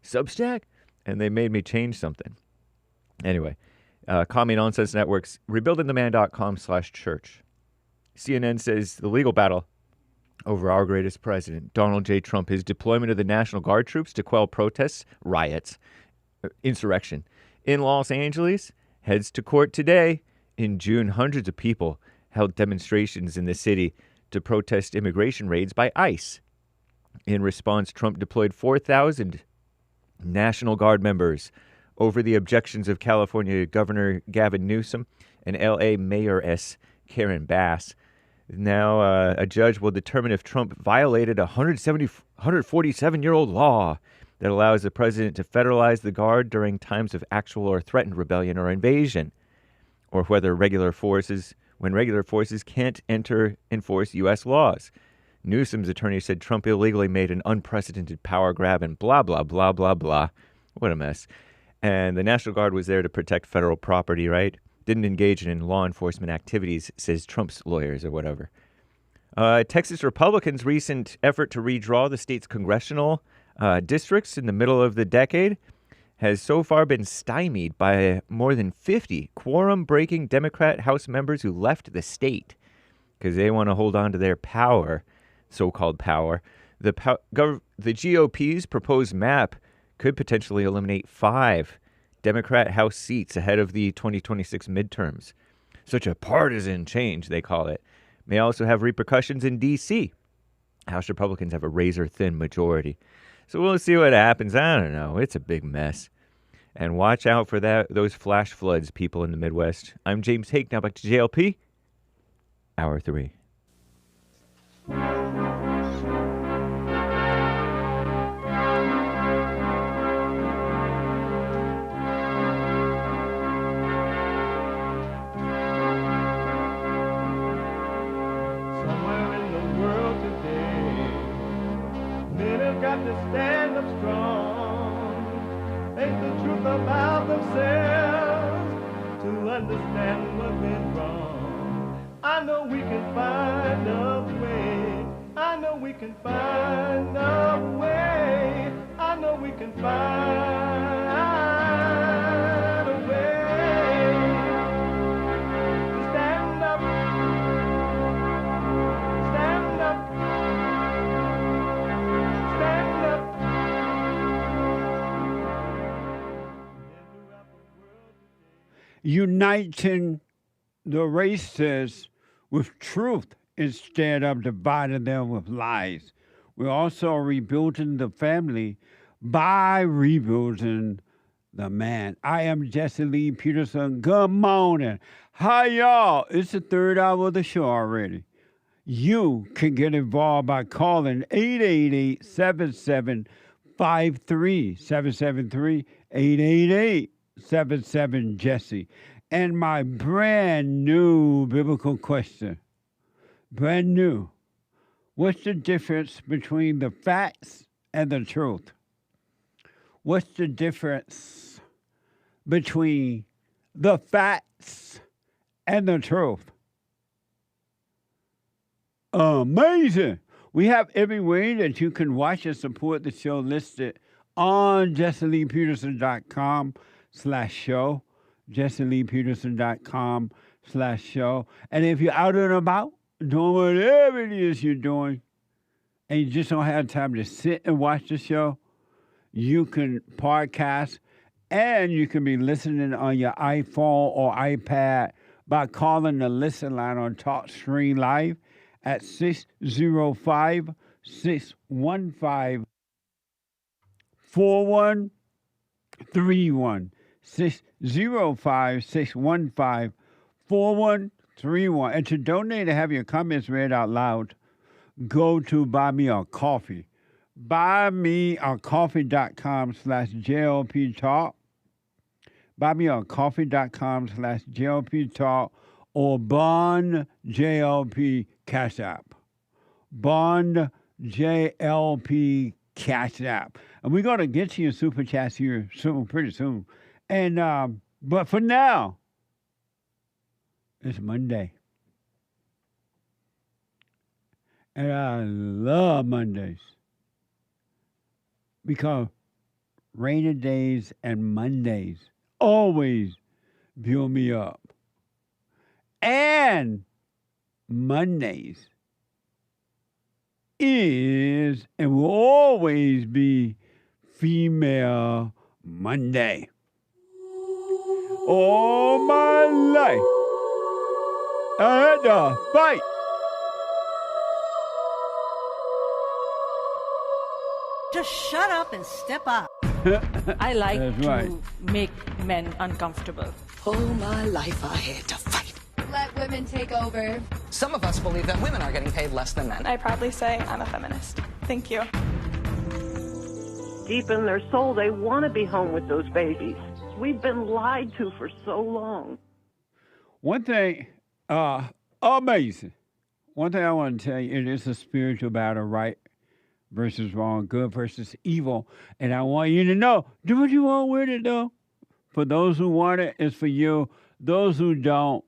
Substack? And they made me change something. Anyway, Commie Nonsense Networks, rebuildingtheman.com/church. CNN says the legal battle over our greatest president, Donald J. Trump, his deployment of the National Guard troops to quell protests, riots, insurrection in Los Angeles, heads to court today. In June, hundreds of people held demonstrations in the city to protest immigration raids by ICE. In response, Trump deployed 4,000 National Guard members over the objections of California Governor Gavin Newsom and L.A. Mayoress Karen Bass. Now, a judge will determine if Trump violated a 147-year-old law that allows the president to federalize the Guard during times of actual or threatened rebellion or invasion, or whether regular forces can't enforce U.S. laws. Newsom's attorney said Trump illegally made an unprecedented power grab and blah, blah, blah, blah, blah. What a mess. And the National Guard was there to protect federal property, right? Didn't engage in law enforcement activities, says Trump's lawyers or whatever. Texas Republicans' recent effort to redraw the state's congressional districts in the middle of the decade has so far been stymied by more than 50 quorum-breaking Democrat House members who left the state because they want to hold on to their power, so-called power. The GOP's proposed map could potentially eliminate 5 Democrat House seats ahead of the 2026 midterms. Such a partisan change, they call it. May also have repercussions in D.C. House Republicans have a razor-thin majority. So we'll see what happens. I don't know. It's a big mess. And watch out for those flash floods, people in the Midwest. I'm James Hake. Now back to JLP. Hour 3. have to stand up strong, face the truth about themselves, to understand what went wrong. I know we can find a way. I know we can find a way. I know we can find a way to stand up, stand up, stand up. Uniting the races with truth instead of dividing them with lies. We're also rebuilding the family by rebuilding the man. I am Jesse Lee Peterson. Good morning. Hi, y'all. It's the third hour of the show already. You can get involved by calling 888-7753, 773-888-77-JESSE. And my brand new biblical question. Brand new. What's the difference between the facts and the truth? What's the difference between the facts and the truth? Amazing. We have every way that you can watch and support the show listed on jesseleepeterson.com/show, jesseleepeterson.com/show. And if you're out and about, doing whatever it is you're doing, and you just don't have time to sit and watch the show, you can podcast, and you can be listening on your iPhone or iPad by calling the listen line on TalkStream Live at 605-615-4131. 605-615-4131. And to donate and have your comments read out loud, go to Buy Me a Coffee. buymeacoffee.com/JLP Talk. buymeacoffee.com/JLP Talk or Bond JLP Cash App. Bond JLP Cash App. And we're going to get to your super chats here soon, pretty soon. And but for now, it's Monday. And I love Mondays because rainy days and Mondays always build me up. And Mondays is and will always be Female Monday. All my life, I had to fight. Just shut up and step up. I like That's to right. make men uncomfortable. All my life I had to fight. Let women take over. Some of us believe that women are getting paid less than men. I proudly say I'm a feminist. Thank you. Deep in their soul, they want to be home with those babies. We've been lied to for so long. One thing, amazing. One thing I want to tell you, it is a spiritual battle, right versus wrong, good versus evil. And I want you to know, do what you want with it, though. For those who want it, it's for you. Those who don't,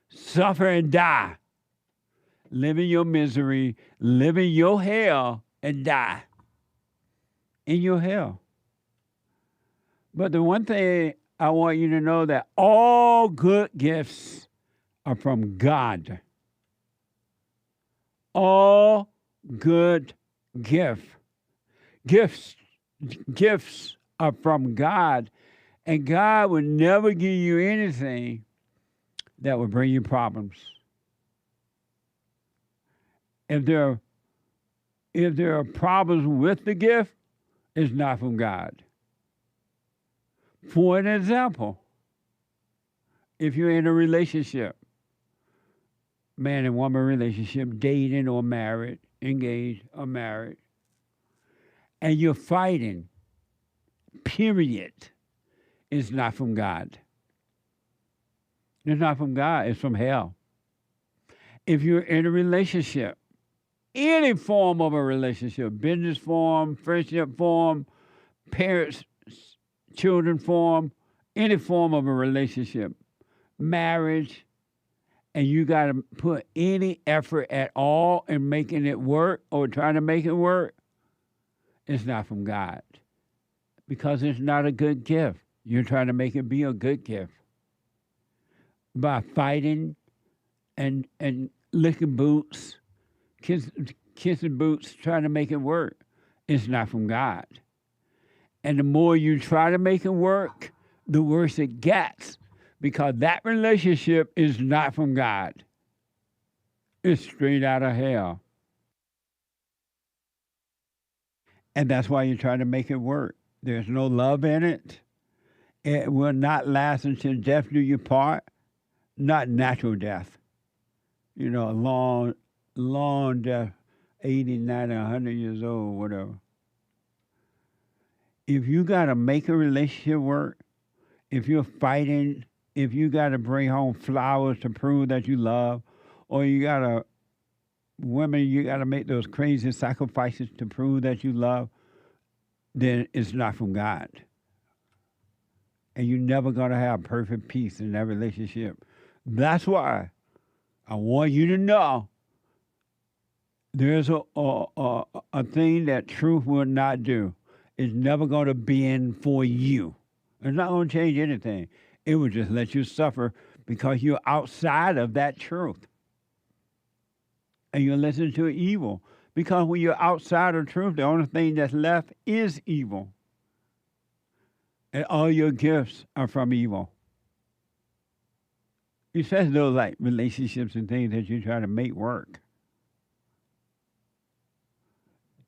suffer and die. Live in your misery, live in your hell, and die in your hell. But the one thing I want you to know that all good gifts are from God. All good gifts are from God. And God would never give you anything that would bring you problems. If there are problems with the gift, it's not from God. For an example, if you're in a relationship, man and woman relationship, dating or married, engaged or married, and you're fighting, period, it's not from God. It's not from God, it's from hell. If you're in a relationship any form of a relationship, business form, friendship form, parents, children form, any form of a relationship, marriage, and you got to put any effort at all in making it work or trying to make it work, it's not from God because it's not a good gift. You're trying to make it be a good gift by fighting and licking boots, kissing boots, trying to make it work. It's not from God. And the more you try to make it work, the worse it gets because that relationship is not from God. It's straight out of hell. And that's why you try to make it work. There's no love in it. It will not last until death do you part, not natural death. You know, a long death, 80, 90, 100 years old, whatever. If you got to make a relationship work, if you're fighting, if you got to bring home flowers to prove that you love, or you got to, women, you got to make those crazy sacrifices to prove that you love, then it's not from God. And you're never going to have perfect peace in that relationship. That's why I want you to know there's a thing that truth will not do. It's never going to bend for you. It's not going to change anything. It will just let you suffer because you're outside of that truth. And you're listening to evil. Because when you're outside of truth, the only thing that's left is evil. And all your gifts are from evil. He says those like relationships and things that you try to make work.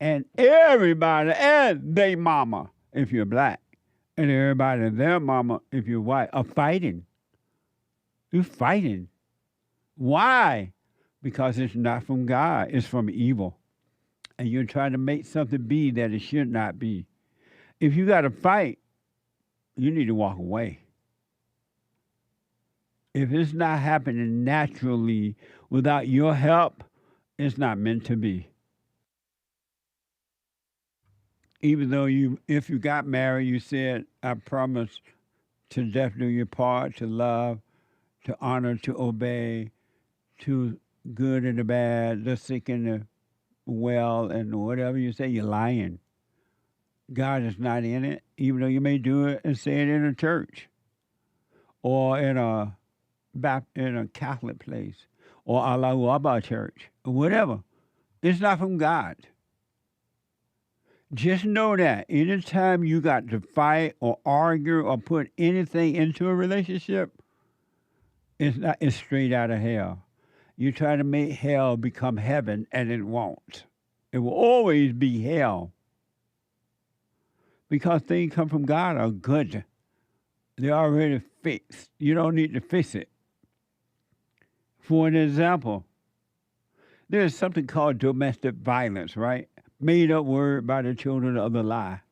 And everybody and their mama, if you're black, and everybody and their mama, if you're white, are fighting. You're fighting. Why? Because it's not from God. It's from evil. And you're trying to make something be that it should not be. If you got to fight, you need to walk away. If it's not happening naturally without your help, it's not meant to be. Even though if you got married, you said, I promise to death do your part, to love, to honor, to obey, to good and the bad, the sick and the well, and whatever you say, you're lying. God is not in it, even though you may do it and say it in a church or in a Catholic place or Allahu Akbar church or whatever. It's not from God. Just know that anytime you got to fight or argue or put anything into a relationship, it's straight out of hell. You try to make hell become heaven, and it won't. It will always be hell. Because things come from God are good. They're already fixed. You don't need to fix it. For an example, there's something called domestic violence, right? Made up word by the children of the lie.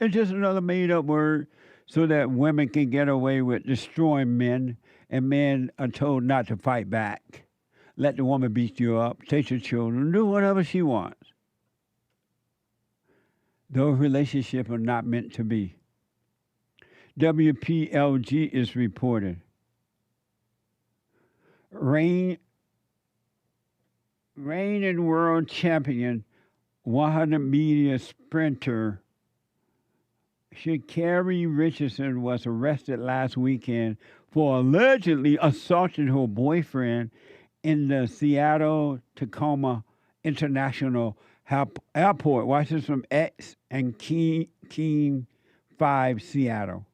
It's just another made up word so that women can get away with destroying men, and men are told not to fight back. Let the woman beat you up, take your children, do whatever she wants. Those relationships are not meant to be. WPLG is reported. Reigning world champion 100-meter sprinter Sha'Carri Richardson was arrested last weekend for allegedly assaulting her boyfriend in the Seattle-Tacoma International Airport. Watch this from X and King 5 Seattle.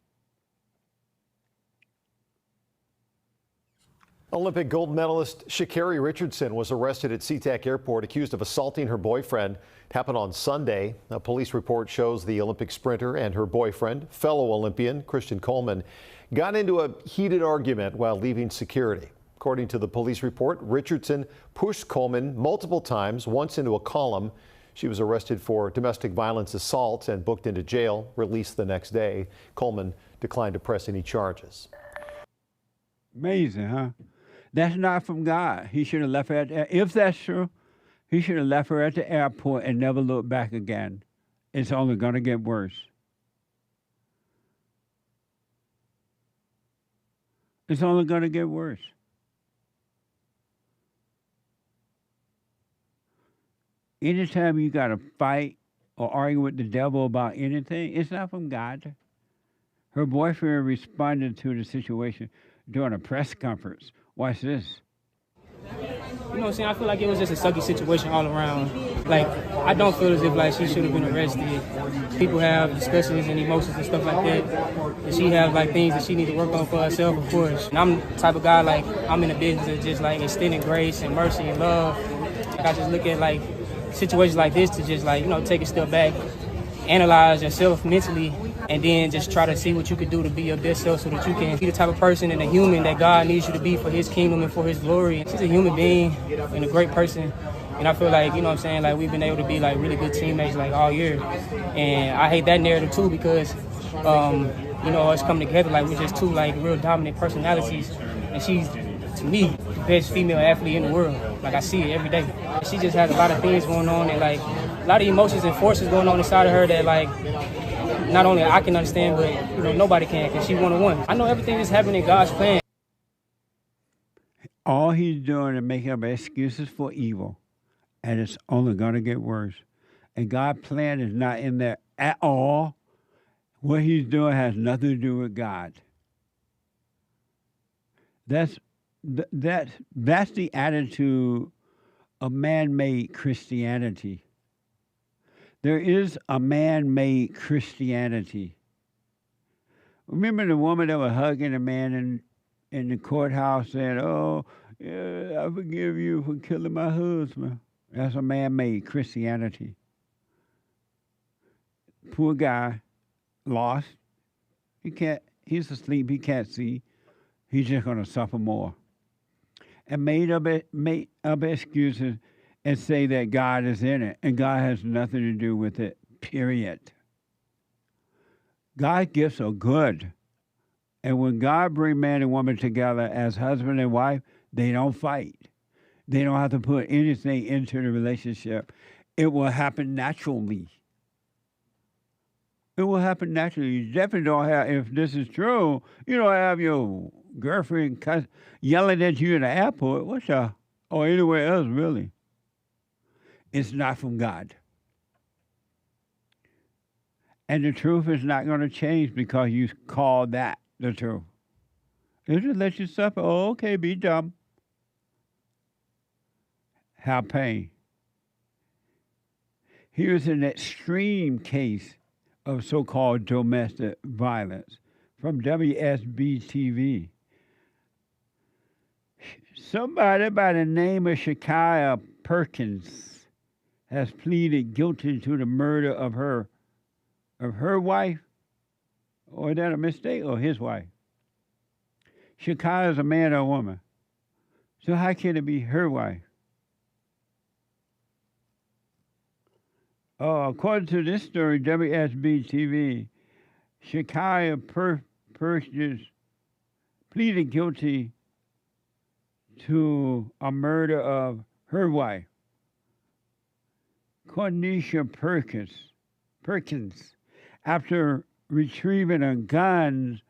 Olympic gold medalist Sha'Carri Richardson was arrested at SeaTac Airport accused of assaulting her boyfriend. It happened on Sunday. A police report shows the Olympic sprinter and her boyfriend, fellow Olympian Christian Coleman, got into a heated argument while leaving security. According to the police report, Richardson pushed Coleman multiple times, once into a column. She was arrested for domestic violence assault and booked into jail, released the next day. Coleman declined to press any charges. Amazing, huh? That's not from God. He should have left it at that. If that's true, He should have left her at the airport and never looked back again. It's only going to get worse. It's only going to get worse. Anytime you got to fight or argue with the devil about anything, it's not from God. Her boyfriend responded to the situation during a press conference. Watch this. You know what I'm saying? I feel like it was just a sucky situation all around. Like, I don't feel as if, like, she should have been arrested. People have discussions and emotions and stuff like that. And she have, like, things that she need to work on for herself, of course. And I'm the type of guy, like, I'm in the business of just, like, extending grace and mercy and love. Like, I just look at, like, situations like this to just, like, you know, take a step back, analyze yourself mentally, and then just try to see what you can do to be your best self so that you can be the type of person and a human that God needs you to be for his kingdom and for his glory. She's a human being and a great person. And I feel like, you know what I'm saying, like we've been able to be like really good teammates like all year. And I hate that narrative too because, you know, us coming together, like we're just two like real dominant personalities. And she's, to me, the best female athlete in the world. Like I see it every day. She just has a lot of things going on and like a lot of emotions and forces going on inside of her that like, not only I can understand, but you know nobody can because she's one-on-one. I know everything is happening in God's plan. All he's doing is making up excuses for evil, and it's only going to get worse. And God's plan is not in there at all. What he's doing has nothing to do with God. That's the attitude of man-made Christianity. There is a man-made Christianity. Remember the woman that was hugging a man in the courthouse saying, "Oh, yeah, I forgive you for killing my husband." That's a man-made Christianity. Poor guy, lost. He's asleep, he can't see. He's just going to suffer more. And made up excuses and say that God is in it, and God has nothing to do with it, period. God's gifts are good. And when God brings man and woman together as husband and wife, they don't fight. They don't have to put anything into the relationship. It will happen naturally. It will happen naturally. You definitely don't have, if this is true, you don't have your girlfriend yelling at you in the airport, or anywhere else, really. It's not from God. And the truth is not going to change because you call that the truth. It'll just let you suffer. Oh, okay, be dumb. Have pain. Here's an extreme case of so-called domestic violence from WSB TV. Somebody by the name of Shakyia Perkins has pleaded guilty to the murder of her wife, or is that a mistake, or his wife? Shakyia is a man or a woman. So how can it be her wife? According to this story, WSB TV, Shakyia Perkins pleaded guilty to a murder of her wife, Corneshia Perkins, after retrieving a gun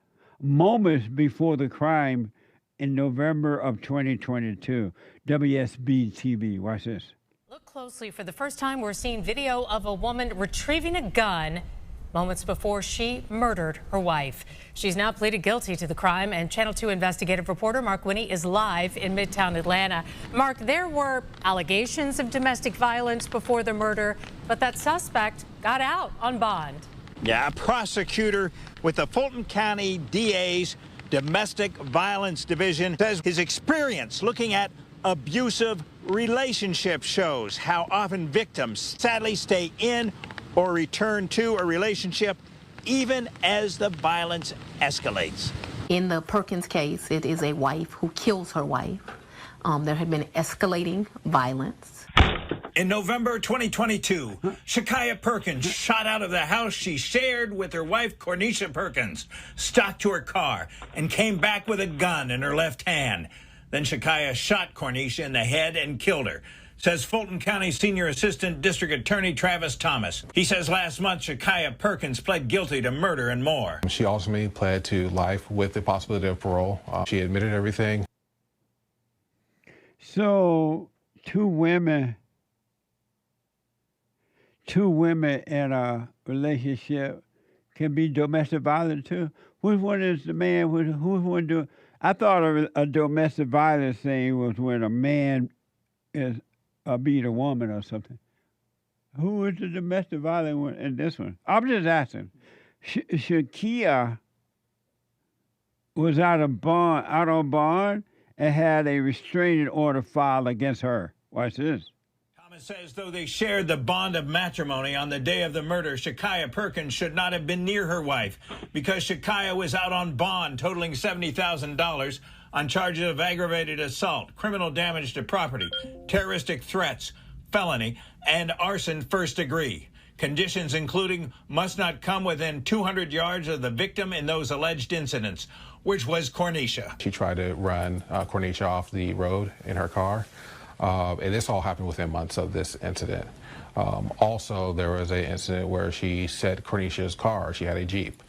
moments before the crime in November of 2022. WSB TV, watch this. Look closely. For the first time, we're seeing video of a woman retrieving a gun moments before she murdered her wife. She's now pleaded guilty to the crime, and Channel 2 investigative reporter Mark Winnie is live in Midtown Atlanta. Mark, there were allegations of domestic violence before the murder, but that suspect got out on bond. Yeah, a prosecutor with the Fulton County DA's Domestic Violence Division says his experience looking at abusive relationships shows how often victims sadly stay in or return to a relationship even as the violence escalates. In the Perkins case, it is a wife who kills her wife. There had been escalating violence. In November 2022, Shakyia Perkins shot out of the house she shared with her wife, Corneshia Perkins, stalked to her car, and came back with a gun in her left hand. Then Shakyia shot Corneshia in the head and killed her. says Fulton County Senior Assistant District Attorney Travis Thomas. He says last month Shakyia Perkins pled guilty to murder and more. She ultimately pled to life with the possibility of parole. She admitted everything. So two women in a relationship can be domestic violence too. Which one is the man? Who's one do? I thought a domestic violence thing was when a man is beat a woman or something. Who is the domestic violence one in this one? I'm just asking. Shakyia was out on bond, and had a restraining order filed against her. Watch this. Thomas says though they shared the bond of matrimony on the day of the murder, Shakyia Perkins should not have been near her wife because Shakyia was out on bond totaling $70,000 on charges of aggravated assault, criminal damage to property, terroristic threats, felony, and arson first degree. Conditions including must not come within 200 yards of the victim in those alleged incidents, which was Corneshia. She tried to run Corneshia off the road in her car, and this all happened within months of this incident. Also, there was an incident where she set Corneshia's car, she had a Jeep,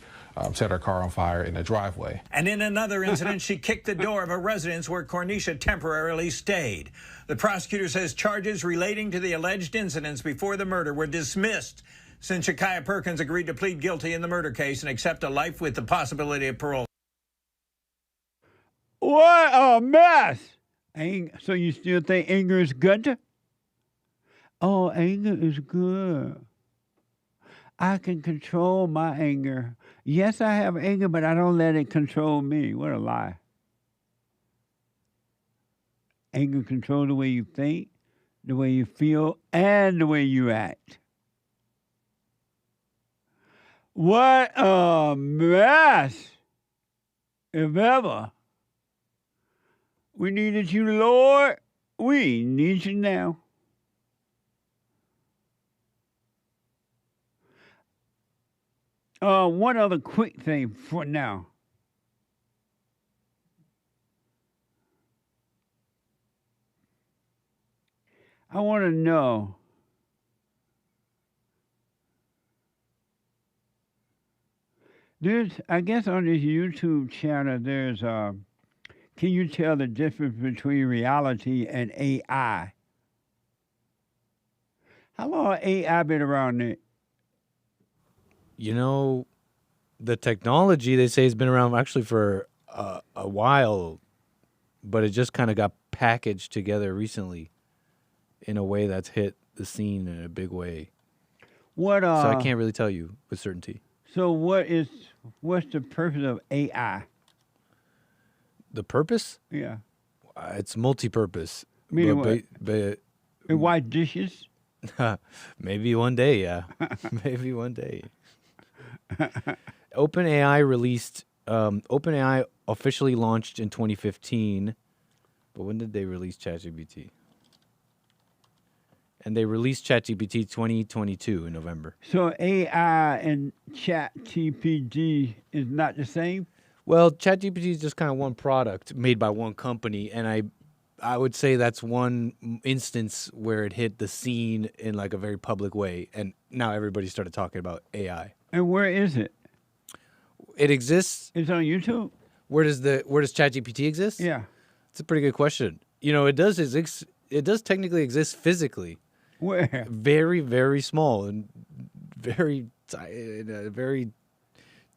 set her car on fire in the driveway. And in another incident, she kicked the door of a residence where Corneshia temporarily stayed. The prosecutor says charges relating to the alleged incidents before the murder were dismissed since Shakyia Perkins agreed to plead guilty in the murder case and accept a life with the possibility of parole. What a mess! So you still think anger is good? Oh, anger is good. I can control my anger. Yes, I have anger, but I don't let it control me. What a lie. Anger controls the way you think, the way you feel, and the way you act. What a mess, if ever. We needed you, Lord. We need you now. One other quick thing for now. I want to know, I guess on this YouTube channel, can you tell the difference between reality and AI? How long has AI been around, Nick? You know, the technology, they say, has been around actually for a while, but it just kind of got packaged together recently in a way that's hit the scene in a big way. So I can't really tell you with certainty. So what's the purpose of AI? The purpose? Yeah. It's multi-purpose. Meaning what? Why dishes? Maybe one day, yeah. Maybe one day. OpenAI officially launched in 2015, but when did they release ChatGPT? And they released ChatGPT 2022 in November. So AI and ChatGPT is not the same? Well, ChatGPT is just kind of one product made by one company, and I would say that's one instance where it hit the scene in like a very public way, and now everybody started talking about AI. And where is it? It exists. It's on YouTube. Where does ChatGPT exist? Yeah, it's a pretty good question. You know, it does technically exist physically. Where? Very, very small and in a very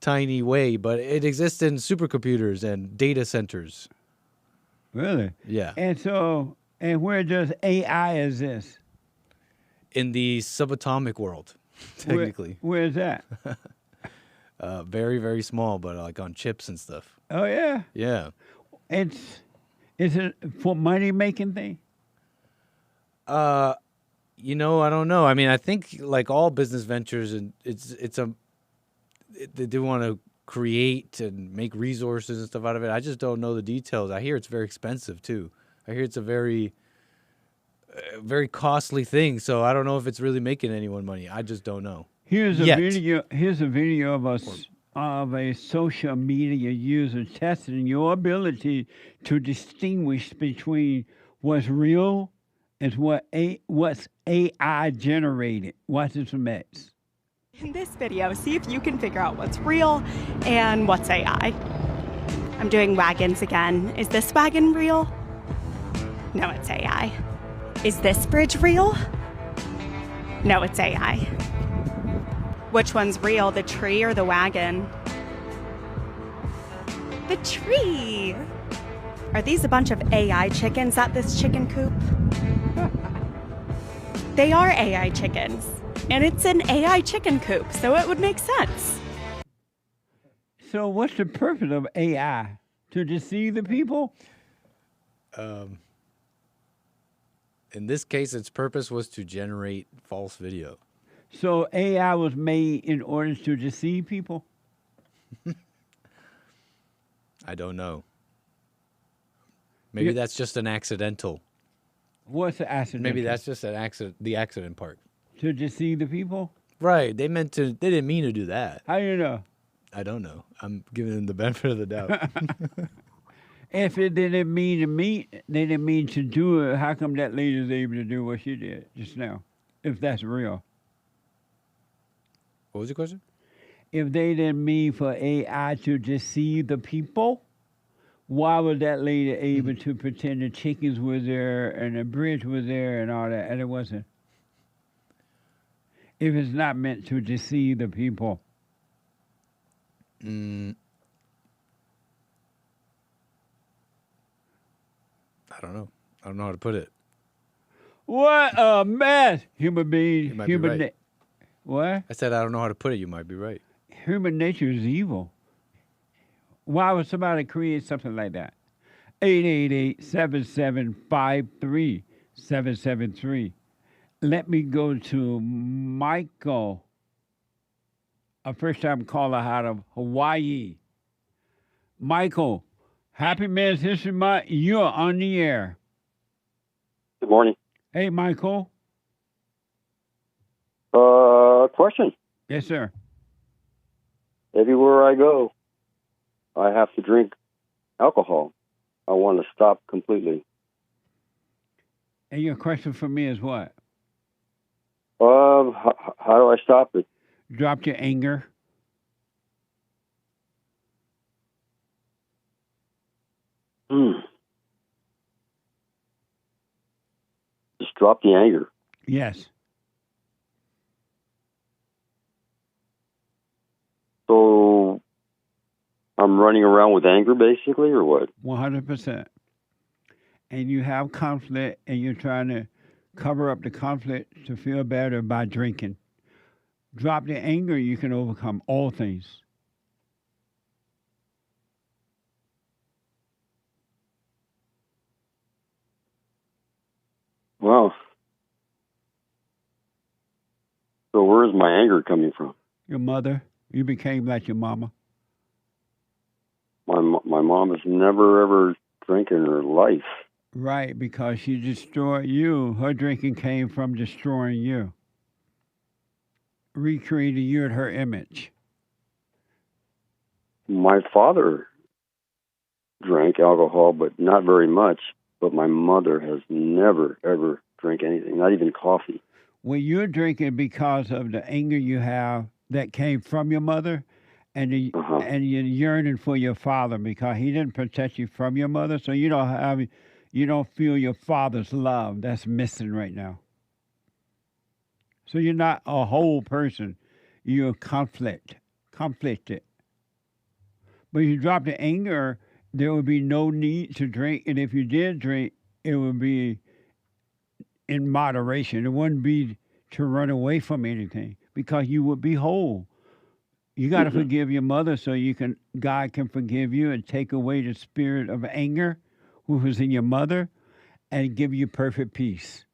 tiny way, but it exists in supercomputers and data centers. Really? Yeah. And where does AI exist? In the subatomic world, technically. Where is that? Very, very small, but like on chips and stuff. Oh, yeah? Yeah. Is it for money-making thing? You know, I don't know. I mean, I think like all business ventures, and they do want to create and make resources and stuff out of it. I just don't know the details. I hear it's very expensive too. I hear it's a very, very costly thing. So I don't know if it's really making anyone money. I just don't know. Here's a video of a social media user testing your ability to distinguish between what's real is what's AI generated. Watch this mess. In this video, see if you can figure out what's real and what's AI. I'm doing wagons again. Is this wagon real? No, it's AI. Is this bridge real? No, it's AI. Which one's real, the tree or the wagon? The tree! Are these a bunch of AI chickens at this chicken coop? They are AI chickens, and it's an AI chicken coop, so it would make sense. So what's the purpose of AI? To deceive the people? In this case, its purpose was to generate false video. So AI was made in order to deceive people? I don't know. Maybe that's just an accidental. What's the accident? Maybe that's just an accident. The accident part. To deceive the people? Right. They didn't mean to do that. How do you know? I don't know. I'm giving them the benefit of the doubt. If it didn't mean to meet, they didn't mean to do it, how come that lady was able to do what she did just now? If that's real. What was your question? If they didn't mean for AI to deceive the people, why was that lady able to pretend the chickens were there and the bridge was there and all that, and it wasn't? If it's not meant to deceive the people. I don't know. I don't know how to put it. What a mess, human being. You might be right. What? I said I don't know how to put it. You might be right. Human nature is evil. Why would somebody create something like that? 888-7753-773. Let me go to Michael, a first-time caller out of Hawaii. Michael, happy Men's History Month. You're on the air. Good morning. Hey, Michael. Question. Yes, sir. Everywhere I go, I have to drink alcohol. I want to stop completely. And your question for me is what? How do I stop it? Drop your anger. Just drop the anger. Yes. So I'm running around with anger, basically, or what? 100%. And you have conflict, and you're trying to cover up the conflict to feel better by drinking. Drop the anger, you can overcome all things. Wow. So where is my anger coming from? Your mother. You became like your mama. My mom has never, ever drank in her life. Right, because she destroyed you. Her drinking came from destroying you. Recreating you in her image. My father drank alcohol, but not very much. But my mother has never, ever drank anything, not even coffee. Well, you're drinking because of the anger you have that came from your mother, and and you're yearning for your father because he didn't protect you from your mother, so you don't feel your father's love. That's missing right now. So you're not a whole person. You're conflicted. But if you drop the anger, there would be no need to drink, and if you did drink, it would be in moderation. It wouldn't be to run away from anything because you would be whole. You got to forgive your mother so God can forgive you and take away the spirit of anger who was in your mother and give you perfect peace.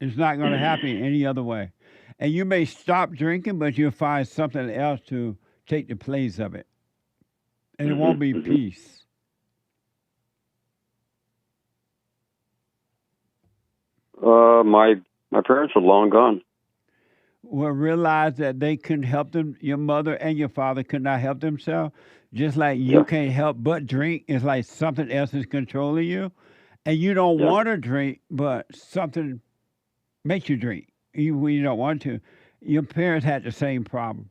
It's not going to happen any other way. And you may stop drinking, but you'll find something else to take the place of it. And it won't be peace. My parents are long gone. Well, realize that they couldn't help them. Your mother and your father could not help themselves. Just like you can't help but drink. It's like something else is controlling you. and you don't Yeah. want to drink, but something makes you drink, even when you don't want to. Your parents had the same problem.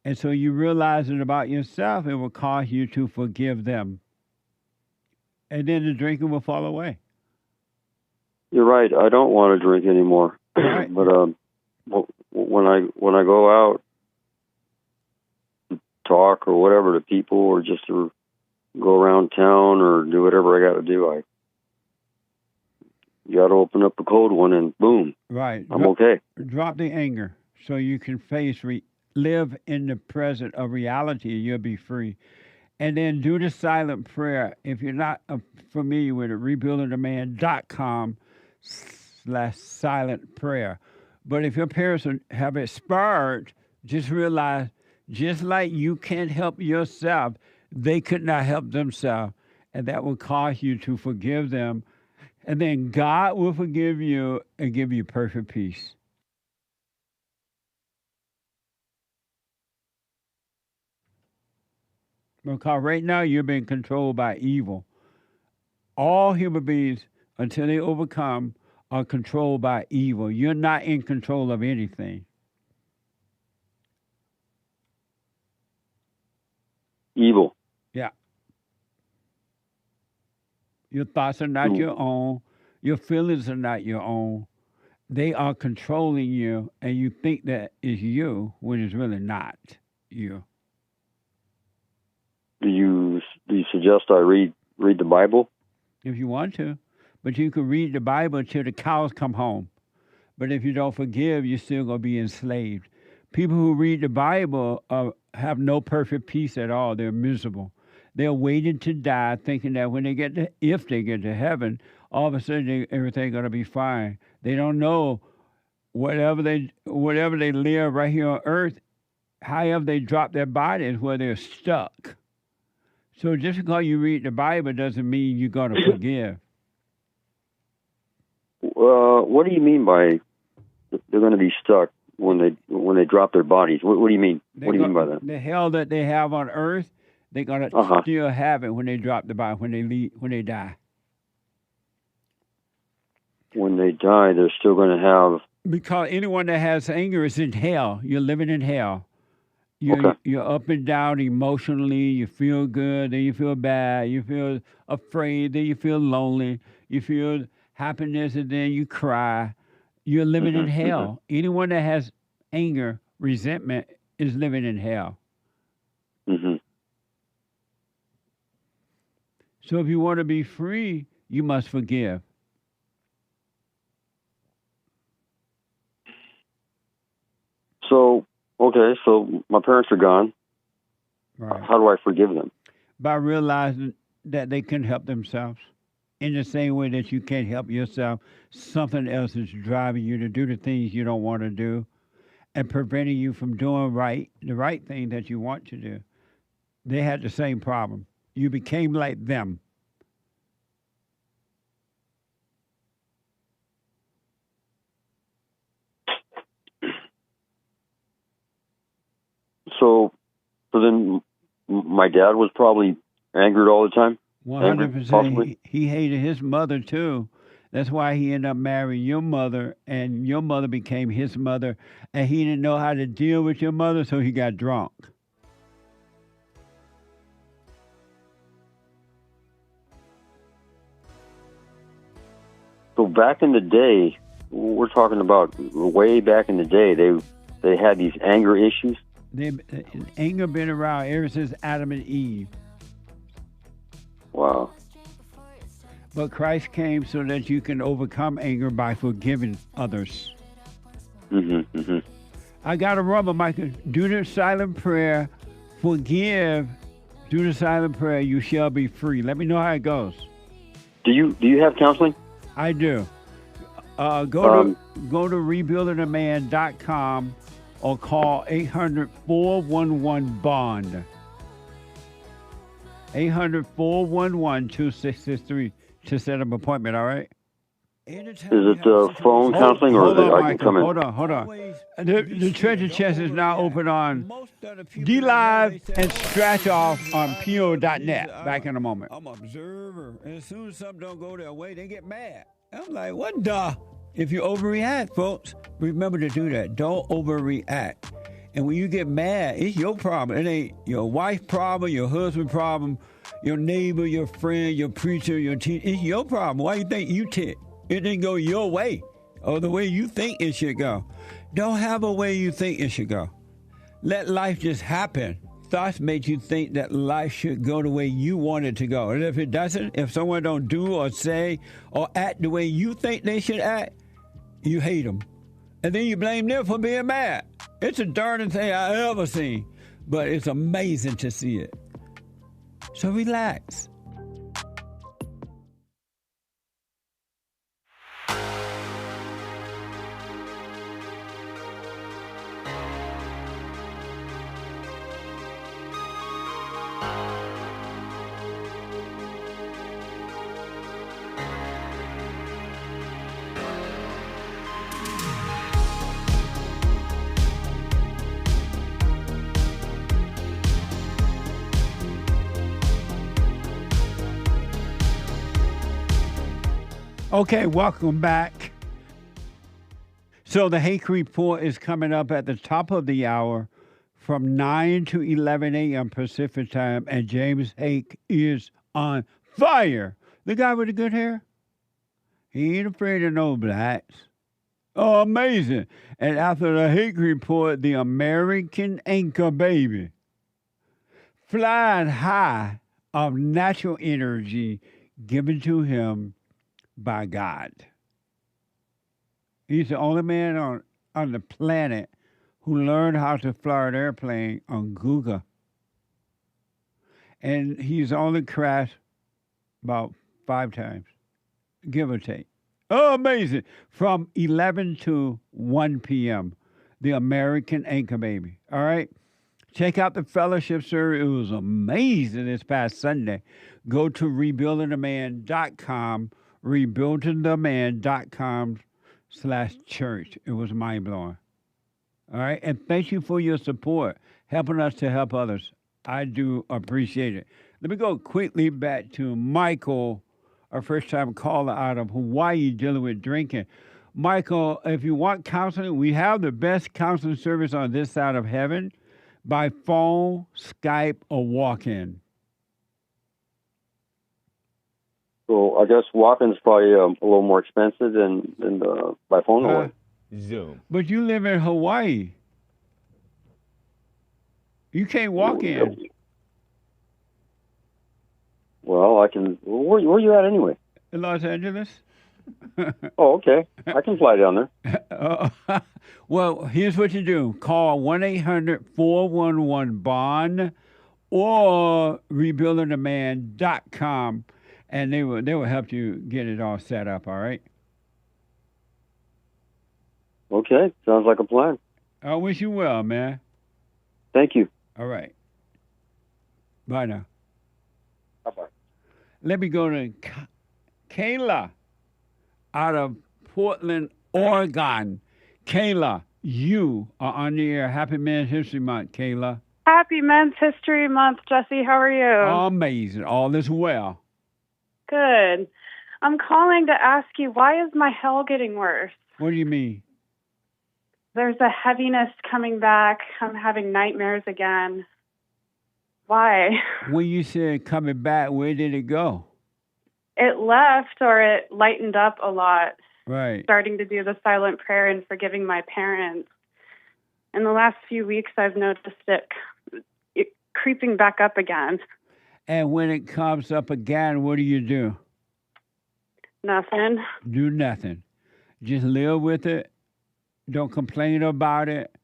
And so you realize it about yourself, it will cause you to forgive them. And then the drinking will fall away. You're right. I don't want to drink anymore. Right. But when I go out to talk or whatever to people, or just to go around town or do whatever I got to do, I got to open up a cold one and boom. Right. I'm okay. Drop the anger so you can live in the present of reality. You'll be free. And then do the silent prayer. If you're not familiar with it, rebuildingtheman.com/silent prayer. But if your parents have expired, just realize, just like you can't help yourself, they could not help themselves. And that will cause you to forgive them. And then God will forgive you and give you perfect peace. Because right now you're being controlled by evil. All human beings, until they overcome, are controlled by evil. You're not in control of anything. Evil. Yeah. Your thoughts are not your own. Your feelings are not your own. They are controlling you, and you think that is you when it's really not you. Do you suggest I read the Bible? If you want to. But you can read the Bible till the cows come home. But if you don't forgive, you're still going to be enslaved. People who read the Bible have no perfect peace at all. They're miserable. They're waiting to die, thinking that when if they get to heaven, all of a sudden everything's going to be fine. They don't know whatever they live right here on earth, however they drop their bodies where they're stuck. So just because you read the Bible doesn't mean you're going to forgive. What do you mean by they're going to be stuck when they drop their bodies? What do you mean? What do you mean by that? The hell that they have on earth, they're going to still have it when they drop the body, when they die. When they die, they're still going to have... Because anyone that has anger is in hell. You're living in hell. You're up and down emotionally. You feel good, then you feel bad. You feel afraid, then you feel lonely. You feel happiness, and then you cry. You're living in hell. Anyone that has anger, resentment, is living in hell. Mm-hmm. So if you want to be free, you must forgive. So my parents are gone. Right. How do I forgive them? By realizing that they can help themselves. In the same way that you can't help yourself, something else is driving you to do the things you don't want to do and preventing you from doing the right thing that you want to do. They had the same problem. You became like them. So then my dad was probably angered all the time? 100%. He hated his mother, too. That's why he ended up marrying your mother, and your mother became his mother, and he didn't know how to deal with your mother, so he got drunk. So back in the day, we're talking about way back in the day, they had these anger issues? Anger been around ever since Adam and Eve. Wow. But Christ came so that you can overcome anger by forgiving others. Mm-hmm, mm-hmm. I got a rubber, Michael. Do the silent prayer. Forgive. Do the silent prayer. You shall be free. Let me know how it goes. Do you have counseling? I do. Go to rebuildingtheman.com or call 800-411-BOND. 800-411-2663 to set up an appointment, all right? Is it phone counseling or is it I can come in? Hold on. The treasure chest is now open on D-Live and scratch off on PO.net. Back in a moment. I'm an observer. And as soon as something don't go their way, they get mad. I'm like, what the? If you overreact, folks, remember to do that. Don't overreact. And when you get mad, it's your problem. It ain't your wife's problem, your husband's problem, your neighbor, your friend, your preacher, your teacher. It's your problem. Why you think you tick? It didn't go your way or the way you think it should go. Don't have a way you think it should go. Let life just happen. Thoughts make you think that life should go the way you want it to go. And if it doesn't, if someone don't do or say or act the way you think they should act, you hate them. And then you blame them for being mad. It's the darndest thing I ever seen. But it's amazing to see it. So relax. Okay, welcome back. So the Hake Report is coming up at the top of the hour from 9 to 11 a.m. Pacific time, and James Hake is on fire. The guy with the good hair, he ain't afraid of no blacks. Oh, amazing. And after the Hake Report, the American anchor baby, flying high of natural energy given to him by God. He's the only man on the planet who learned how to fly an airplane on Google. And he's only crashed about 5 times, give or take. Oh, amazing. From 11 to 1 p.m., the American anchor baby. All right? Check out the fellowship service. It was amazing this past Sunday. Go to rebuildingtheman.com, rebuildingtheman.com/church. It was mind-blowing. All right? And thank you for your support, helping us to help others. I do appreciate it. Let me go quickly back to Michael, our first-time caller out of Hawaii dealing with drinking. Michael, if you want counseling, we have the best counseling service on this side of heaven by phone, Skype, or walk-in. So I guess walk-in's probably a little more expensive than by phone or Zoom. But you live in Hawaii. You can't walk in. Well, I can. Where are you at anyway? In Los Angeles. Oh, okay. I can fly down there. Well, here's what you do. Call 1-800-411-BOND or rebuildingtheman.com, and they will help you get it all set up, all right? Okay. Sounds like a plan. I wish you well, man. Thank you. All right. Bye now. Bye-bye. Let me go to KAYLA out of Portland, Oregon. KAYLA, you are on the air. Happy Men's History Month, KAYLA. Happy Men's History Month, Jesse. How are you? Amazing. All is well. Good. I'm calling to ask you, why is my hell getting worse? What do you mean? There's a heaviness coming back. I'm having nightmares again. Why? When you said coming back, where did it go? It left, or it lightened up a lot. Right. Starting to do the silent prayer and forgiving my parents. In the last few weeks, I've noticed it creeping back up again. And when it comes up again, what do? Nothing. Do nothing. Just live with it. Don't complain about it.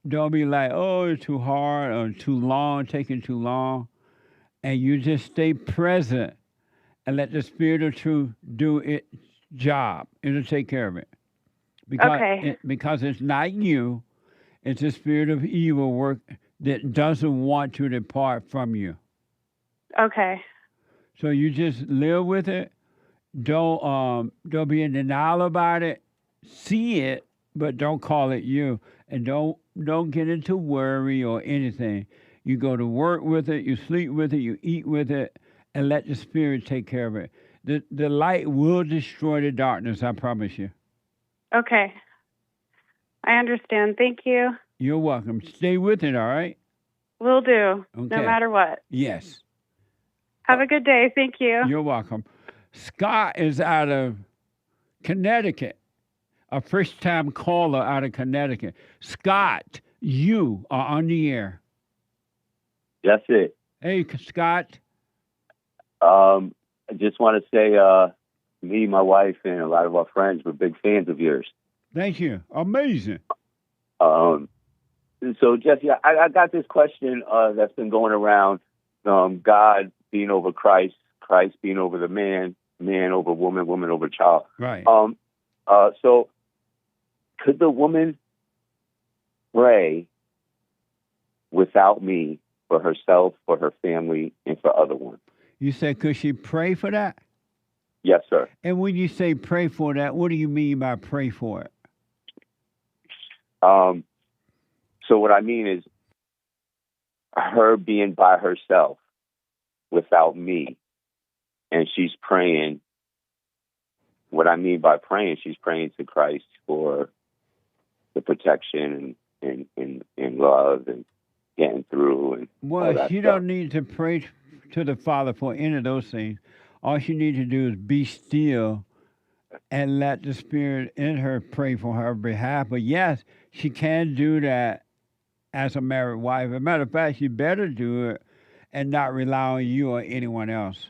Don't be like, oh, it's too hard or too long, taking too long. And you just stay present and let the Spirit of Truth do its job. It'll take care of it. Because it's not you. It's the spirit of evil work that doesn't want to depart from you. Okay. So you just live with it don't be in denial about it. See it, but don't call it you. And don't get into worry or anything. You go to work with it, you sleep with it, you eat with it, and let the Spirit take care of it. The light will destroy the darkness, I promise you. Okay. I understand. Thank you. You're welcome. Stay with it, all right? Will do, Okay. no matter what. Yes. Have a good day. Thank you. You're welcome. Scott is out of Connecticut, a first-time caller out of Connecticut. Scott, you are on the air. That's it. Hey, Scott. I just want to say, me, my wife, and a lot of our friends were big fans of yours. Thank you. Amazing. So, Jesse, I got this question that's been going around, God being over Christ, Christ being over the man, man over woman, woman over child. Right. So could the woman pray without me for herself, for her family, and for other ones? You said, could she pray for that? Yes, sir. And when you say pray for that, what do you mean by pray for it? So what I mean is her being by herself without me, and she's praying. What I mean by praying, she's praying to Christ for the protection and love and getting through and all Well, that she stuff. don't need to pray to the Father for any of those things. All she needs to do is be still and let the Spirit in her pray for her behalf. But yes, she can do that as a married wife. As a matter of fact, she better do it and not rely on you or anyone else.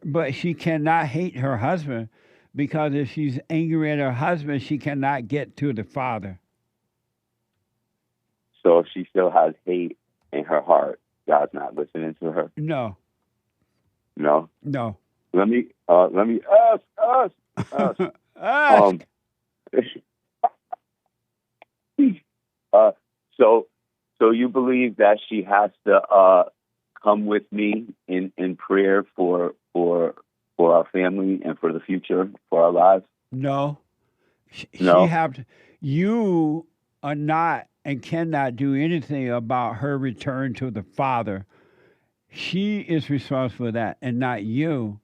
But she cannot hate her husband, because if she's angry at her husband, she cannot get to the Father. So if she still has hate in her heart, God's not listening to her? No. No? No. Let me ask. Ask. So you believe that she has to come with me in prayer for our family and for the future, for our lives? No. No? She have to, you are not and cannot do anything about her return to the Father. She is responsible for that and not you.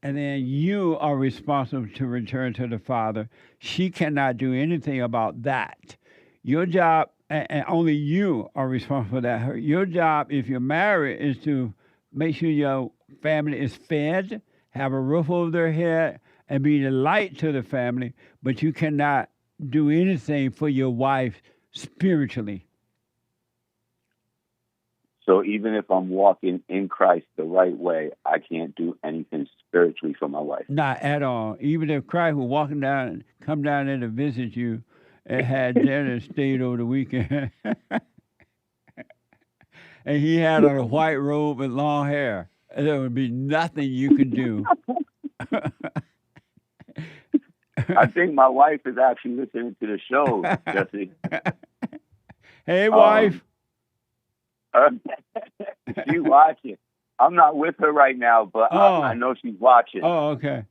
And then you are responsible to return to the Father. She cannot do anything about that. Your job, and only you are responsible for that. Your job, if you're married, is to make sure your family is fed, have a roof over their head, and be the light to the family. But you cannot do anything for your wife spiritually. So even if I'm walking in Christ the right way, I can't do anything spiritually for my wife? Not at all. Even if Christ was walking down, come down there to visit you, and had dinner and stayed over the weekend, and he had on a white robe and long hair, there would be nothing you could do. I think my wife is actually listening to the show, Jesse. Hey, wife. She's watching. I'm not with her right now, but I know she's watching. Oh, okay.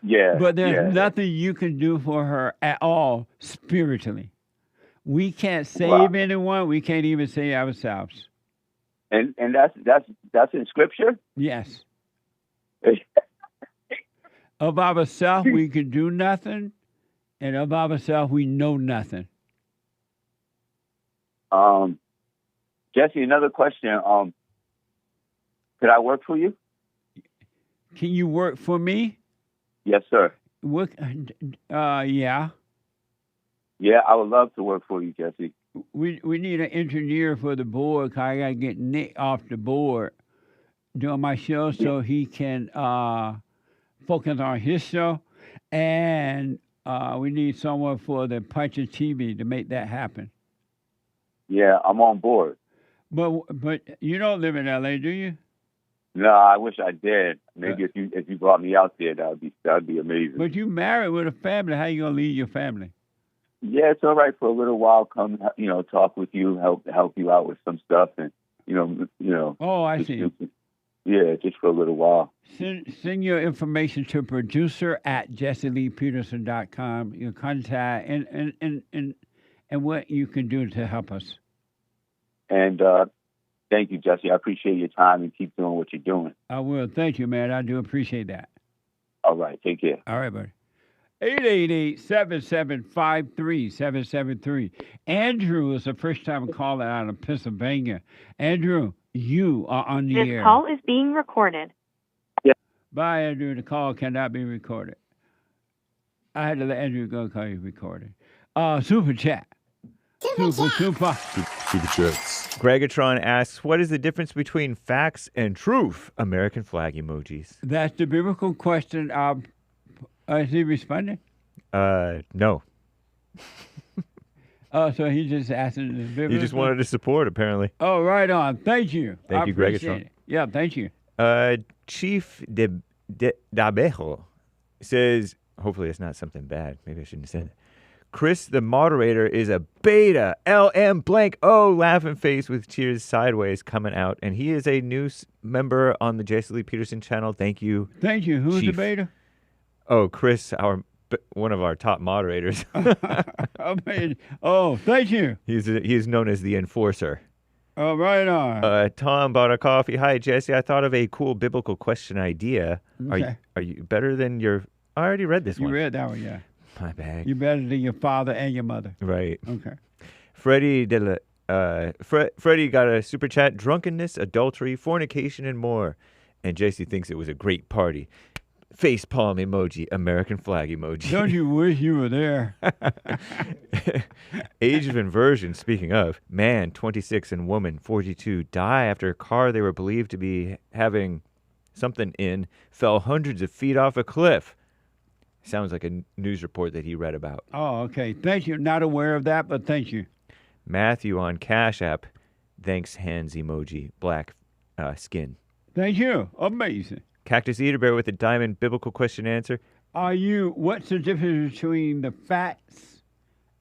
Yeah. But there's nothing you can do for her at all spiritually. We can't save anyone. We can't even save ourselves. And that's in Scripture? Yes. Of ourselves, we can do nothing, and of ourselves, we know nothing. Jesse, another question. Could I work for you? Can you work for me? Yes, sir. What? Yeah. Yeah, I would love to work for you, Jesse. We need an engineer for the board, 'cause I got to get Nick off the board doing my show so he can focus on his show. And we need someone for the Punch TV to make that happen. Yeah, I'm on board. But you don't live in LA, do you? No, I wish I did. Maybe if you brought me out there, that'd be amazing. But you married with a family. How you gonna leave your family? Yeah, it's all right for a little while. Come, talk with you, help you out with some stuff, and you know. Oh, I see. Yeah, just for a little while. Send your information to producer@jesseleepeterson.com. Your contact and what you can do to help us. And thank you, Jesse. I appreciate your time and keep doing what you're doing. I will. Thank you, man. I do appreciate that. All right. Take care. All right, buddy. 888-775-3773. Andrew is a first-time caller out of Pennsylvania. Andrew, you are on the air. This call is being recorded. Yeah. Bye, Andrew. The call cannot be recorded. I had to let Andrew go call you recorded. Super chat. Super chats. Gregatron asks, what is the difference between facts and truth? American flag emojis. That's the biblical question. Is he responding? No. Oh, so he just asked the biblical. He just wanted to support, apparently. Oh, right on. Thank you. Thank you, appreciate Gregatron. it. Yeah, thank you. Chief Dabejo says, hopefully it's not something bad. Maybe I shouldn't have said it. Chris, the moderator, is a beta. LM blank O, laughing face with tears sideways coming out. And he is a new member on the Jesse Peterson channel. Thank you. Thank you. Who's Chief. the beta? Oh, Chris, one of our top moderators. Oh, thank you. He's known as the enforcer. Oh, right on. Tom bought a coffee. Hi, Jesse. I thought of a cool biblical question idea. Okay. Are you better than your... I already read this one. You read that one, yeah. My bad. You're better than your father and your mother. Right. Okay. Freddie Freddie got a super chat. Drunkenness, adultery, fornication, and more. And Jesse thinks it was a great party. Face palm emoji, American flag emoji. Don't you wish you were there? Age of inversion, speaking of, man 26 and woman 42 die after a car they were believed to be having something in fell hundreds of feet off a cliff. Sounds like a news report that he read about. Oh, okay. Thank you. Not aware of that, but thank you. Matthew on Cash App, thanks hands emoji, black skin. Thank you. Amazing. Cactus Eater Bear with a diamond biblical question answer. What's the difference between the facts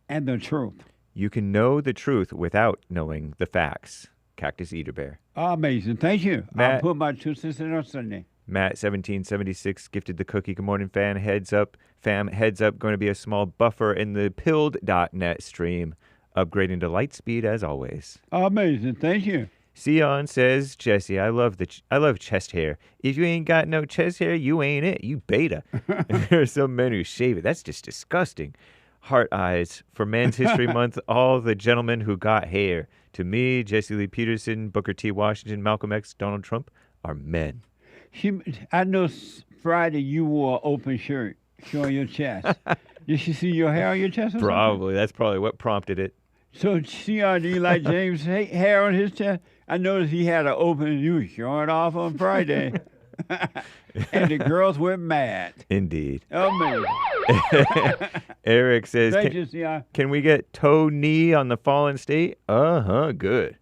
and the truth? You can know the truth without knowing the facts. Cactus Eater Bear. Amazing. Thank you. I'll put my 2 cents in on Sunday. Matt 1776 gifted the cookie. Good morning, fam. Heads up. Going to be a small buffer in the pilled.net stream. Upgrading to light speed as always. Amazing. Thank you. Sion says, Jesse, I love chest hair. If you ain't got no chest hair, you ain't it. You beta. There are some men who shave it. That's just disgusting. Heart eyes. For Men's History Month, all the gentlemen who got hair. To me, Jesse Lee Peterson, Booker T. Washington, Malcolm X, Donald Trump are men. I know Friday you wore an open shirt showing your chest. Did she see your hair on your chest or Probably. something? That's probably what prompted it. So, Sion, do you like James' hair on his chest? I noticed he had an open, you were showing off on Friday. And the girls went mad. Indeed. Amazing. Eric says, Thank you, Sion. Can we get toe knee on the fallen state? Good.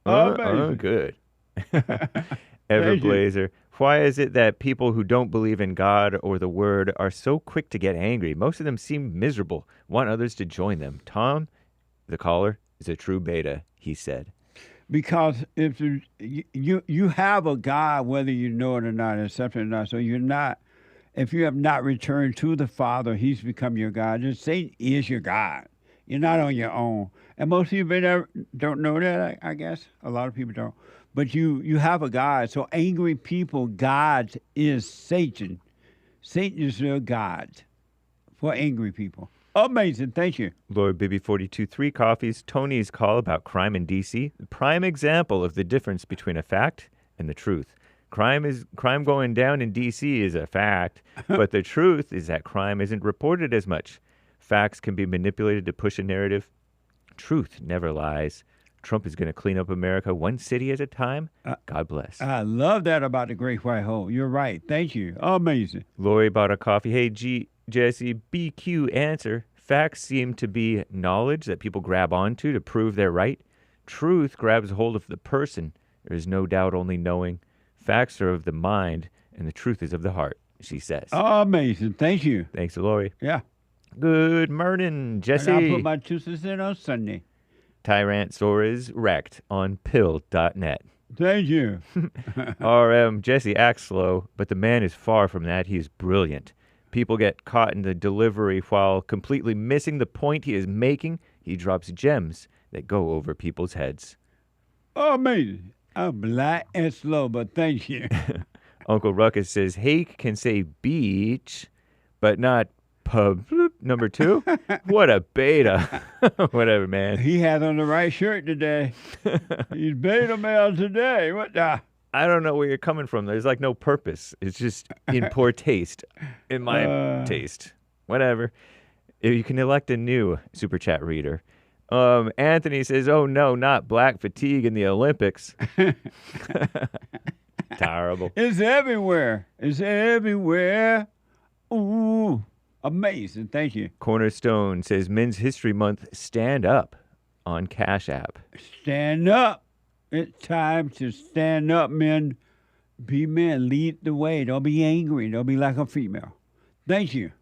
Good. Everblazer. Why is it that people who don't believe in God or the Word are so quick to get angry? Most of them seem miserable, want others to join them. Tom, the caller, is a true beta, he said. Because if you have a God, whether you know it or not, accept it or not, so you're not, if you have not returned to the Father, he's become your God. Just Satan is your God. You're not on your own. And most of you don't know that, I guess. A lot of people don't. But you have a God. So angry people, God is Satan. Satan is your God for angry people. Amazing. Thank you. Lord Bibby 42 3 coffees. Tony's call about crime in D.C. Prime example of the difference between a fact and the truth. Crime going down in D.C. is a fact, but the truth is that crime isn't reported as much. Facts can be manipulated to push a narrative. Truth never lies. Trump is going to clean up America one city at a time. God bless. I love that about the Great White Hope. You're right. Thank you. Amazing. Lori bought a coffee. Hey, Jesse, BQ answer. Facts seem to be knowledge that people grab onto to prove they're right. Truth grabs hold of the person. There is no doubt only knowing. Facts are of the mind, and the truth is of the heart, she says. Amazing. Thank you. Thanks, Lori. Yeah. Good morning, Jesse. And I'll put my 2 cents in on Sunday. Tyrant Soares wrecked on pill.net. Thank you. RM, Jesse acts slow, but the man is far from that. He is brilliant. People get caught in the delivery while completely missing the point he is making. He drops gems that go over people's heads. Oh, amazing. I'm black and slow, but thank you. Uncle Ruckus says Hake can say beach, but not pub. Number 2? What a beta. Whatever, man. He had on the right shirt today. He's beta male today. What the? I don't know where you're coming from. There's like no purpose. It's just in poor taste, in my taste. Whatever. If you can elect a new super chat reader. Anthony says, "Oh no, not black fatigue in the Olympics." Terrible. It's everywhere. It's everywhere. Ooh, amazing. Thank you. Cornerstone says, "Men's History Month, stand up on Cash App." Stand up. It's time to stand up, men. Be men. Lead the way. Don't be angry. Don't be like a female. Thank you.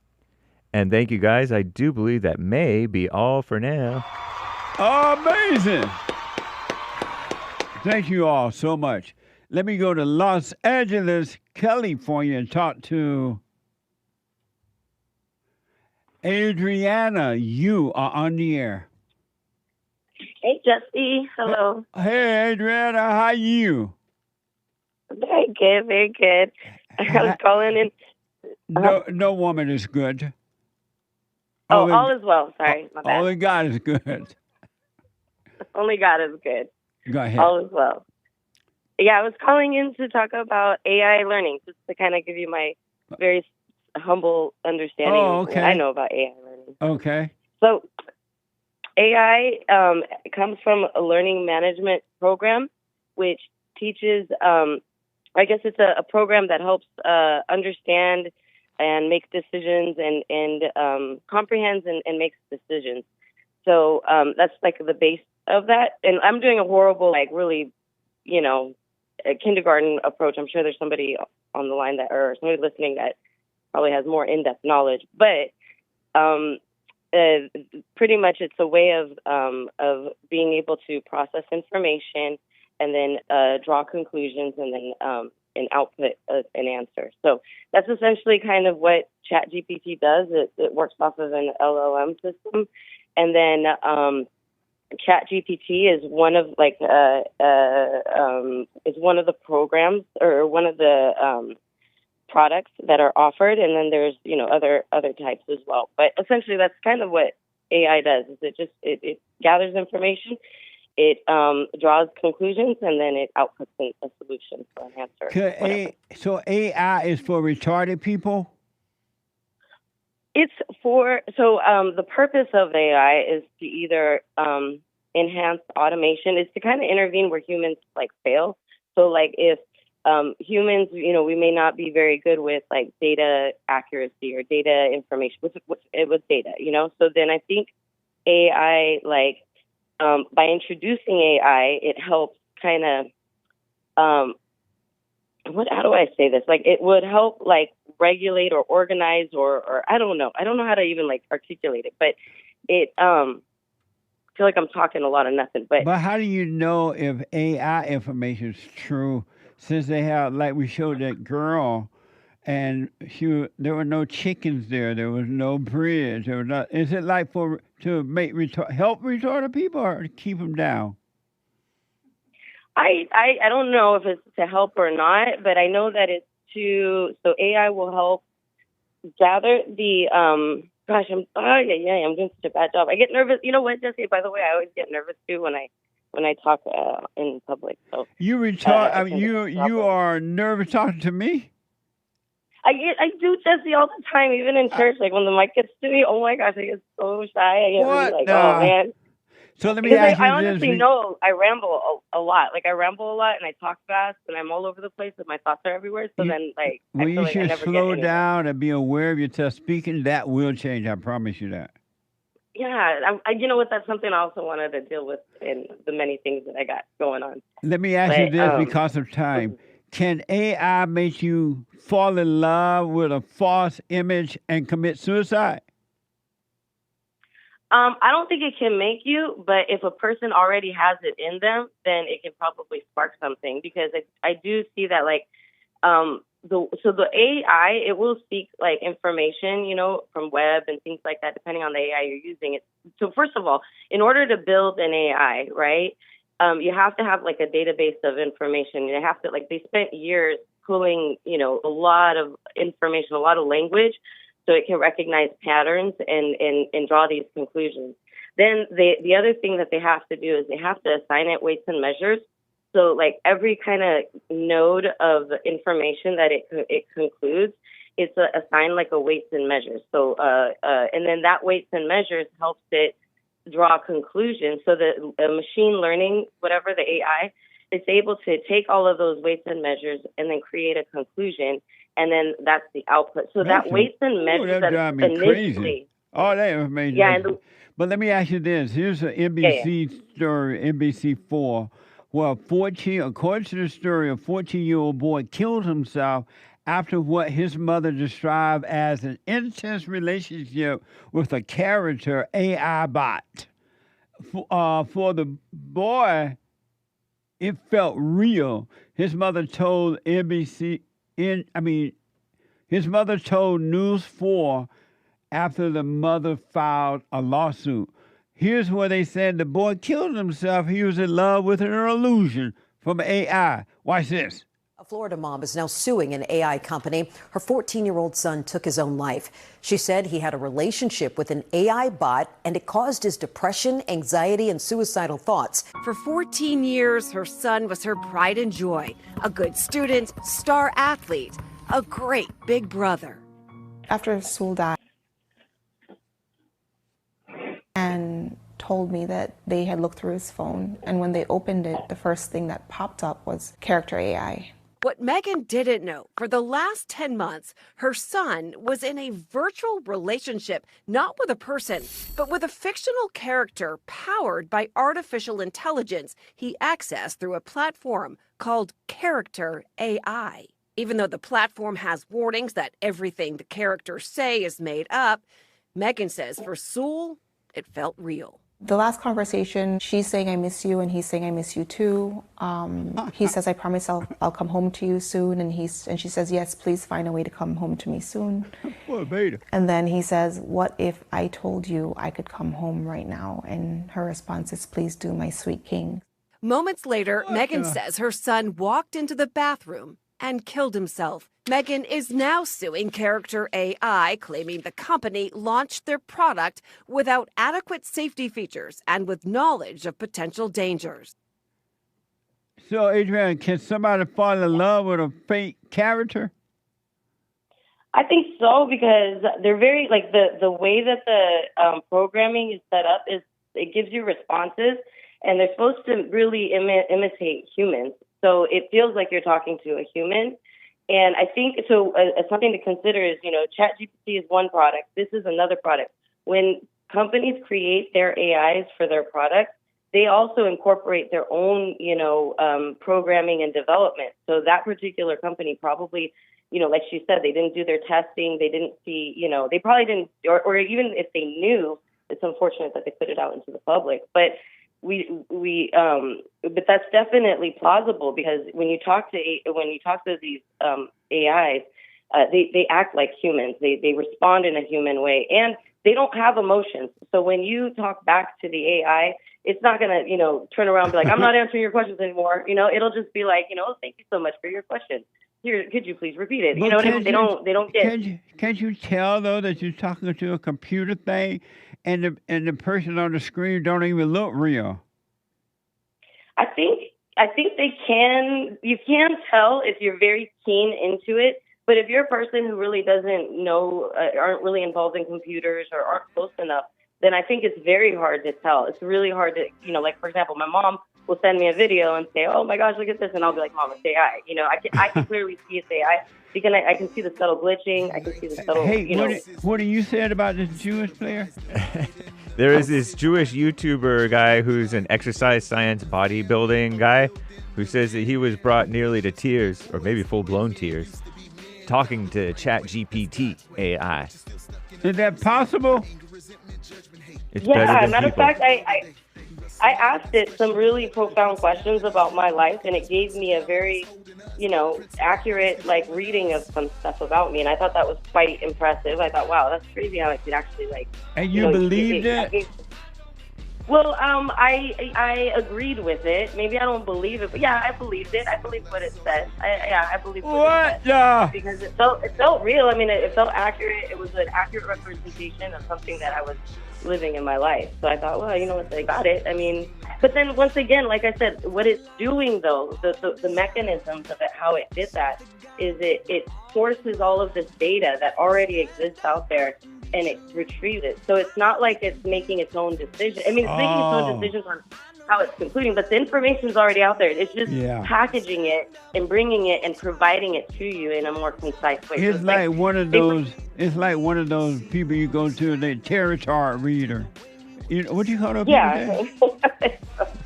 And thank you, guys. I do believe that may be all for now. Amazing. Thank you all so much. Let me go to Los Angeles, California, and talk to Adriana. You are on the air. Hey, Jesse. Hello. Hey, Adriana. How are you? Very good. Very good. I was calling in. No woman is good. All is well. Sorry, my bad. Only God is good. Only God is good. Go ahead. All is well. Yeah, I was calling in to talk about AI learning, just to kind of give you my very humble understanding of what I know about AI learning. Okay. So, AI comes from a learning management program, which teaches, I guess it's a program that helps understand and make decisions and comprehends and makes decisions. So that's like the base of that. And I'm doing a horrible, like really, a kindergarten approach. I'm sure there's somebody on the line or somebody listening that probably has more in-depth knowledge. But pretty much it's a way of being able to process information and then draw conclusions and then and output an answer. So that's essentially kind of what ChatGPT does. It works off of an LLM system. And then ChatGPT is one of is one of the programs or one of the products that are offered. And then there's other types as well. But essentially, that's kind of what AI does. Is it gathers information, it draws conclusions, and then it outputs a solution for an answer. So AI is for retarded people? It's for, the purpose of AI is to either enhance automation, is to kind of intervene where humans fail. So like if humans, we may not be very good with like data accuracy or data information with data, So then I think AI, by introducing AI, it helps kind of, how do I say this? It would help regulate or organize or I don't know. I don't know how to even articulate it, but it, I feel like I'm talking a lot of nothing, but how do you know if AI information is true? Since they have, we showed that girl, and there were no chickens there. There was no bridge. There was not. Is it to make help retarded people or to keep them down? I don't know if it's to help or not, but I know that it's so AI will help gather the I'm doing such a bad job. I get nervous. You know what, Jesse? By the way, I always get nervous too when I talk in public. So you you are nervous talking to me? I do, Jesse, all the time, even in church. When the mic gets to me, oh my gosh, I get so shy. I get really oh man. So let me ask you I honestly know I ramble a lot. I ramble a lot and I talk fast and I'm all over the place and my thoughts are everywhere. So you should slow down and be aware of yourself speaking. That will change. I promise you that. Yeah, you know what? That's something I also wanted to deal with in the many things that I got going on. Let me ask you this because of time. Can AI make you fall in love with a false image and commit suicide? I don't think it can make you, but if a person already has it in them, then it can probably spark something, because I do see that, like, the AI, it will seek like information, you know, from web and things like that, depending on the AI you're using. So first of all, in order to build an AI, right, you have to have like a database of information. You have to, like, they spent years pulling, you know, a lot of information, a lot of language, so it can recognize patterns and draw these conclusions. Then the other thing that they have to do is they have to assign it weights and measures. So, like, every kind of node of information that it concludes, it's assigned like a weights and measures. So, and then that weights and measures helps it draw conclusions. So the machine learning, whatever the AI, it's able to take all of those weights and measures and then create a conclusion, and then that's the output. So that weights and measures that drive me initially. crazy. Oh, that information. Yeah, but let me ask you this. Here's an NBC story, NBC4. Well, according to the story, a 14-year-old boy killed himself after what his mother described as an intense relationship with a character AI bot. For the boy, it felt real. His mother told his mother told News 4 after the mother filed a lawsuit. Here's where they said the boy killed himself. He was in love with an illusion from AI. Watch this. A Florida mom is now suing an AI company. Her 14-year-old son took his own life. She said he had a relationship with an AI bot, and it caused his depression, anxiety, and suicidal thoughts. For 14 years, her son was her pride and joy. A good student, star athlete, a great big brother. After Sul died, and told me that they had looked through his phone, and when they opened it, the first thing that popped up was character AI. What Megan didn't know, for the last 10 months, her son was in a virtual relationship, not with a person, but with a fictional character powered by artificial intelligence he accessed through a platform called Character AI. Even though the platform has warnings that everything the characters say is made up, Megan says for Sul, it felt real. The last conversation, she's saying, I miss you, and he's saying, I miss you too. He says, I promise I'll come home to you soon. And she says, yes, please find a way to come home to me soon. And then he says, what if I told you I could come home right now? And her response is, please do, my sweet king. Moments later, Megan says her son walked into the bathroom and killed himself. Megan is now suing Character AI, claiming the company launched their product without adequate safety features and with knowledge of potential dangers. So, Adrian, can somebody fall in love with a fake character? I think so, because they're very, like, the way that the programming is set up is it gives you responses, and they're supposed to really imitate humans. So it feels like you're talking to a human. And I think, so something to consider is, you know, ChatGPT is one product. This is another product. When companies create their AIs for their products, they also incorporate their own, you know, programming and development. So that particular company probably, you know, like she said, they didn't do their testing. They didn't see, you know, they probably didn't, or even if they knew, it's unfortunate that they put it out into the public. But but that's definitely plausible, because when you talk to these AIs, they act like humans. They respond in a human way, and they don't have emotions. So when you talk back to the AI, it's not gonna, you know, turn around and be like, I'm not answering your questions anymore. You know, it'll just be like, you know, thank you so much for your question. Here, could you please repeat it? You know what I mean? They don't get. Can't you tell though that you're talking to a computer thing, and the person on the screen don't even look real? I think they can. You can tell if you're very keen into it. But if you're a person who really doesn't know, aren't really involved in computers or aren't close enough, then I think it's very hard to tell. It's really hard to, you know, like, for example, my mom will send me a video and say, oh my gosh, look at this. And I'll be like, Mom, it's AI. You know, I can clearly see it's AI. Because I can see the subtle glitching. I can see the subtle, what do you said about this Jewish player? There is this Jewish YouTuber guy who's an exercise science bodybuilding guy who says that he was brought nearly to tears, or maybe full-blown tears, talking to ChatGPT AI. Is that possible? It's Yeah, better than matter of people. fact, I asked it some really profound questions about my life, and it gave me a very, accurate reading of some stuff about me, and I thought that was quite impressive. I thought, wow, that's crazy how it could actually And you believed it? Well, I agreed with it. Maybe I don't believe it, but yeah, I believed it. I believed what it said. I believed what it said. Because it felt real. I mean, it felt accurate. It was an accurate representation of something that I was living in my life. So I thought, well, you know what, I got it. I mean, but then once again, like I said, what it's doing though, the mechanisms of it, how it did that, is it sources all of this data that already exists out there, and it retrieves it. So it's not like it's making its own decision. I mean, it's making its own decisions on how it's concluding, but the information's already out there. It's just packaging it and bringing it and providing it to you in a more concise way. It's like one of those. It's like one of those people you go to, the tarot chart reader. You know, what do you call those people?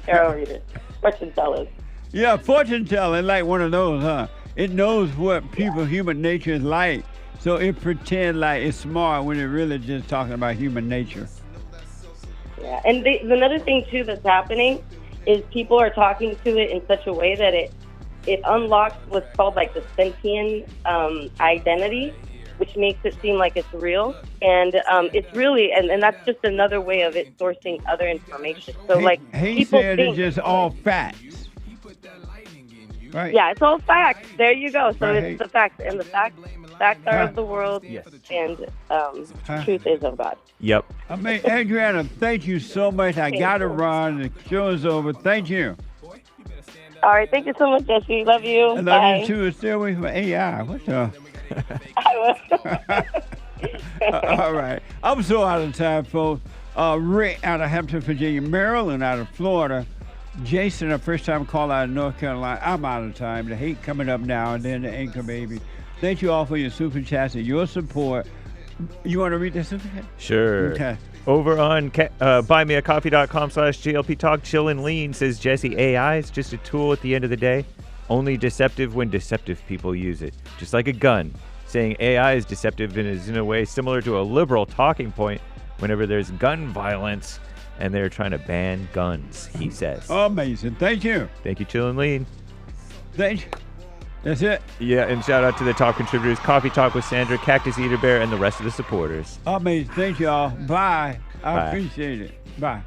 Tarot reader, fortune tellers. Yeah, fortune teller, like one of those, huh? It knows what human nature is like. So it pretends like it's smart when it really just talking about human nature. Yeah, and another thing too that's happening is people are talking to it in such a way that it unlocks what's called the sentient identity, which makes it seem like it's real. And it's really, and that's just another way of it sourcing other information. So he people said think it's just all facts. Right. Yeah, it's all facts. There you go. So Right. it's the facts, and the facts are of the world, and truth is of God. Yep. I mean, Adriana, thank you so much. I got to run. The show is over. Thank you. All right. Thank you so much, Jesse. Love you. I love Bye. you too. Stay away from AI. What the? All right. I'm so out of time, folks. Rick out of Hampton, Virginia, Maryland out of Florida. Jason, a first-time call out of North Carolina. I'm out of time. The hate coming up now, and then the anchor baby. Thank you all for your super chats and your support. You want to read the super chat? Sure. Okay. Over on buymeacoffee.com/JLP Talk, Chill and Lean says Jesse, AI is just a tool at the end of the day. Only deceptive when deceptive people use it. Just like a gun. Saying AI is deceptive and is in a way similar to a liberal talking point whenever there's gun violence and they're trying to ban guns, he says. Amazing. Thank you. Thank you, Chill and Lean. Thank you. That's it. Yeah, and shout out to the top contributors, Coffee Talk with Sandra, Cactus Eater Bear, and the rest of the supporters. Amazing. Thank you all. Bye. I Bye. appreciate it. Bye.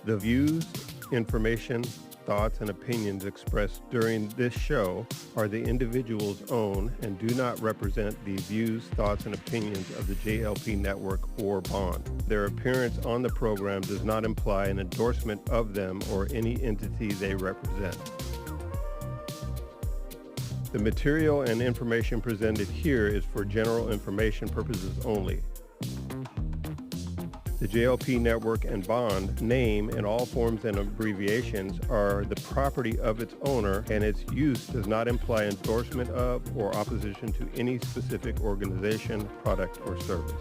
The views, information, thoughts, and opinions expressed during this show are the individual's own and do not represent the views, thoughts, and opinions of the JLP Network or Bond. Their appearance on the program does not imply an endorsement of them or any entity they represent. The material and information presented here is for general information purposes only. The JLP Network and Bond name and all forms and abbreviations are the property of its owner, and its use does not imply endorsement of or opposition to any specific organization, product, or service.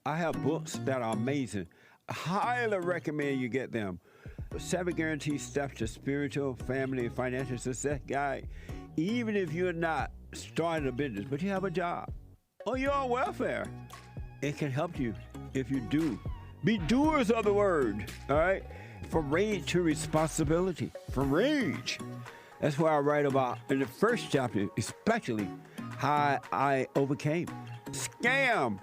I have books that are amazing. I highly recommend you get them. 7 Guaranteed Steps to Spiritual, Family, and Financial Success Guide. Even if you're not starting a business, but you have a job, or you're on welfare, it can help you if you do. Be doers of the word, all right? From rage to responsibility. From rage. That's what I write about in the first chapter, especially how I overcame. Scam.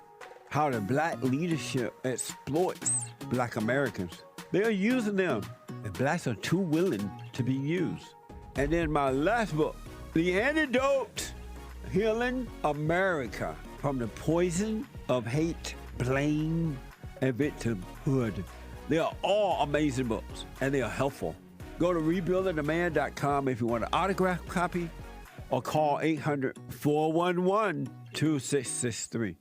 How the black leadership exploits black Americans. They are using them, and blacks are too willing to be used. And then my last book, The Antidote. Healing America from the Poison of Hate, Blame, and Victimhood. They are all amazing books, and they are helpful. Go to rebuildingtheman.com if you want an autographed copy, or call 800-411-2663.